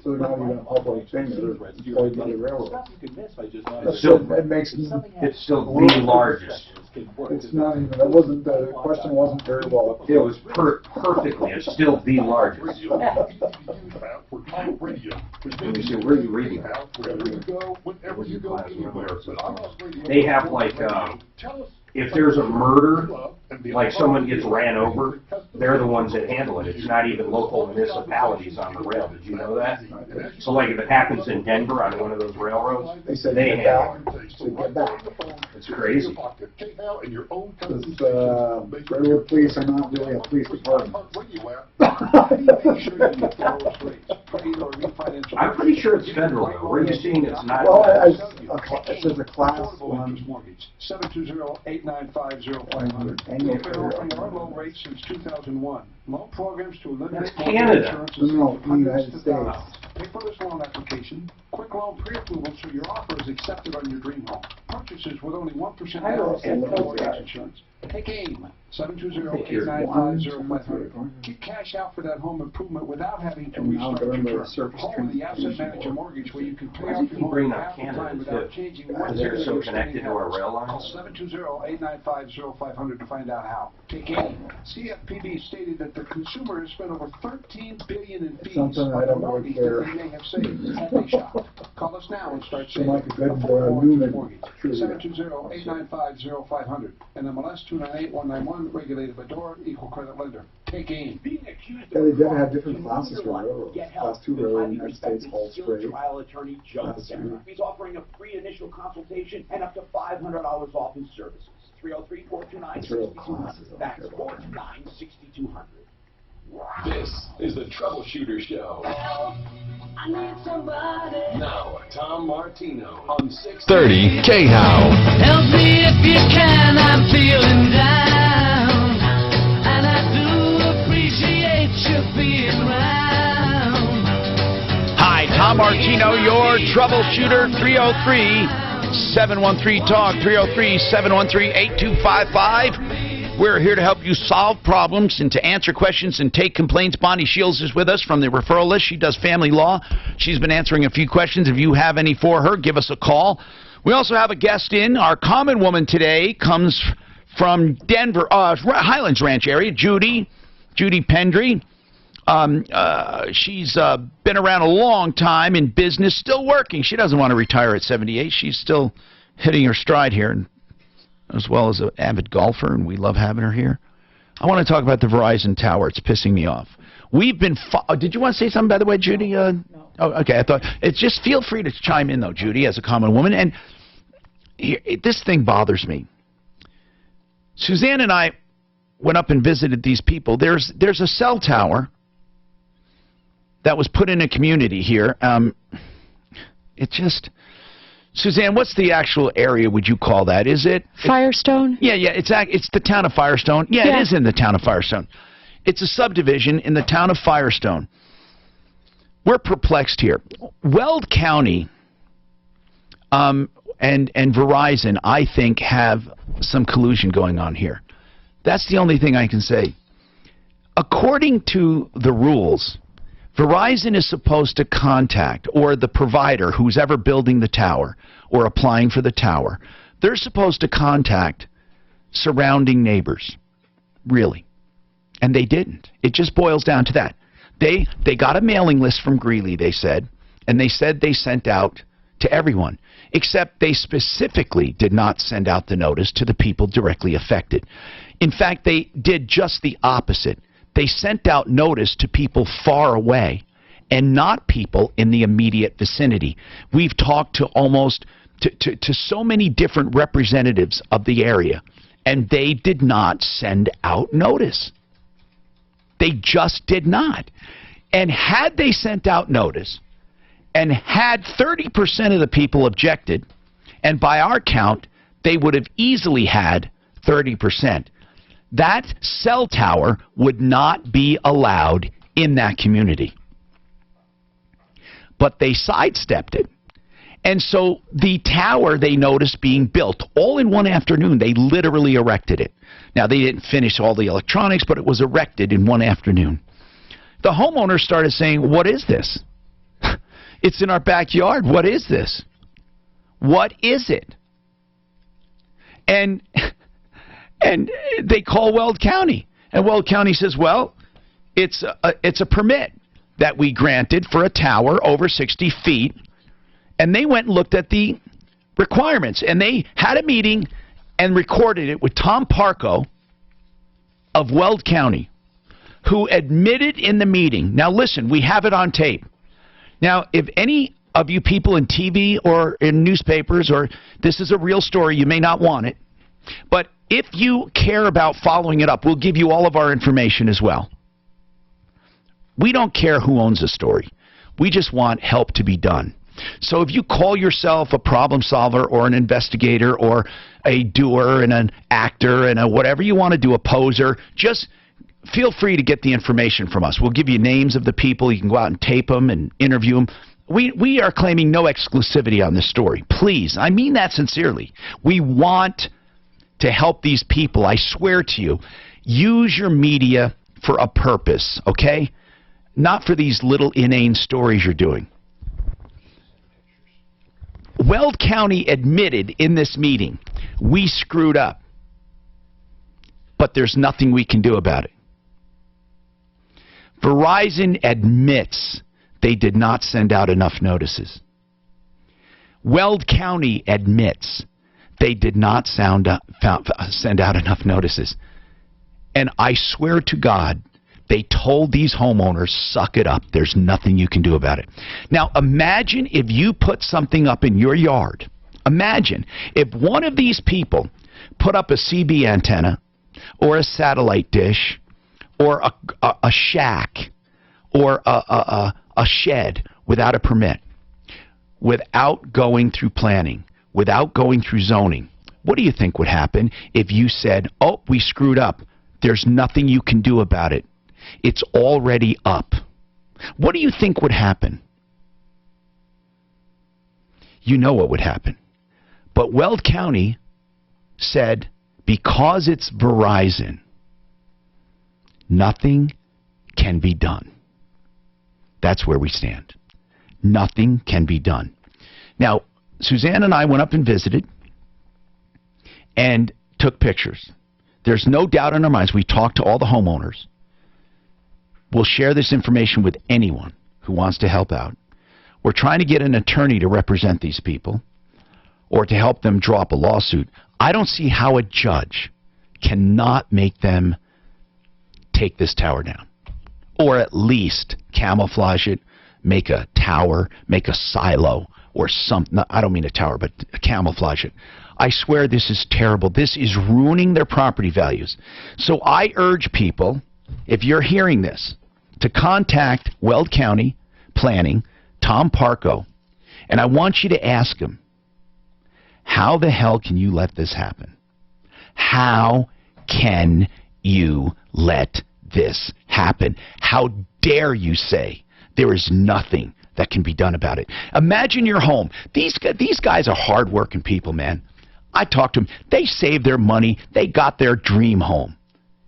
So they're not even a public thing, they're employed by the railroad. It's still, It makes it's still the largest. it's not even, that wasn't, the question wasn't very well. It was perfectly. It's still the largest. Let me see, where are you reading? They have like, if there's a murder, like someone gets ran over, they're the ones that handle it. It's not even local municipalities on the rail. Did you know that? So like if it happens in Denver on one of those railroads, they handle it. Get back. It's crazy. Railroad police are not really a police department. I'm pretty sure it's federal though. Where are you seeing it's not? Well, it says a Class 1. 720-895-0500. Annual low rates since 2001. Loan programs to eliminate That's Canada. No, in the United States. Take for this loan application. Quick loan pre-approval so your offer is accepted on your dream home. Purchases with only 1% down and no mortgage insurance. Take AIM. 720-895-0500. Get cash out for that home improvement without having to restart your term. Home with the Asset Manager Mortgage where you can pay off your home half the time without changing one They're so connected to our rail Call lines. 720-895-0500 to find out how. Take AIM. CFPB stated that the consumer has spent over $13 billion in fees Something I on the don't really mortgage care. that they may have saved. Have they shopped? Call us now and start saving. Like a good Affordable Newman mortgage. trivia. 720-895-0500 and MLS 298191, regulated by DORA, equal credit lender. Take AIM. Being accused Yeah, of they did have different classes for railroads. Get Class help 2 with railroad in highly the United States, respected Hall skilled Springs. trial attorney Joe Class Sarah. 2. He's offering a free initial consultation and up to $500 off his services. 303-429-6200. That's 429-6200. This is the Troubleshooter Show. I need somebody. Now, Tom Martino on 30 K-How. Help me if you can, I'm feeling down. And I do appreciate you being around. Hi, Tom Martino, your troubleshooter, 303-713-TALK, 303-713-8255. We're here to help you solve problems and to answer questions and take complaints. Bonnie Shields is with us from the referral list. She does family law. She's been answering a few questions. If you have any for her, give us a call. We also have a guest in. Our common woman today comes from Denver, Highlands Ranch area, Judy Pendry. She's been around a long time in business, still working. She doesn't want to retire at 78. She's still hitting her stride here, as well as an avid golfer, and we love having her here. I want to talk about the Verizon tower. It's pissing me off. We've been... did you want to say something, by the way, Judy? No. Oh, okay. I thought... It's just feel free to chime in, though, Judy, as a common woman. And this thing bothers me. Suzanne and I went up and visited these people. There's a cell tower that was put in a community here. It just... Suzanne, what's the actual area would you call that? Is it... Firestone? Yeah, it's the town of Firestone. Yeah, it is in the town of Firestone. It's a subdivision in the town of Firestone. We're perplexed here. Weld County and Verizon, I think, have some collusion going on here. That's the only thing I can say. According to the rules, Verizon is supposed to contact, or the provider who's ever building the tower or applying for the tower, they're supposed to contact surrounding neighbors. Really. And they didn't. It just boils down to that. They got a mailing list from Greeley, they said, and they said they sent out to everyone, except they specifically did not send out the notice to the people directly affected. In fact, they did just the opposite. They sent out notice to people far away and not people in the immediate vicinity. We've talked to almost to so many different representatives of the area, and they did not send out notice. They just did not. And had they sent out notice and had 30% of the people objected, and by our count, they would have easily had 30%. That cell tower would not be allowed in that community. But they sidestepped it. And so the tower they noticed being built all in one afternoon. They literally erected it. Now, they didn't finish all the electronics, but it was erected in one afternoon. The homeowner started saying, "What is this? It's in our backyard. What is this? What is it?" And they call Weld County. And Weld County says, "Well, it's a permit that we granted for a tower over 60 feet." And they went and looked at the requirements. And they had a meeting and recorded it with Tom Parco of Weld County, who admitted in the meeting. Now, listen, we have it on tape. Now, if any of you people in TV or in newspapers, or this is a real story, you may not want it, but if you care about following it up, we'll give you all of our information as well. We don't care who owns a story. We just want help to be done. So if you call yourself a problem solver or an investigator or a doer and an actor and a whatever you want to do, a poser, just feel free to get the information from us. We'll give you names of the people. You can go out and tape them and interview them. We are claiming no exclusivity on this story. Please, I mean that sincerely. We want to help these people. I swear to you, use your media for a purpose, okay? Not for these little inane stories you're doing. Weld County admitted in this meeting, we screwed up, but there's nothing we can do about it. Verizon admits they did not send out enough notices. Weld County admits they did not send out enough notices. And I swear to God, they told these homeowners, suck it up. There's nothing you can do about it. Now, imagine if you put something up in your yard. Imagine if one of these people put up a CB antenna or a satellite dish or a shack or a shed without a permit, without going through planning, without going through zoning. What do you think would happen if you said, "Oh, we screwed up. There's nothing you can do about it. It's already up"? What do you think would happen? You know what would happen. But Weld County said, because it's Verizon, nothing can be done. That's where we stand. Nothing can be done. Now, Suzanne and I went up and visited and took pictures. There's no doubt in our minds. We talked to all the homeowners. We'll share this information with anyone who wants to help out. We're trying to get an attorney to represent these people or to help them draw up a lawsuit. I don't see how a judge cannot make them take this tower down, or at least camouflage it, make a tower, make a silo, or something. I don't mean a tower, but camouflage it. I swear this is terrible. This is ruining their property values. So I urge people, if you're hearing this, to contact Weld County Planning, Tom Parco, and I want you to ask him, how the hell can you let this happen? How can you let this happen? How dare you say there is nothing that can be done about it? Imagine your home. These guys are hard-working people, man. I talked to them. They saved their money. They got their dream home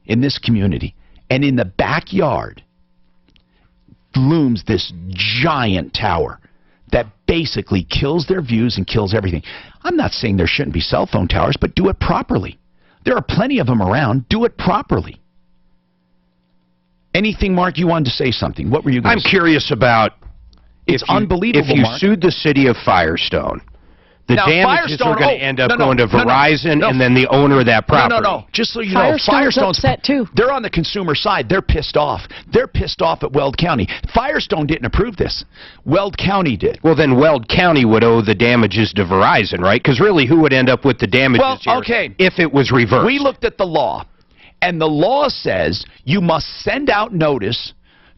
in this community. And in the backyard looms this giant tower that basically kills their views and kills everything. I'm not saying there shouldn't be cell phone towers, but do it properly. There are plenty of them around. Do it properly. Anything, Mark? You wanted to say something. What were you going to say? I'm curious about it's unbelievable, if you Mark. sued the city of Firestone. The now, damages are going to end up going to no, Verizon and then the owner of that property. No. Just so you know, Firestone's upset too. They're on the consumer side. They're pissed off. They're pissed off at Weld County. Firestone didn't approve this. Weld County did. Well, then Weld County would owe the damages to Verizon, right? Because really, who would end up with the damages here if it was reversed? We looked at the law, and the law says you must send out notice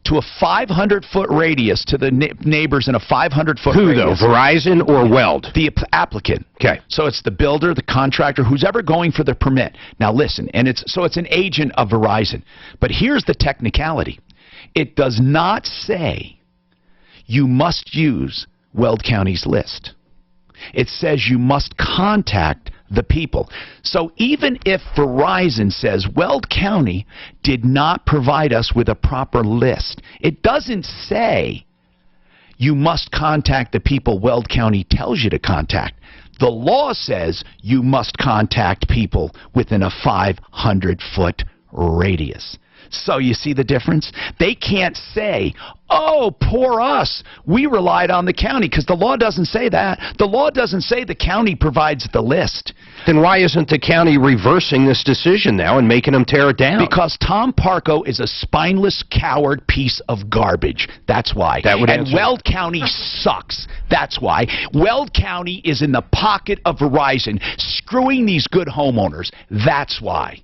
to a 500-foot radius to the neighbors in a 500-foot radius. Who, though? Verizon or Weld? The applicant. Okay. So it's the builder, the contractor, who's ever going for the permit. Now listen, and it's an agent of Verizon. But here's the technicality. It does not say you must use Weld County's list. It says you must contact the people. So even if Verizon says Weld County did not provide us with a proper list, it doesn't say you must contact the people Weld County tells you to contact. The law says you must contact people within a 500-foot radius. So you see the difference? They can't say, oh, poor us, we relied on the county, because the law doesn't say that. The law doesn't say the county provides the list. Then why isn't the county reversing this decision now and making them tear it down? Because Tom Parco is a spineless, coward piece of garbage. That's why. That would and answer. Weld County sucks. That's why. Weld County is in the pocket of Verizon, screwing these good homeowners. That's why.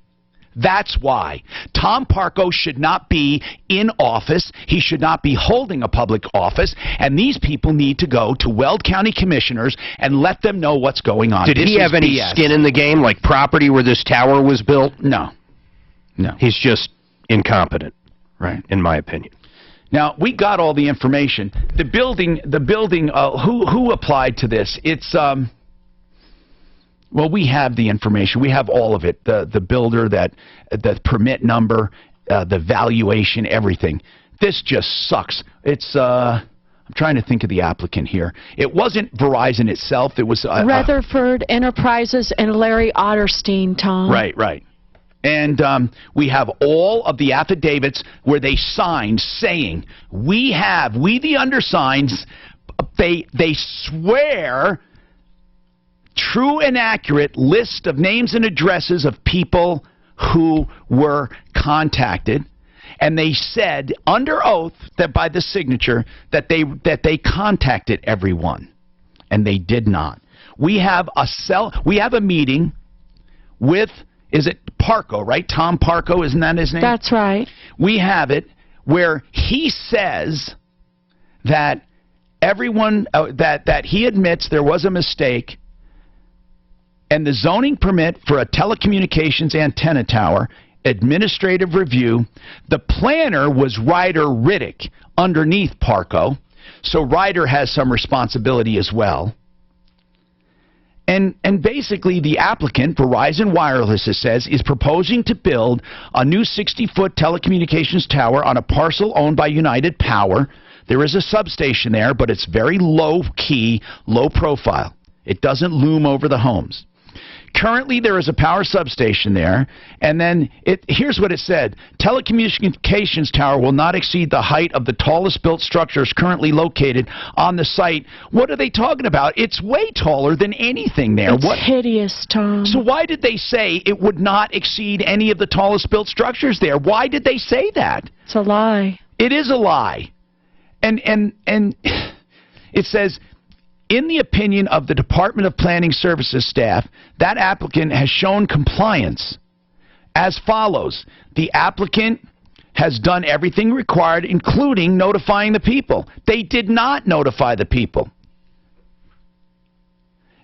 That's why. Tom Parco should not be in office. He should not be holding a public office. And these people need to go to Weld County commissioners and let them know what's going on. Did he have any skin in the game, like property where this tower was built? No. No. He's just incompetent, right? In my opinion. Now, we got all the information. The building, who applied to this? It's, well, we have the information. We have all of it. The builder, the permit number, the valuation, everything. This just sucks. It's I'm trying to think of the applicant here. It wasn't Verizon itself. It was Rutherford Enterprises and Larry Otterstein, Tom. Right. And we have all of the affidavits where they signed saying, we the undersigns, they swear true and accurate list of names and addresses of people who were contacted, and they said under oath that by the signature that they contacted everyone, and they did not. We have a meeting with, is it Parco, right? Tom Parco, isn't that his name? That's right. We have it where he says that everyone that he admits there was a mistake. And the zoning permit for a telecommunications antenna tower, administrative review, the planner was Ryder Riddick underneath Parco, so Ryder has some responsibility as well. And basically the applicant, Verizon Wireless, it says, is proposing to build a new 60-foot telecommunications tower on a parcel owned by United Power. There is a substation there, but it's very low-key, low-profile. It doesn't loom over the homes. Currently, there is a power substation there, and then here's what it said. Telecommunications tower will not exceed the height of the tallest built structures currently located on the site. What are they talking about? It's way taller than anything there. It's hideous, Tom. So why did they say it would not exceed any of the tallest built structures there? Why did they say that? It's a lie. It is a lie. And it says In the opinion of the Department of Planning Services staff, that applicant has shown compliance as follows. The applicant has done everything required, including notifying the people. They did not notify the people.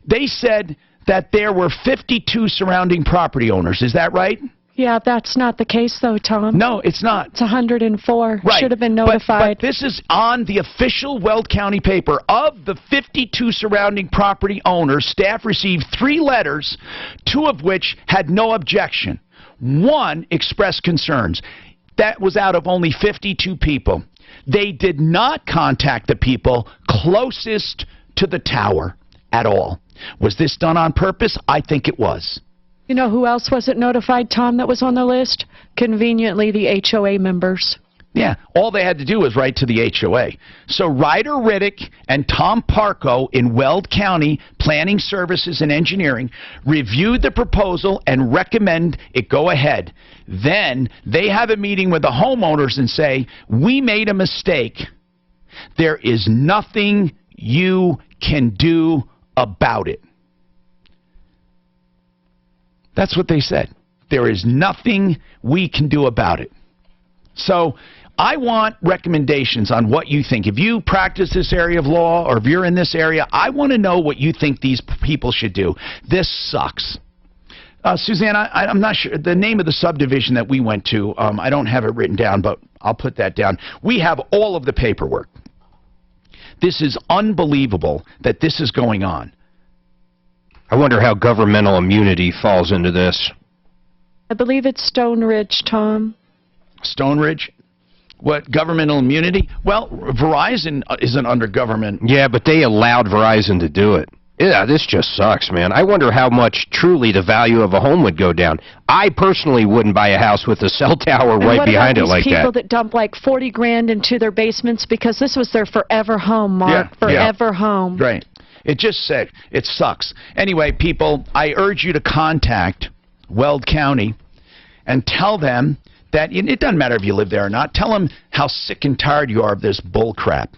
They said that there were 52 surrounding property owners. Is that right? Yeah, that's not the case, though, Tom. No, it's not. It's 104. Right. Should have been notified. But this is on the official Weld County paper. Of the 52 surrounding property owners, staff received 3 letters, 2 of which had no objection. 1 expressed concerns. That was out of only 52 people. They did not contact the people closest to the tower at all. Was this done on purpose? I think it was. You know who else wasn't notified, Tom, that was on the list? Conveniently, the HOA members. Yeah, all they had to do was write to the HOA. So Ryder Riddick and Tom Parco in Weld County Planning Services and Engineering reviewed the proposal and recommend it go ahead. Then they have a meeting with the homeowners and say, we made a mistake. There is nothing you can do about it. That's what they said. There is nothing we can do about it. So I want recommendations on what you think. If you practice this area of law or if you're in this area, I want to know what you think these people should do. This sucks. Suzanne, I'm not sure. The name of the subdivision that we went to, I don't have it written down, but I'll put that down. We have all of the paperwork. This is unbelievable that this is going on. I wonder how governmental immunity falls into this. I believe it's Stone Ridge, Tom. Stone Ridge? What, governmental immunity? Well, Verizon isn't under government. Yeah, but they allowed Verizon to do it. Yeah, this just sucks, man. I wonder how much truly the value of a home would go down. I personally wouldn't buy a house with a cell tower right behind it like that. What about these people that dump like 40 grand into their basements because this was their forever home, Mark? Yeah, forever home. Right. It just said, it sucks. Anyway, people, I urge you to contact Weld County and tell them that, it doesn't matter if you live there or not, tell them how sick and tired you are of this bull crap.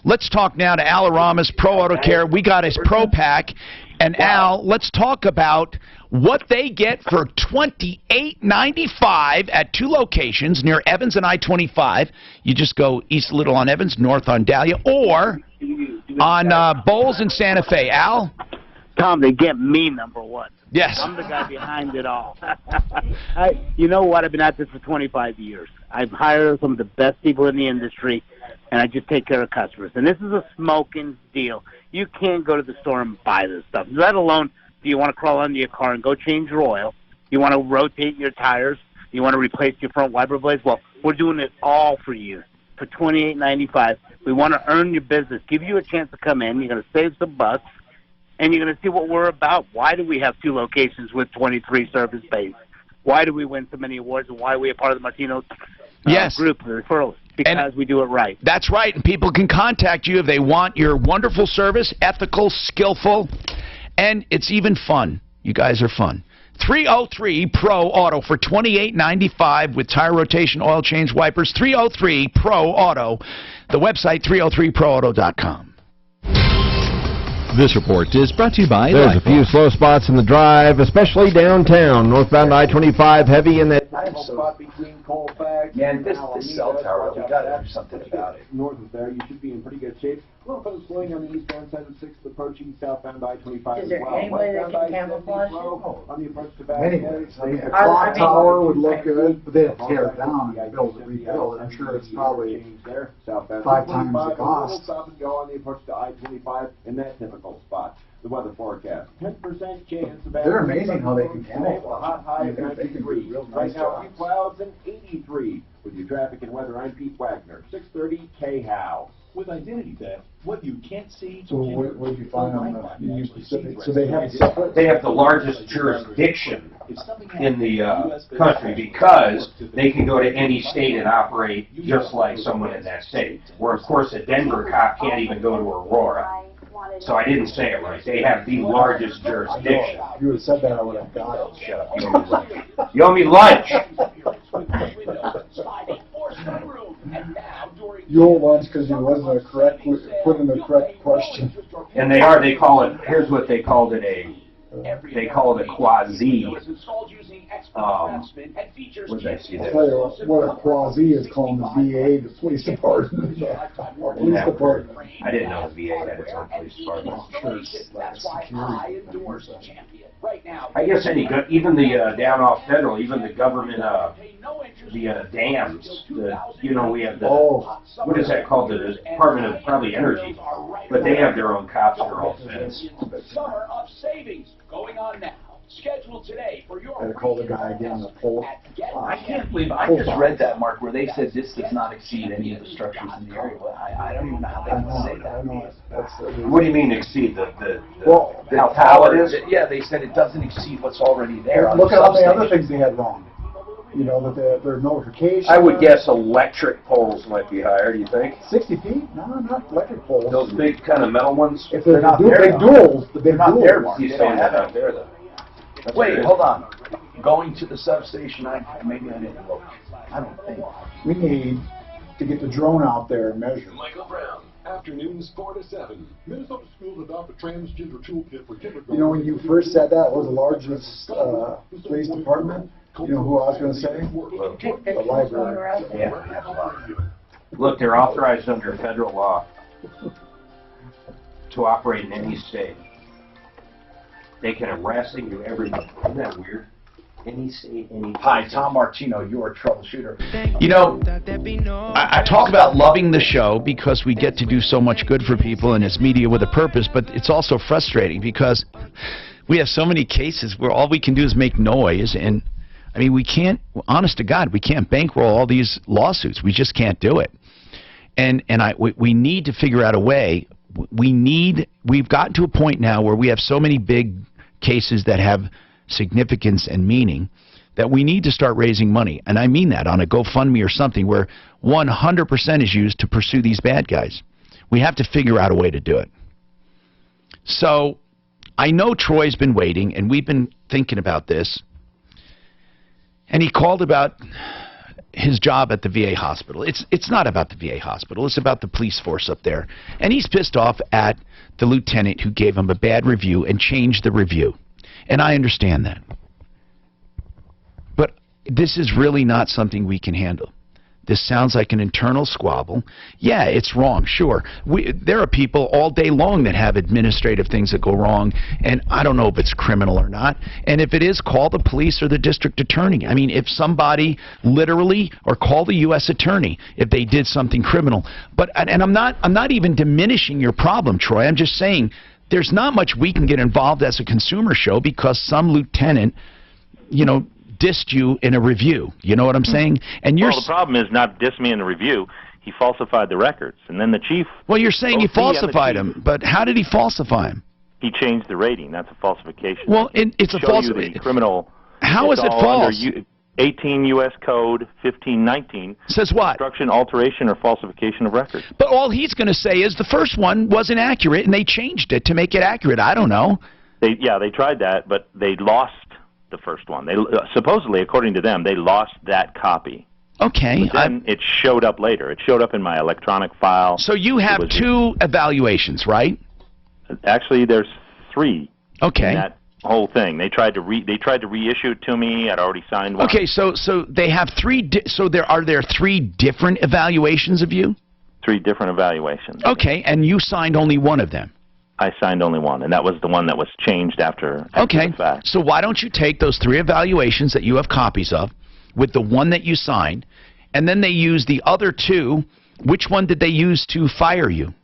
Let's talk now to Al Aramis, Pro Auto Care. We got his Pro Pack. And Al, let's talk about what they get for $28.95 at 2 locations near Evans and I-25. You just go east a little on Evans, north on Dahlia, or on Bowles and Santa Fe. Al? Tom, they get me, number one. Yes. I'm the guy behind it all. You know what? I've been at this for 25 years. I've hired some of the best people in the industry, and I just take care of customers. And this is a smoking deal. You can't go to the store and buy this stuff, let alone do you want to crawl under your car and go change your oil. You want to rotate your tires. You want to replace your front wiper blades. Well, we're doing it all for you for $28.95. We want to earn your business, give you a chance to come in. You're going to save some bucks, and you're going to see what we're about. Why do we have 2 locations with 23 service bays? Why do we win so many awards, and why are we a part of the Martino group of referrals? Because we do it right. That's right, and people can contact you if they want your wonderful service, ethical, skillful, and it's even fun. You guys are fun. 303 Pro Auto for $28.95 with tire rotation, oil change, wipers. 303 Pro Auto. The website 303proauto.com. This report is brought to you by There's a few slow spots in the drive, especially downtown. Northbound I-25 heavy in that spot between Colfax Man, this cell tower, we got to do something about it. North of there, you should be in pretty good shape. A little bit of slowing on the eastbound side of 6th, approaching southbound I-25 Is there any way they can camouflage it? On the approach to Many ways. I mean, a clock tower would look good, but they'd tear it down and build it, rebuild it. I'm sure it's probably 5 times the cost. Stop and go on the approach to I-25 in that typical spot. The weather forecast: 10% chance of. They're amazing how they can camouflage. A hot high of They can do 93. real nice Right now, few jobs. clouds and 83. With your traffic and weather, I'm Pete Wagner. 630 K-How. With identity theft, what you can't see. So what did you find on the Union Pacific? So they have separate. They have the largest jurisdiction in the country because they can go to any state and operate just like someone in that state. Where, of course, a Denver cop can't even go to Aurora. So I didn't say it right. They have the largest jurisdiction. If you would have said that, I would have got it. Shut up. You owe me lunch. You owe lunch because you wasn't put in the correct question. And they call it, here's what they called it, they call it a quasi, what did I see I'll there? tell you what a quasi is calling the VA, the police department. Police department. I didn't know the VA had its own police department. That's why I endorse Champion. Right now, I guess even the down off federal, even the government, the dams, we have the, what is that called, the Department of probably Energy, but they have their own cops that are all fenced. Summer of savings going on now. Scheduled today for your. I call the guy again on the pole. I can't believe, I just read that, Mark, where they said this does not exceed any of the structures in the area. Well, I don't even know how they can say that. What do you mean exceed How tall it is? Yeah, they said it doesn't exceed what's already there. Look at all the other things they had wrong. That their notification. I would guess electric poles might be higher, do you think? 60 feet? No, not electric poles. Those big kind of metal ones? If they're not there, big duals, the big not there, duals. Mark. He's saying they're not there, though. Wait, hold on. Going to the substation, maybe I didn't look. I don't think. We need to get the drone out there and measure. Michael Brown, afternoons 4 to 7. Minnesota schools adopt a transgender toolkit for kindergarten. When you first said that was the largest police department, you know who I was going to say? The library. Yeah. Look, they're authorized under federal law to operate in any state. They can arrest and do everything. Isn't that weird? Any state, any... Hi, Tom Martino, you're a troubleshooter. I talk about loving the show because we get to do so much good for people and it's media with a purpose, but it's also frustrating because we have so many cases where all we can do is make noise, and I mean, we can't, honest to God, we can't bankroll all these lawsuits. We just can't do it. And we need to figure out a way. We've gotten to a point now where we have so many big cases that have significance and meaning that we need to start raising money. And I mean that on a GoFundMe or something where 100% is used to pursue these bad guys. We have to figure out a way to do it. So I know Troy's been waiting, and we've been thinking about this. And he called about his job at the VA hospital. It's not about the VA hospital. It's about the police force up there. And he's pissed off at the lieutenant who gave him a bad review and changed the review. And I understand that. But this is really not something we can handle. This sounds like an internal squabble. Yeah, it's wrong, sure. There are people all day long that have administrative things that go wrong, and I don't know if it's criminal or not. And if it is, call the police or the district attorney. I mean, if somebody literally, or call the U.S. attorney if they did something criminal. But and I'm not even diminishing your problem, Troy. I'm just saying there's not much we can get involved as a consumer show because some lieutenant, dissed you in a review. You know what I'm saying? And the problem is not diss me in the review. He falsified the records, and then the chief. Well, you're saying he falsified them, but how did he falsify them? He changed the rating. That's a falsification. Well, it's a falsification. Criminal. How is it false? 18 U.S. Code 1519 says what? Destruction, alteration, or falsification of records. But all he's going to say is the first one wasn't accurate, and they changed it to make it accurate. I don't know. They tried that, but they lost the first one. They supposedly, according to them, they lost that copy. Okay. But then it showed up later. It showed up in my electronic file. So you have two evaluations, right? Actually, there's three. Okay. In that whole thing. They tried to reissue it to me. I'd already signed one. Okay, so they have three. Are there three different evaluations of you? Three different evaluations. Okay, and you signed only one of them. I signed only one, and that was the one that was changed after the fact. So why don't you take those three evaluations that you have copies of with the one that you signed, and then they use the other two. Which one did they use to fire you?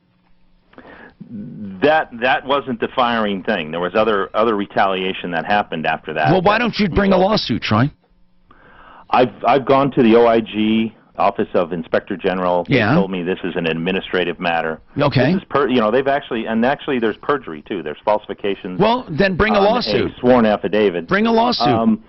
That wasn't the firing thing. There was other retaliation that happened after that. Well, why don't you bring a lawsuit, Troy? I've gone to the OIG, Office of Inspector General. Yeah. They told me this is an administrative matter. Okay. This is they've actually there's perjury too. There's falsifications. Well, then bring a lawsuit. A sworn affidavit. Bring a lawsuit.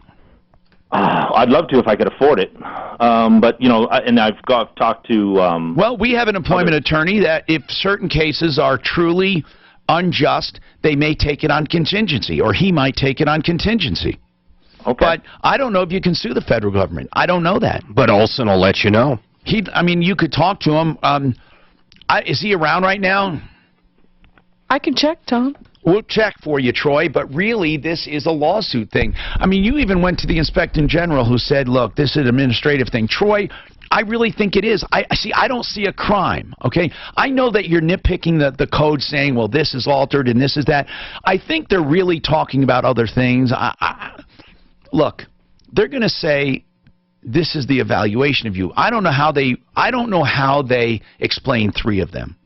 I'd love to if I could afford it, but and I've talked to. Well, we have an employment attorney that if certain cases are truly unjust, they may take it on contingency, or he might take it on contingency. Okay. But I don't know if you can sue the federal government. I don't know that. But Olson will let you know. You could talk to him. Is he around right now? I can check, Tom. We'll check for you, Troy, but really this is a lawsuit thing. I mean, you even went to the Inspector General who said, look, this is an administrative thing. Troy, I really think it is. I don't see a crime, okay? I know that you're nitpicking the code saying, well, this is altered and this is that. I think they're really talking about other things. Look, they're going to say this is the evaluation of you. I don't know how they explain 3 of them.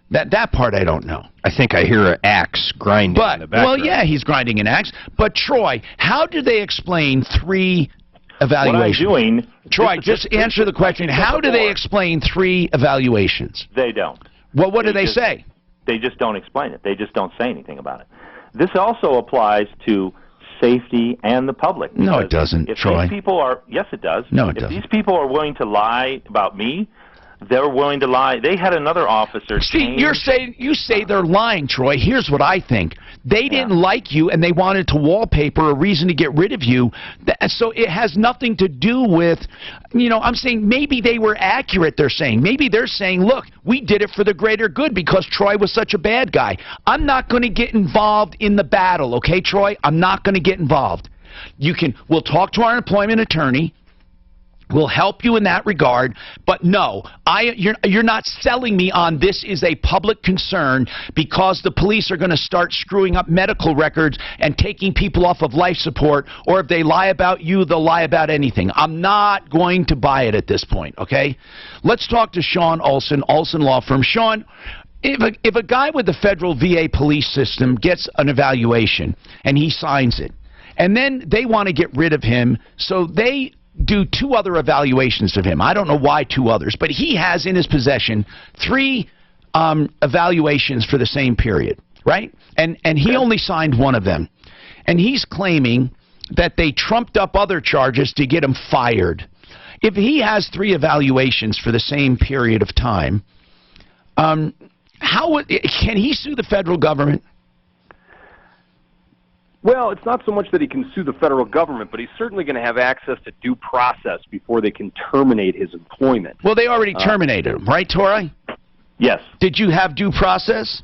That part I don't know. I think I hear an axe grinding in the background. Well, yeah, he's grinding an axe. But, Troy, how do they explain 3 evaluations? What I'm doing... Troy, just answer the question. How do they explain 3 evaluations? They don't. Well, what do they say? They just don't explain it. They just don't say anything about it. This also applies to safety and the public. No, it doesn't, Troy. These people are... Yes, it does. No, it doesn't. If these people are willing to lie about me... They're willing to lie. They had another officer. See, you say they're lying, Troy. Here's what I think. They didn't like you, and they wanted to wallpaper a reason to get rid of you. So it has nothing to do with, I'm saying maybe they were accurate, they're saying. Maybe they're saying, look, we did it for the greater good because Troy was such a bad guy. I'm not going to get involved in the battle, okay, Troy? I'm not going to get involved. We'll talk to our employment attorney. We'll help you in that regard, but no, you're not selling me on this is a public concern because the police are going to start screwing up medical records and taking people off of life support, or if they lie about you, they'll lie about anything. I'm not going to buy it at this point, okay? Let's talk to Sean Olson, Olson Law Firm. Sean, if a guy with the federal VA police system gets an evaluation and he signs it, and then they want to get rid of him, so they do 2 other evaluations of him. I don't know why 2 others, but he has in his possession 3 evaluations for the same period, right? And he only signed 1 of them. And he's claiming that they trumped up other charges to get him fired. If he has 3 evaluations for the same period of time, can he sue the federal government? Well, it's not so much that he can sue the federal government, but he's certainly going to have access to due process before they can terminate his employment. Well, they already terminated him, right, Troy? Yes. Did you have due process?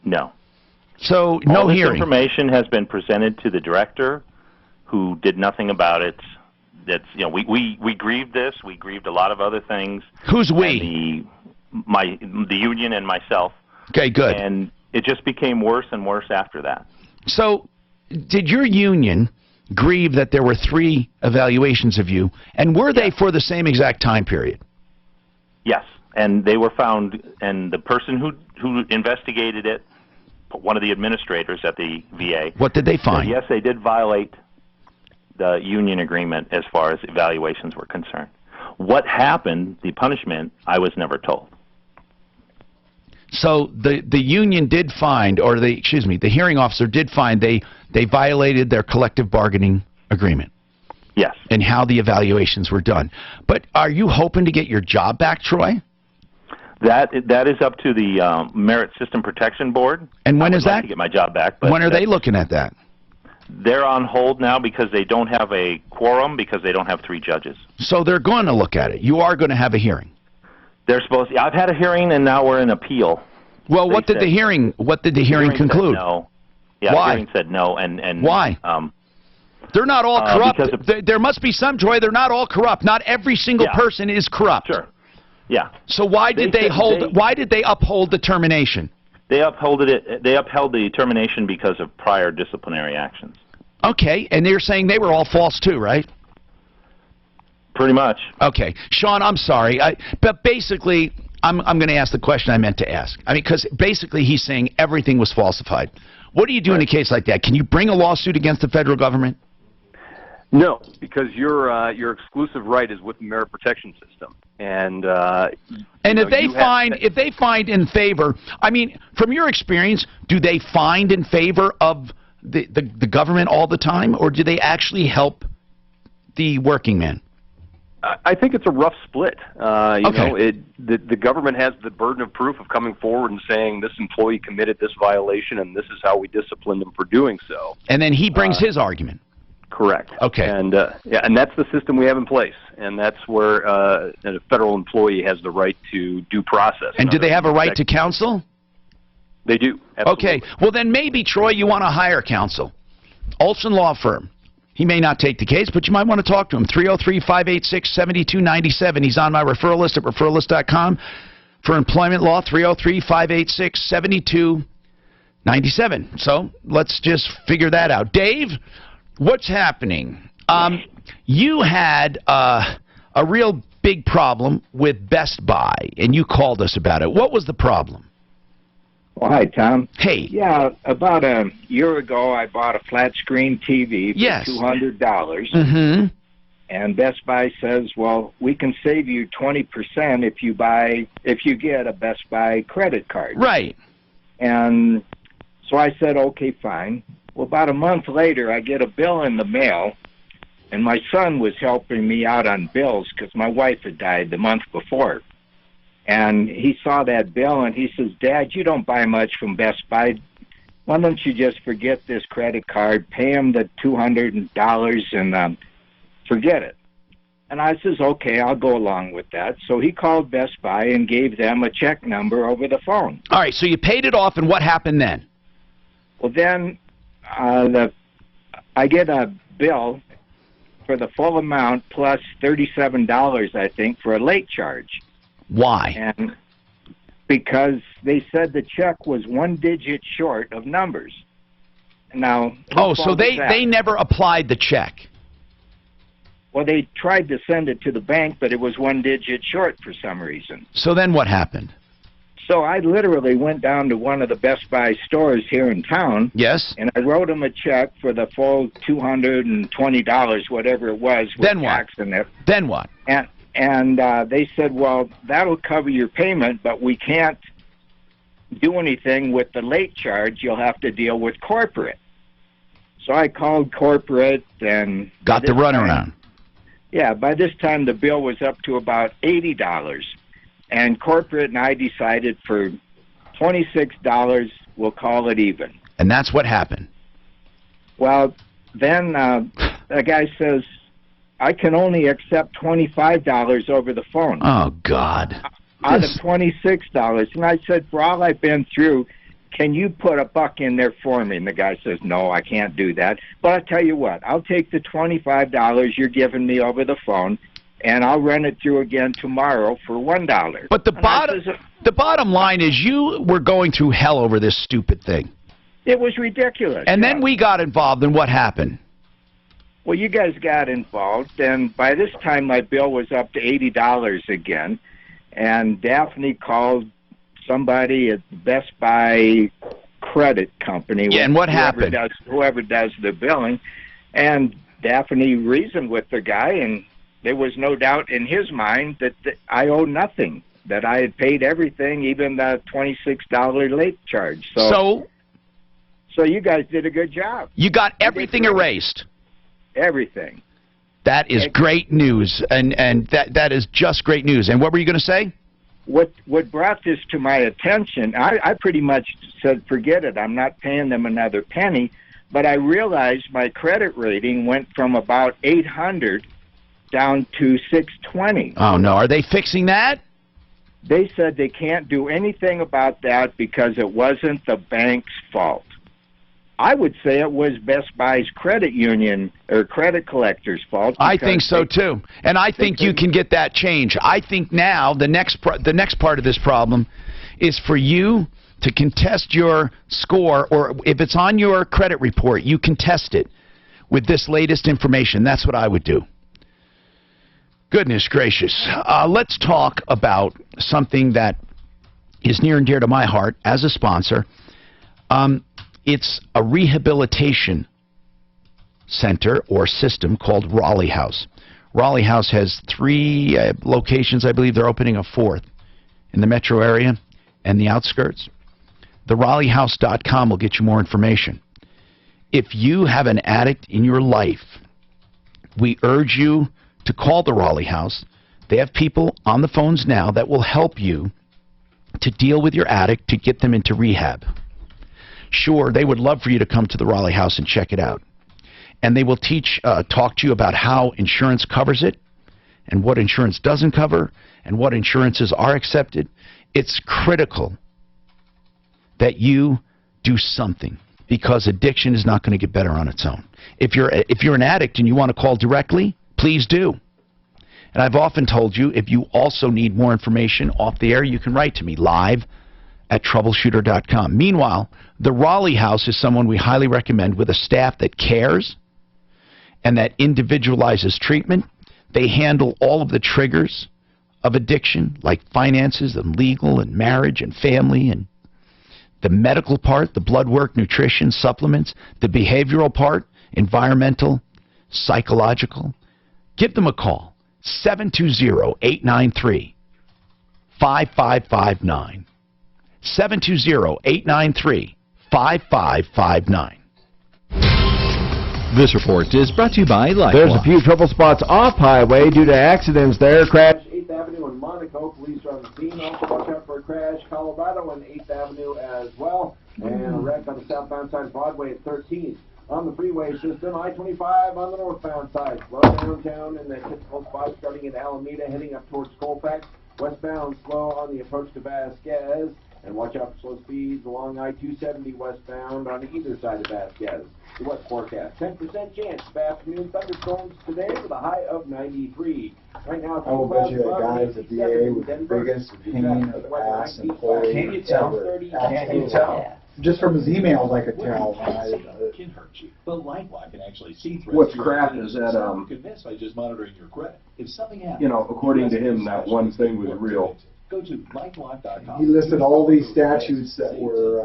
No. So, no All hearing. This information has been presented to the director, who did nothing about it. That's we grieved this. We grieved a lot of other things. Who's we? The union and myself. Okay, good. And it just became worse and worse after that. So, did your union grieve that there were 3 evaluations of you, and were they for the same exact time period? Yes, and they were found, and the person who investigated it, one of the administrators at the VA. What did they find? Yes, they did violate the union agreement as far as evaluations were concerned. What happened, the punishment, I was never told. So the union did find, or the hearing officer did find they violated their collective bargaining agreement. Yes. And how the evaluations were done. But are you hoping to get your job back, Troy? That is up to the Merit System Protection Board. And when is that? To get my job back. But when are they looking at that? They're on hold now because they don't have a quorum because they don't have 3 judges. So they're going to look at it. You are going to have a hearing. They're supposed to. I've had a hearing and now we're in appeal. Well, what did the hearing conclude? No. Yeah, why? The hearing said no, and why? They're not all corrupt. There must be some, Troy. They're not all corrupt. Not every single person is corrupt. Sure. Yeah. So why did they uphold the termination? They upheld it. They upheld the termination because of prior disciplinary actions. Okay, and they're saying they were all false too, right? Pretty much. Okay, Sean, I'm sorry, but basically, I'm going to ask the question I meant to ask. I mean, because basically he's saying everything was falsified. What do you do in a case like that? Can you bring a lawsuit against the federal government? No, because your exclusive right is with the Merit Protection System, and if they find in favor, I mean, from your experience, do they find in favor of the government all the time, or do they actually help the working man? I think it's a rough split. Okay. The government has the burden of proof of coming forward and saying this employee committed this violation and this is how we disciplined him for doing so. And then he brings his argument. Correct. Okay. And and that's the system we have in place, and that's where a federal employee has the right to due process. And do they have a right to counsel? They do. Absolutely. Okay. Well, then maybe, Troy, you want to hire counsel. Olson Law Firm. He may not take the case, but you might want to talk to him. 303-586-7297. He's on my referral list at referrallist.com. For employment law, 303-586-7297. So let's just figure that out. Dave, what's happening? You had a real big problem with Best Buy, and you called us about it. What was the problem? Well, hi, Tom. Hey. Yeah, about a year ago, I bought a flat-screen TV for $200. Mm-hmm. And Best Buy says, well, we can save you 20% if you get a Best Buy credit card. Right. And so I said, okay, fine. Well, about a month later, I get a bill in the mail, and my son was helping me out on bills because my wife had died the month before. And he saw that bill, and he says, Dad, you don't buy much from Best Buy. Why don't you just forget this credit card, pay him the $200 and forget it? And I says, okay, I'll go along with that. So he called Best Buy and gave them a check number over the phone. All right, so you paid it off, and what happened then? Well, then I get a bill for the full amount plus $37, I think, for a late charge. Why? And because they said the check was one digit short of numbers. Now, so they never applied the check. Well, they tried to send it to the bank, but it was one digit short for some reason. So then what happened? So I literally went down to one of the Best Buy stores here in town. Yes. And I wrote them a check for the full $220, whatever it was, with then what? tax in it. Then what? And they said, well, that'll cover your payment, but we can't do anything with the late charge. You'll have to deal with corporate. So I called corporate and got the runaround. Yeah, by this time the bill was up to about $80. And corporate and I decided for $26, we'll call it even. And that's what happened. Well, then the guy says, I can only accept $25 over the phone. Oh, God. Out of $26. And I said, for all I've been through, can you put $1 in there for me? And the guy says, no, I can't do that. But I'll tell you what, I'll take the $25 you're giving me over the phone, and I'll run it through again tomorrow for $1. But the bottom line is you were going through hell over this stupid thing. It was ridiculous. And then we got involved, and what happened? Well, you guys got involved, and by this time my bill was up to $80 again, and Daphne called somebody at Best Buy credit company. Yeah, and what happened? Whoever does the billing, and Daphne reasoned with the guy, and there was no doubt in his mind that I owe nothing, that I had paid everything, even the $26 late charge. So you guys did a good job. You got everything erased. Everything. That is great news, and that is just great news. And what were you going to say? What brought this to my attention, I pretty much said, forget it, I'm not paying them another penny, but I realized my credit rating went from about 800 down to 620. Oh, no. Are they fixing that? They said they can't do anything about that because it wasn't the bank's fault. I would say it was Best Buy's credit union or credit collector's fault. I think so too, and I think you can get that change. I think now the next part of this problem is for you to contest your score, or if it's on your credit report, you contest it with this latest information. That's what I would do. Goodness gracious. Let's talk about something that is near and dear to my heart as a sponsor. It's a rehabilitation center or system called Raleigh House. Raleigh House has 3 locations. I believe they're opening a 4th in the metro area and the outskirts. The RaleighHouse.com will get you more information. If you have an addict in your life, we urge you to call the Raleigh House. They have people on the phones now that will help you to deal with your addict to get them into rehab. Sure, they would love for you to come to the Raleigh House and check it out. And they will talk to you about how insurance covers it and what insurance doesn't cover and what insurances are accepted. It's critical that you do something, because addiction is not going to get better on its own. If you're an addict and you want to call directly, please do. And I've often told you, if you also need more information off the air, you can write to me live at troubleshooter.com. Meanwhile, the Raleigh House is someone we highly recommend, with a staff that cares and that individualizes treatment. They handle all of the triggers of addiction, like finances and legal and marriage and family, and the medical part, the blood work, nutrition, supplements, the behavioral part, environmental, psychological. Give them a call, 720-893-5559. 720-893-5559. This report is brought to you by Lifeline. There's a few trouble spots off highway due to accidents there. Crash 8th Avenue in Monaco, police are on the scene. Also watch out for a crash. Colorado and 8th Avenue as well. And a wreck on the southbound side of Broadway at 13th. On the freeway system, I-25 on the northbound side. Slow downtown in the typical spot starting at Alameda, heading up towards Colfax. Westbound slow on the approach to Vasquez. And watch out for slow speeds along I-270 westbound on either side of Vasquez. The wet forecast, 10% chance of afternoon thunderstorms today with a high of 93. Right now, I will bet you that guy is the DA with the biggest pain of ass and hole. Can you tell? Can you tell? Just from his emails, I could tell. Can hurt you. But LifeLock can actually see threats. What's crap is that, convinced by just monitoring your credit. If something happens, you know, according to him, that one thing was real. Go to LifeLock.com. He listed all these statutes that were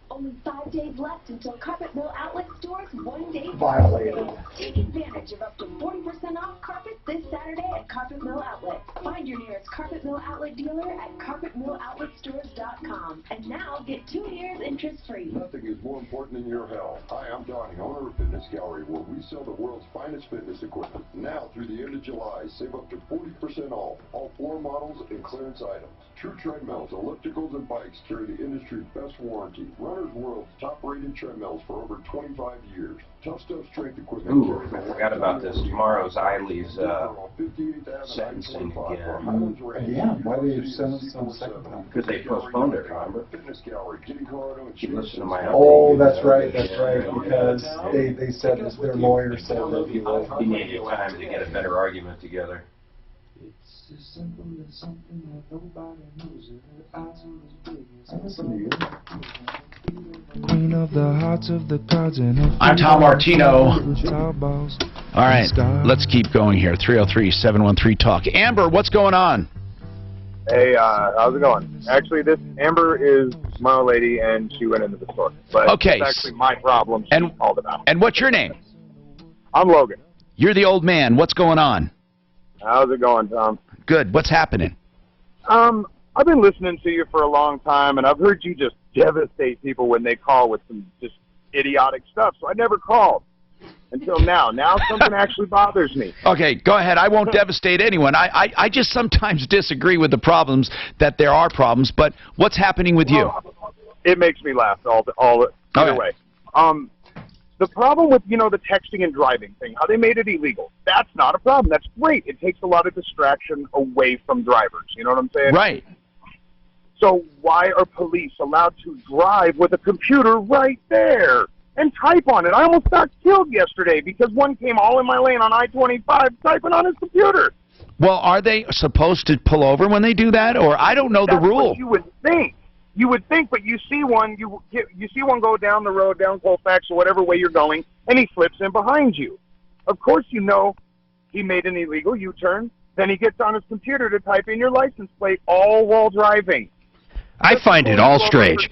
Only 5 days left until Carpet Mill Outlet Store's one-day violated. Take advantage of up to 40% off carpets this Saturday at Carpet Mill Outlet. Find your nearest Carpet Mill Outlet dealer at carpetmilloutletstores.com. And now get 2 years interest-free. Nothing is more important than your health. Hi, I'm Donnie, owner of Fitness Gallery, where we sell the world's finest fitness equipment. Now through the end of July, save up to 40% off all floor models and clearance items. True treadmills, ellipticals, and bikes carry the industry's best warranty. Runner's World's top-rated treadmills for over 25 years. Tough Stuff strength equipment. Ooh, I forgot about this. Tomorrow's Eileen's sentencing again. Again? Why did you sentence him a second time? Because they postponed it, remember? You listen to my Oh, that's right, because they said this, their lawyer said that he was. He needed time to get a better argument together. It's as simple as something that nobody knows. I listen to you. Queen of the hearts of the cards and I'm Tom Martino. All right, let's keep going here. 303-713-TALK. Amber, what's going on? Hey, how's it going? Actually, this Amber is my old lady, and she went into the store. But okay, it's actually my problem. She called about. And what's your name? I'm Logan. You're the old man. What's going on? How's it going, Tom? Good. What's happening? I've been listening to you for a long time, and I've heard you just devastate people when they call with some just idiotic stuff. So I never called until now. Now something actually bothers me. Okay, go ahead. I won't devastate anyone. I just sometimes disagree with the problems, that there are problems, but what's happening with you? It makes me laugh either way. The problem with, the texting and driving thing, how they made it illegal, that's not a problem. That's great. It takes a lot of distraction away from drivers. You know what I'm saying? Right. So why are police allowed to drive with a computer right there and type on it? I almost got killed yesterday because one came all in my lane on I-25 typing on his computer. Well, are they supposed to pull over when they do that? Or I don't know the rule. What you would think. You would think, but you see one, you see one go down the road, down Colfax or whatever way you're going, and he flips in behind you. Of course you know he made an illegal U-turn. Then he gets on his computer to type in your license plate all while driving. I find it all strange.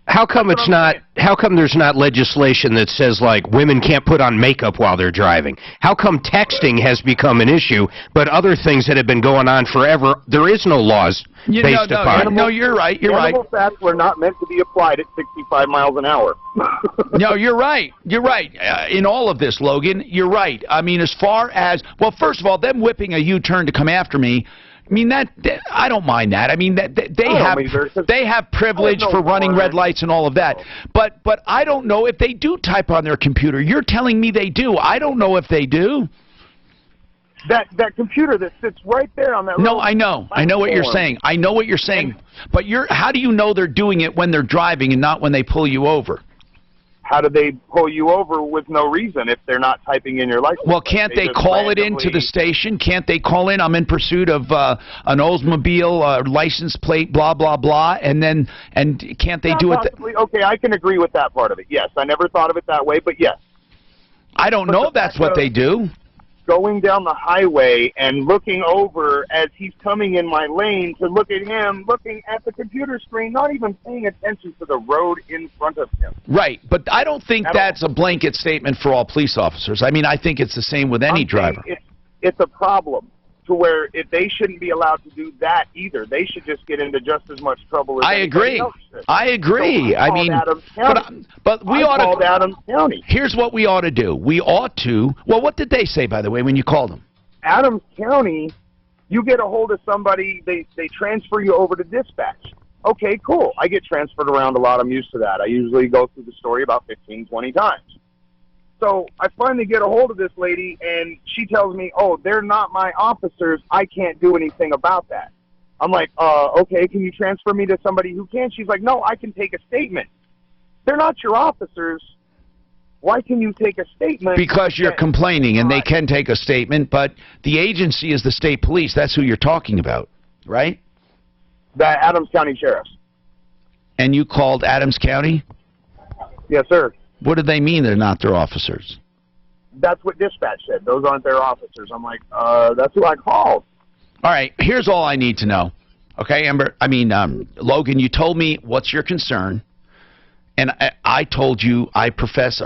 How come it's not? How come there's not legislation that says like women can't put on makeup while they're driving? How come texting has become an issue, but other things that have been going on forever, there is no laws based upon? No, you're right. You're right. Animal facts were not meant to be applied at 65 miles an hour. No, you're right. You're right. In all of this, Logan, you're right. I mean, as far as, well, first of all, them whipping a U-turn to come after me, I mean, that I don't mind that. I mean, they have privilege for running red lights and all of that. But I don't know if they do type on their computer. You're telling me they do. I don't know if they do. That computer that sits right there on that. No, I know what you're saying. I know what you're saying. But how do you know they're doing it when they're driving and not when they pull you over? How do they pull you over with no reason if they're not typing in your license? Well, can't they call it into the station? Can't they call in, I'm in pursuit of an Oldsmobile license plate, blah, blah, blah, and can't they do it? Okay, I can agree with that part of it. Yes, I never thought of it that way, but yes. I don't know if that's what they do. Going down the highway and looking over as he's coming in my lane to look at him, looking at the computer screen, not even paying attention to the road in front of him. Right, but I don't think that's a blanket statement for all police officers. I mean, I think it's the same with any driver. It's a problem to where they shouldn't be allowed to do that either. They should just get into just as much trouble as anybody else should. I agree. So I mean, but we ought to called Adams County. Here's what we ought to do. We ought to. Well, what did they say, by the way, when you called them? Adams County, you get a hold of somebody, they transfer you over to dispatch. Okay, cool. I get transferred around a lot. I'm used to that. I usually go through the story about 15, 20 times. So I finally get a hold of this lady, and she tells me, oh, they're not my officers. I can't do anything about that. I'm like, okay, can you transfer me to somebody who can? She's like, no, I can take a statement. They're not your officers. Why can you take a statement? Because you're complaining, and they can take a statement, but the agency is the state police. That's who you're talking about, right? The Adams County Sheriff's. And you called Adams County? Yes, sir. What do they mean they're not their officers? That's what dispatch said. Those aren't their officers. I'm like, that's who I called. All right, here's all I need to know. Okay, Logan, you told me what's your concern, and I told you I confess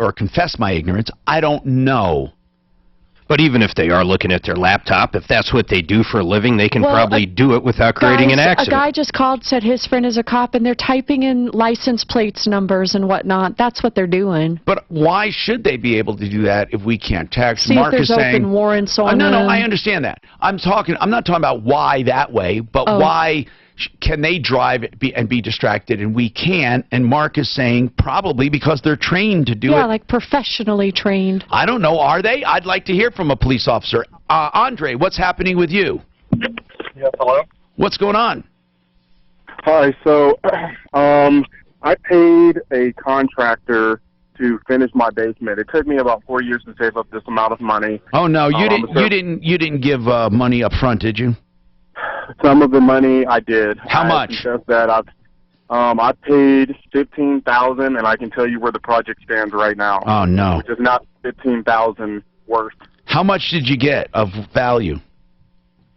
my ignorance. I don't know. But even if they are looking at their laptop, if that's what they do for a living, they can probably do it without creating an accident. A guy just called, said his friend is a cop, and they're typing in license plates numbers and whatnot. That's what they're doing. But why should they be able to do that if we can't text? See Mark if there's is saying, open warrants on no, them. I understand that. I'm not talking about why that way, but why can they drive and be distracted and we can't? And Mark is saying probably because they're trained to do it. Yeah, like professionally trained. I don't know. Are they? I'd like to hear from a police officer. Andre, what's happening with you? Yes, hello? What's going on? Hi, so I paid a contractor to finish my basement. It took me about 4 years to save up this amount of money. Oh no, you didn't give money up front, did you? Some of the money I did. How much? That I paid $15,000, and I can tell you where the project stands right now. Oh no! Which is not $15,000 worth. How much did you get of value?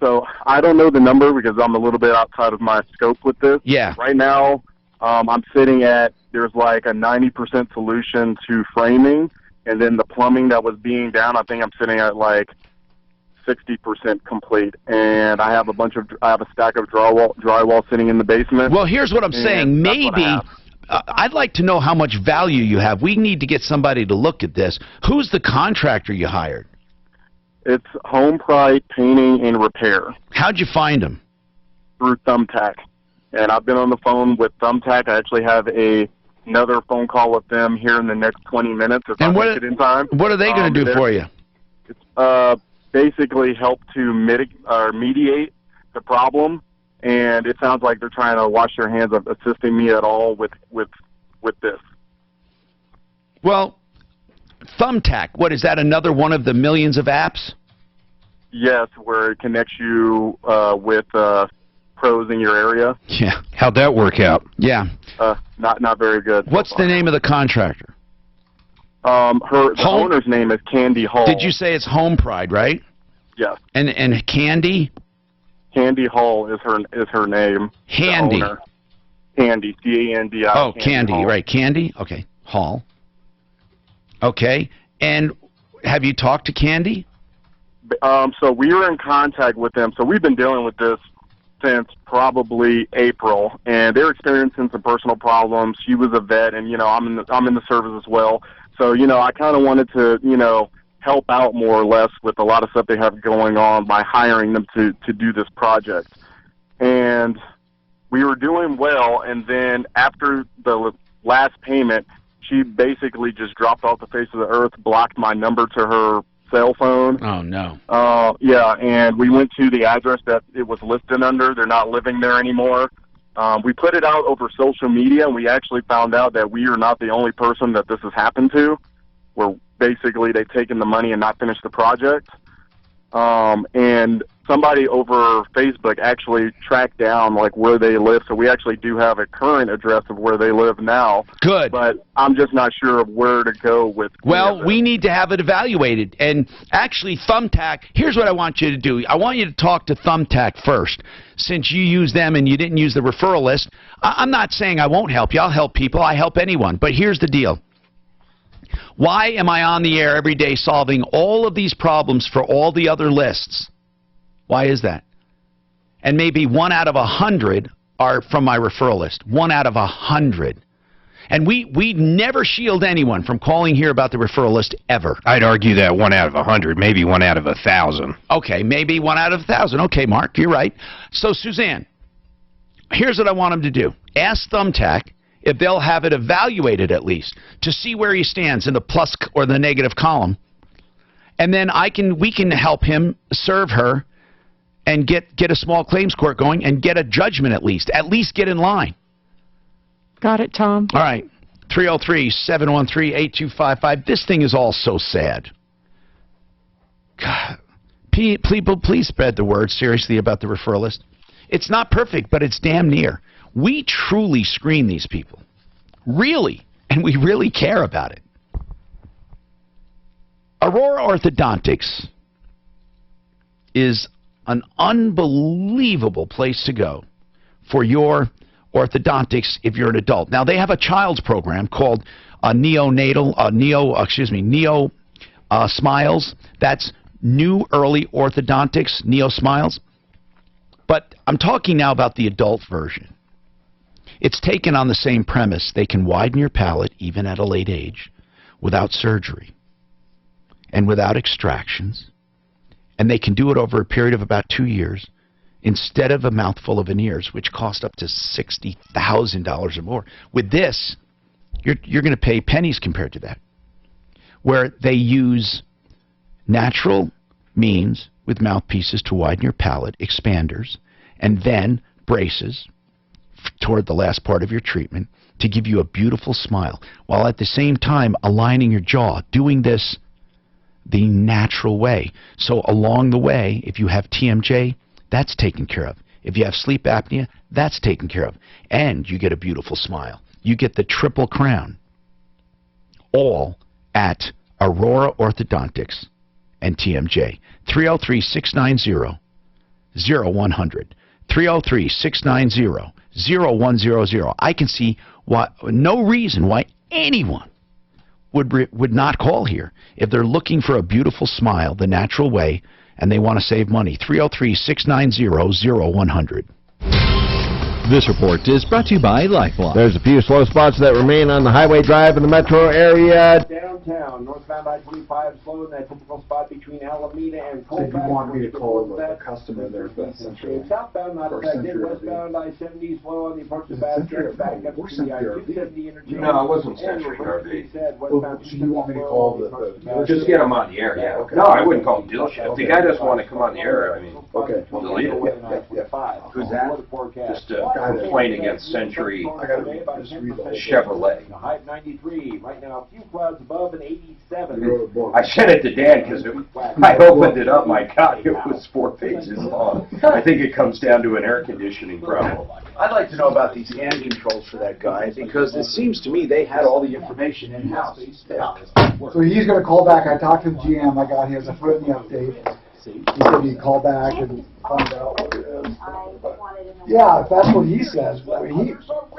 So I don't know the number because I'm a little bit outside of my scope with this. Yeah. Right now, I'm sitting at there's like a 90% solution to framing, and then the plumbing that was being down, I think I'm sitting at like 60% complete, and I have a stack of drywall sitting in the basement. Well, here's what I'm saying. Maybe I'd like to know how much value you have. We need to get somebody to look at this. Who's the contractor you hired? It's Home Pride Painting and Repair. How'd you find them? Through Thumbtack, and I've been on the phone with Thumbtack. I actually have another phone call with them here in the next 20 minutes if I make it in time. What are they going to do for you? It's basically help to mediate the problem, and it sounds like they're trying to wash their hands of assisting me at all with this. Well, Thumbtack, what is that, another one of the millions of apps? Yes, where it connects you with pros in your area. Yeah. How'd that work out? Yeah. Not very good. What's the name of the contractor? The owner's name is Candy Hall. Did you say it's Home Pride, right? Yes. And Candy? Candy Hall is her name. Handy. Candy, C-A-N-D-I. Oh, Candy, right. Candy? Okay. Hall. Okay. And have you talked to Candy? So we were in contact with them. So we've been dealing with this since probably April, and they're experiencing some personal problems. She was a vet, and I'm in the service as well. So I kind of wanted to help out more or less with a lot of stuff they have going on by hiring them to do this project. And we were doing well, and then after the last payment, she basically just dropped off the face of the earth, blocked my number to her cell phone. Oh, no. Yeah, and we went to the address that it was listed under. They're not living there anymore. We put it out over social media, and we actually found out that we are not the only person that this has happened to, where basically they've taken the money and not finished the project. And somebody over Facebook actually tracked down like where they live, so we actually do have a current address of where they live now. Good. But I'm just not sure of where to go with. Well, we need to have it evaluated. And actually, Thumbtack, here's what I want you to do. I want you to talk to Thumbtack first. Since you use them and you didn't use the referral list, I'm not saying I won't help you. I'll help people. I help anyone. But here's the deal. Why am I on the air every day solving all of these problems for all the other lists? Why is that? And maybe 1 out of 100 are from my referral list. 1 out of 100. And we never shield anyone from calling here about the referral list ever. I'd argue that 1 out of 100, maybe 1 out of 1,000. Okay, maybe 1 out of 1,000. Okay, Mark, you're right. So, Suzanne, here's what I want him to do. Ask Thumbtack if they'll have it evaluated at least to see where he stands in the plus or the negative column. And then we can help him serve her and get a small claims court going and get a judgment at least get in line. Got it, Tom. All right. 303-713-8255. This thing is all so sad. God. People, please spread the word seriously about the referral list. It's not perfect, but it's damn near. We truly screen these people. Really. And we really care about it. Aurora Orthodontics is an unbelievable place to go for your orthodontics if you're an adult. Now, they have a child's program called Neo Smiles. That's New Early Orthodontics, Neo Smiles. But I'm talking now about the adult version. It's taken on the same premise. They can widen your palate even at a late age without surgery and without extractions. And they can do it over a period of about 2 years instead of a mouthful of veneers, which cost up to $60,000 or more. With this, you're going to pay pennies compared to that, where they use natural means with mouthpieces to widen your palate, expanders, and then braces toward the last part of your treatment to give you a beautiful smile, while at the same time aligning your jaw, doing this the natural way. So along the way, if you have TMJ, that's taken care of. If you have sleep apnea, that's taken care of. And you get a beautiful smile. You get the triple crown. All at Aurora Orthodontics and TMJ. 303-690-0100. 303-690-0100. I can see no reason why anyone would not call here if they're looking for a beautiful smile the natural way and they want to save money. 303-690-0100. This report is brought to you by Lifeline. There's a few slow spots that remain on the highway drive in the metro area. Downtown, northbound I-25, slow in that typical spot between Alameda and So if Colfax. you want me to call the customer there for that Century. Southbound not Or affected, Century westbound I-70 slow on the approach to Is it Bath Century Church, back up or to the Century I-270 interchange. No, it wasn't And Century RV. said Well, westbound so you want me to call the Just get them on the air, yeah. Okay. No, I wouldn't call them dealership. If the guy doesn't want to come on the air, I mean, Okay. delete it. Who's that? Just a complaint against Century Chevrolet. High 93, right now, a few clouds above and 87. I sent it to Dan because I opened it up. My God, it was 4 pages long. I think it comes down to an air conditioning problem. I'd like to know about these hand controls for that guy, because it seems to me they had all the information in-house. So he's going to call back. I talked to the GM. I got his. I put it in the update. He said he'd call back and find out what it is. Yeah, if that's what he says. I mean,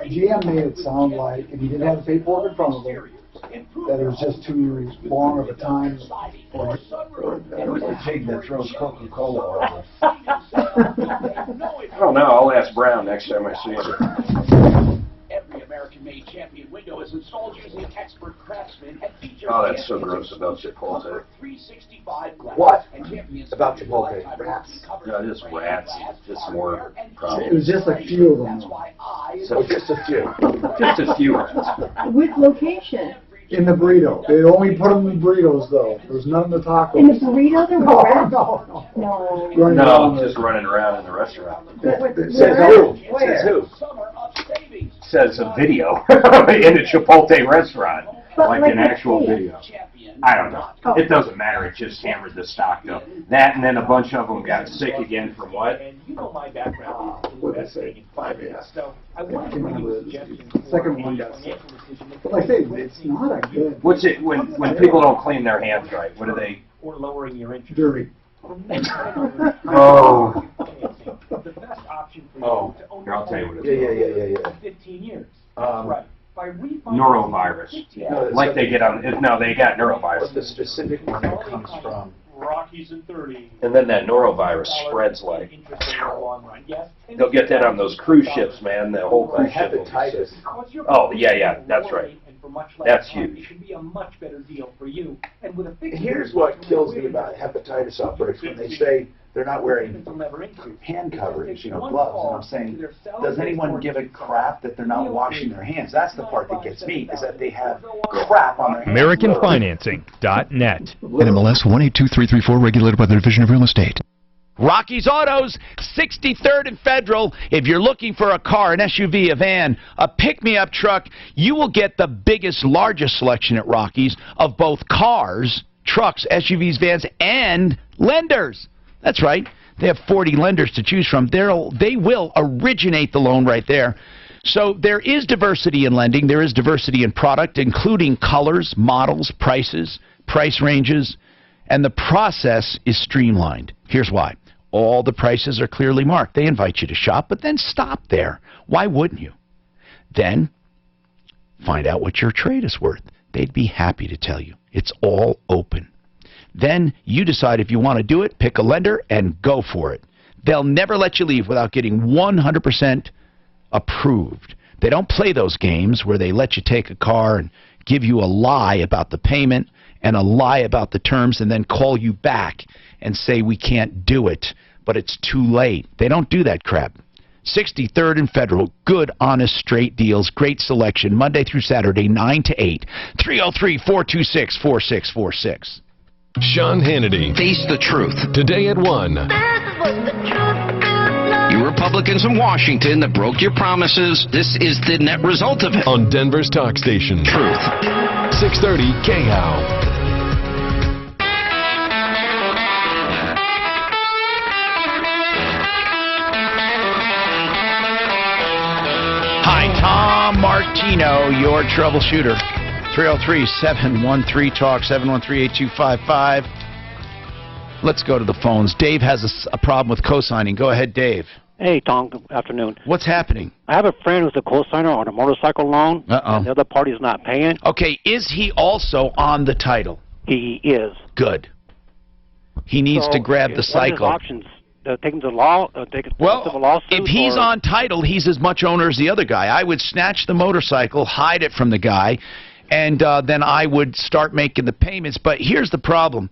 GM made it sound like, and he didn't have the paperwork in front of him, that it was just too long of a time for Who's the pig that throws Coca-Cola over? I don't know. I'll ask Brown next time I see him. Every American-made champion window is installed using expert craftsmen and features. Oh, that's so gross about Chipotle. 365 glass. What? And champions about Chipotle? Rats. No, just rats. Just more It problems. was just a few of them. So just a few. Just a few rats. With location. In the burrito. They only put them in burritos, though. There's none in the tacos. In the burrito, there were? No. No, just running around in the restaurant. It says who? Says who? Says a video in a Chipotle restaurant, like an actual video. I don't know. It doesn't matter. It just hammered the stock though. That and then a bunch of them got sick again from what? And you know my background. What did I say? 5 years. So I want to bring you a suggestion. Second one got sick. But like I say, it's not a good. What's it when people don't clean their hands right? What do they? Or lowering your interest. Dirty. Oh. The best option for you Oh. to own Here, I'll tell you what it is. Yeah. 15 years. Right. By Norovirus. Like they get on. No, they got norovirus. The specific one that comes from. Rockies and 30. And then that norovirus spreads like. They'll get that on those cruise ships, man. The whole cruise ship will be sick. Oh, yeah, that's right. That's huge. It should be a much better deal for you. And with a fixed Here's what kills me about hepatitis outbreaks when they say they're not wearing hand coverings, gloves. And I'm saying, does anyone give a crap that they're not washing their hands? That's the part that gets me, is that they have crap on their hands. AmericanFinancing.net. NMLS 182334, regulated by the Division of Real Estate. Rocky's Autos, 63rd and Federal. If you're looking for a car, an SUV, a van, a pick-me-up truck, you will get the biggest, largest selection at Rocky's of both cars, trucks, SUVs, vans, and lenders. That's right. They have 40 lenders to choose from. They will originate the loan right there. So there is diversity in lending. There is diversity in product, including colors, models, prices, price ranges, and the process is streamlined. Here's why. All the prices are clearly marked. They invite you to shop, but then stop there. Why wouldn't you? Then find out what your trade is worth. They'd be happy to tell you. It's all open. Then you decide if you want to do it, pick a lender, and go for it. They'll never let you leave without getting 100% approved. They don't play those games where they let you take a car and give you a lie about the payment and a lie about the terms and then call you back and say we can't do it, but it's too late. They don't do that crap. 63rd and Federal, good, honest, straight deals, great selection, Monday through Saturday, 9 to 8, 303-426-4646. Sean Hannity. Face the truth. Today at 1. You Republicans in Washington that broke your promises, this is the net result of it. On Denver's talk station. Truth. 630 KHOW. Hi, Tom Martino, your troubleshooter. 303-713-TALK, 713-8255. Let's go to the phones. Dave has a problem with co-signing. Go ahead, Dave. Hey, Tom. Good afternoon. What's happening? I have a friend who's a co-signer on a motorcycle loan. And the other party's not paying. Okay, is he also on the title? He is. Good. He needs to grab the cycle. What are his options? Take him to law? Take it to civil lawsuit? If he's on title, he's as much owner as the other guy. I would snatch the motorcycle, hide it from the guy, and then I would start making the payments. But here's the problem.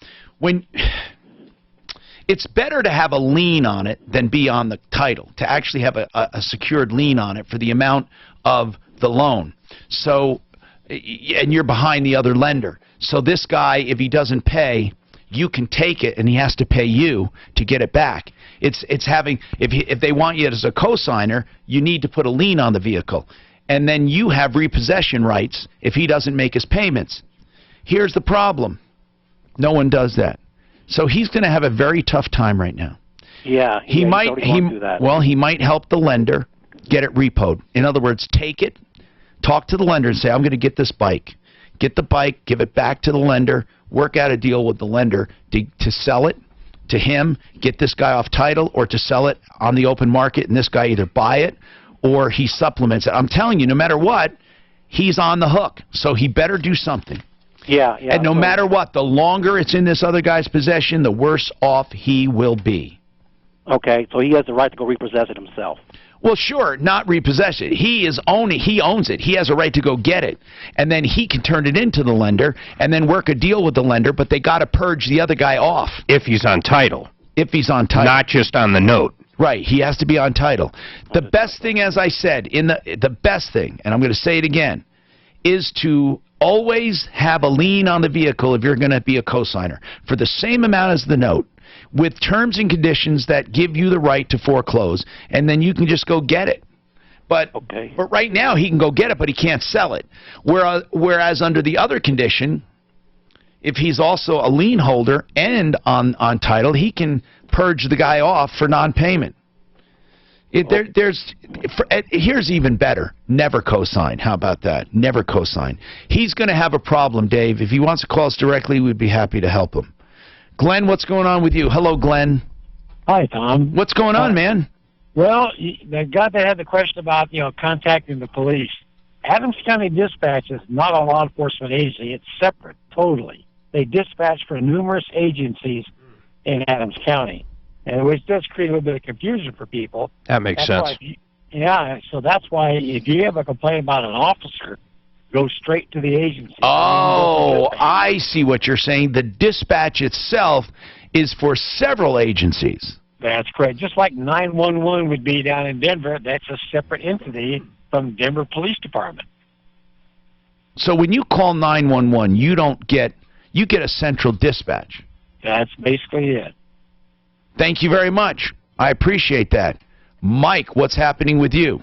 It's better to have a lien on it than be on the title, to actually have a secured lien on it for the amount of the loan. So, and you're behind the other lender. So this guy, if he doesn't pay, you can take it, and he has to pay you to get it back. It's having, if they want you as a co-signer, you need to put a lien on the vehicle. And then you have repossession rights if he doesn't make his payments. Here's the problem. No one does that. So he's going to have a very tough time right now. Yeah, he might do that. Well, he might help the lender get it repoed. In other words, take it, talk to the lender and say, I'm going to get this bike. Get the bike, give it back to the lender, work out a deal with the lender to sell it to him, get this guy off title, or to sell it on the open market, and this guy either buy it or he supplements it. I'm telling you, no matter what, he's on the hook. So he better do something. Yeah. And no matter what, the longer it's in this other guy's possession, the worse off he will be. Okay, so he has the right to go repossess it himself. Well, sure, not repossess it. He owns it. He has a right to go get it. And then he can turn it into the lender and then work a deal with the lender, but they got to purge the other guy off. If he's on title. If he's on title. Not just on the note. Right, he has to be on title. The best thing, as I said, the best thing, and I'm going to say it again, is to Always have a lien on the vehicle if you're going to be a cosigner for the same amount as the note, with terms and conditions that give you the right to foreclose, and then you can just go get it. But right now he can go get it, but he can't sell it. Whereas under the other condition, if he's also a lien holder and on title, he can purge the guy off for non-payment. Here's even better. Never co-sign. How about that? Never co-sign. He's going to have a problem, Dave. If he wants to call us directly, we'd be happy to help him. Glenn, what's going on with you? Hello, Glenn. Hi, Tom. What's going on, man? Well, the guy that had the question about, contacting the police, Adams County Dispatch is not a law enforcement agency. It's separate, totally. They dispatch for numerous agencies in Adams County, and which does create a little bit of confusion for people. That makes sense. So that's why if you have a complaint about an officer, go straight to the agency. Oh, I see what you're saying. The dispatch itself is for several agencies. That's correct. Just like 911 would be down in Denver, that's a separate entity from Denver Police Department. So when you call 911, you get a central dispatch. That's basically it. Thank you very much. I appreciate that. Mike, what's happening with you?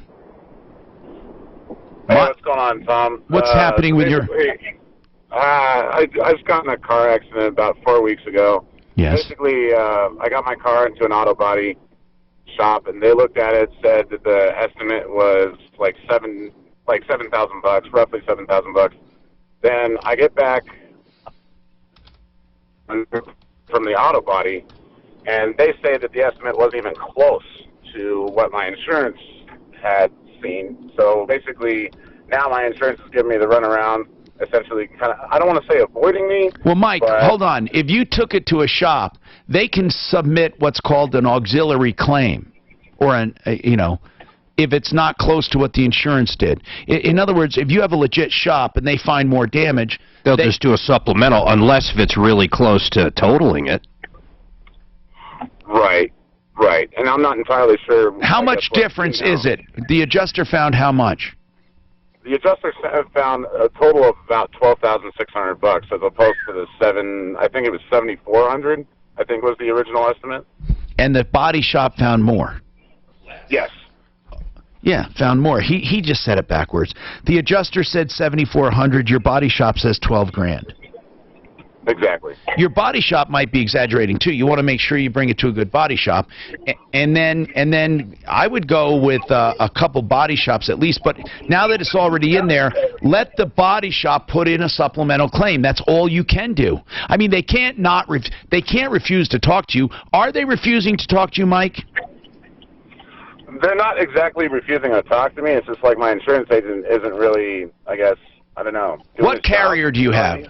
Hey, what's going on, Tom? What's happening with your... I just got in a car accident about 4 weeks ago. Yes. Basically, I got my car into an auto body shop, and they looked at it, said that the estimate was like $7,000, roughly $7,000. Then I get back from the auto body, and they say that the estimate wasn't even close to what my insurance had seen. So basically, now my insurance is giving me the runaround, essentially kind of, I don't want to say avoiding me. Well, Mike, hold on. If you took it to a shop, they can submit what's called an auxiliary claim, or if it's not close to what the insurance did. In other words, if you have a legit shop and they find more damage, they'll just do a supplemental, unless if it's really close to totaling it. Right. And I'm not entirely sure. How much difference is it? The adjuster found how much? The adjuster found a total of about $12,600 as opposed to the $7,400, I think was the original estimate. And the body shop found more. Yes. Yeah, found more. He just said it backwards. The adjuster said $7,400. Your body shop says $12,000. Exactly. Your body shop might be exaggerating too. You want to make sure you bring it to a good body shop, and then I would go with a couple body shops at least. But now that it's already in there, let the body shop put in a supplemental claim. That's all you can do. I mean, they can't refuse to talk to you. Are they refusing to talk to you, Mike? They're not exactly refusing to talk to me. It's just like my insurance agent isn't really, I guess, I don't know. What carrier do you have?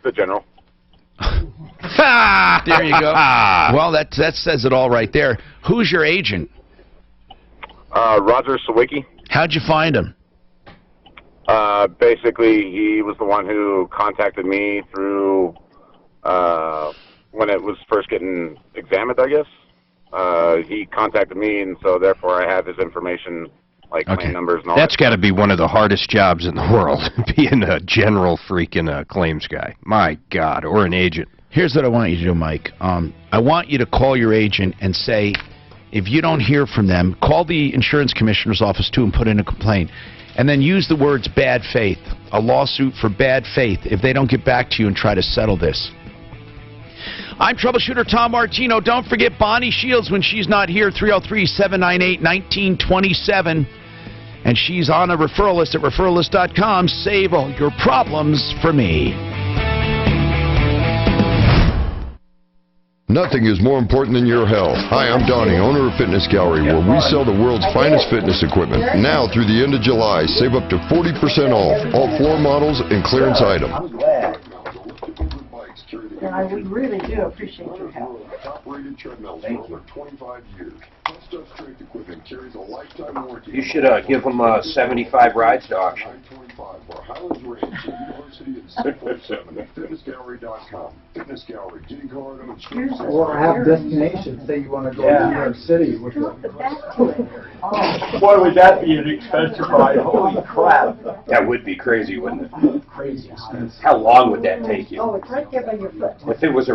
The General. There you go. Well, that says it all right there. Who's your agent? Roger Sawicki. How'd you find him? Basically, he was the one who contacted me through when it was first getting examined, I guess. He contacted me, and so therefore I have his information, like claim numbers and all That's got to be one of the hardest jobs in the world, being a general freaking claims guy. My God, or an agent. Here's what I want you to do, Mike. I want you to call your agent and say, if you don't hear from them, call the insurance commissioner's office too and put in a complaint. And then use the words bad faith, a lawsuit for bad faith, if they don't get back to you and try to settle this. I'm Troubleshooter Tom Martino. Don't forget Bonnie Shields when she's not here, 303-798-1927. And she's on a referral list at referrallist.com. Save all your problems for me. Nothing is more important than your health. Hi, I'm Donnie, owner of Fitness Gallery, where we sell the world's finest fitness equipment. Now through the end of July, save up to 40% off all floor models and clearance items. I'm glad. We really do appreciate your help. Top-rated treadmills for over 25 years. Plus strength equipment carries a lifetime warranty. You should give them 75 rides to auction. Where Highlands Ranch, University, and FitnessGallery.com. Fitness Gallery, getting card on the Or have destinations. Say you want to go to New York City with Boy, would that be an expensive ride. Holy crap. That would be crazy, wouldn't it? crazy. How long would that take you? Oh, it's right there by your foot. If it was a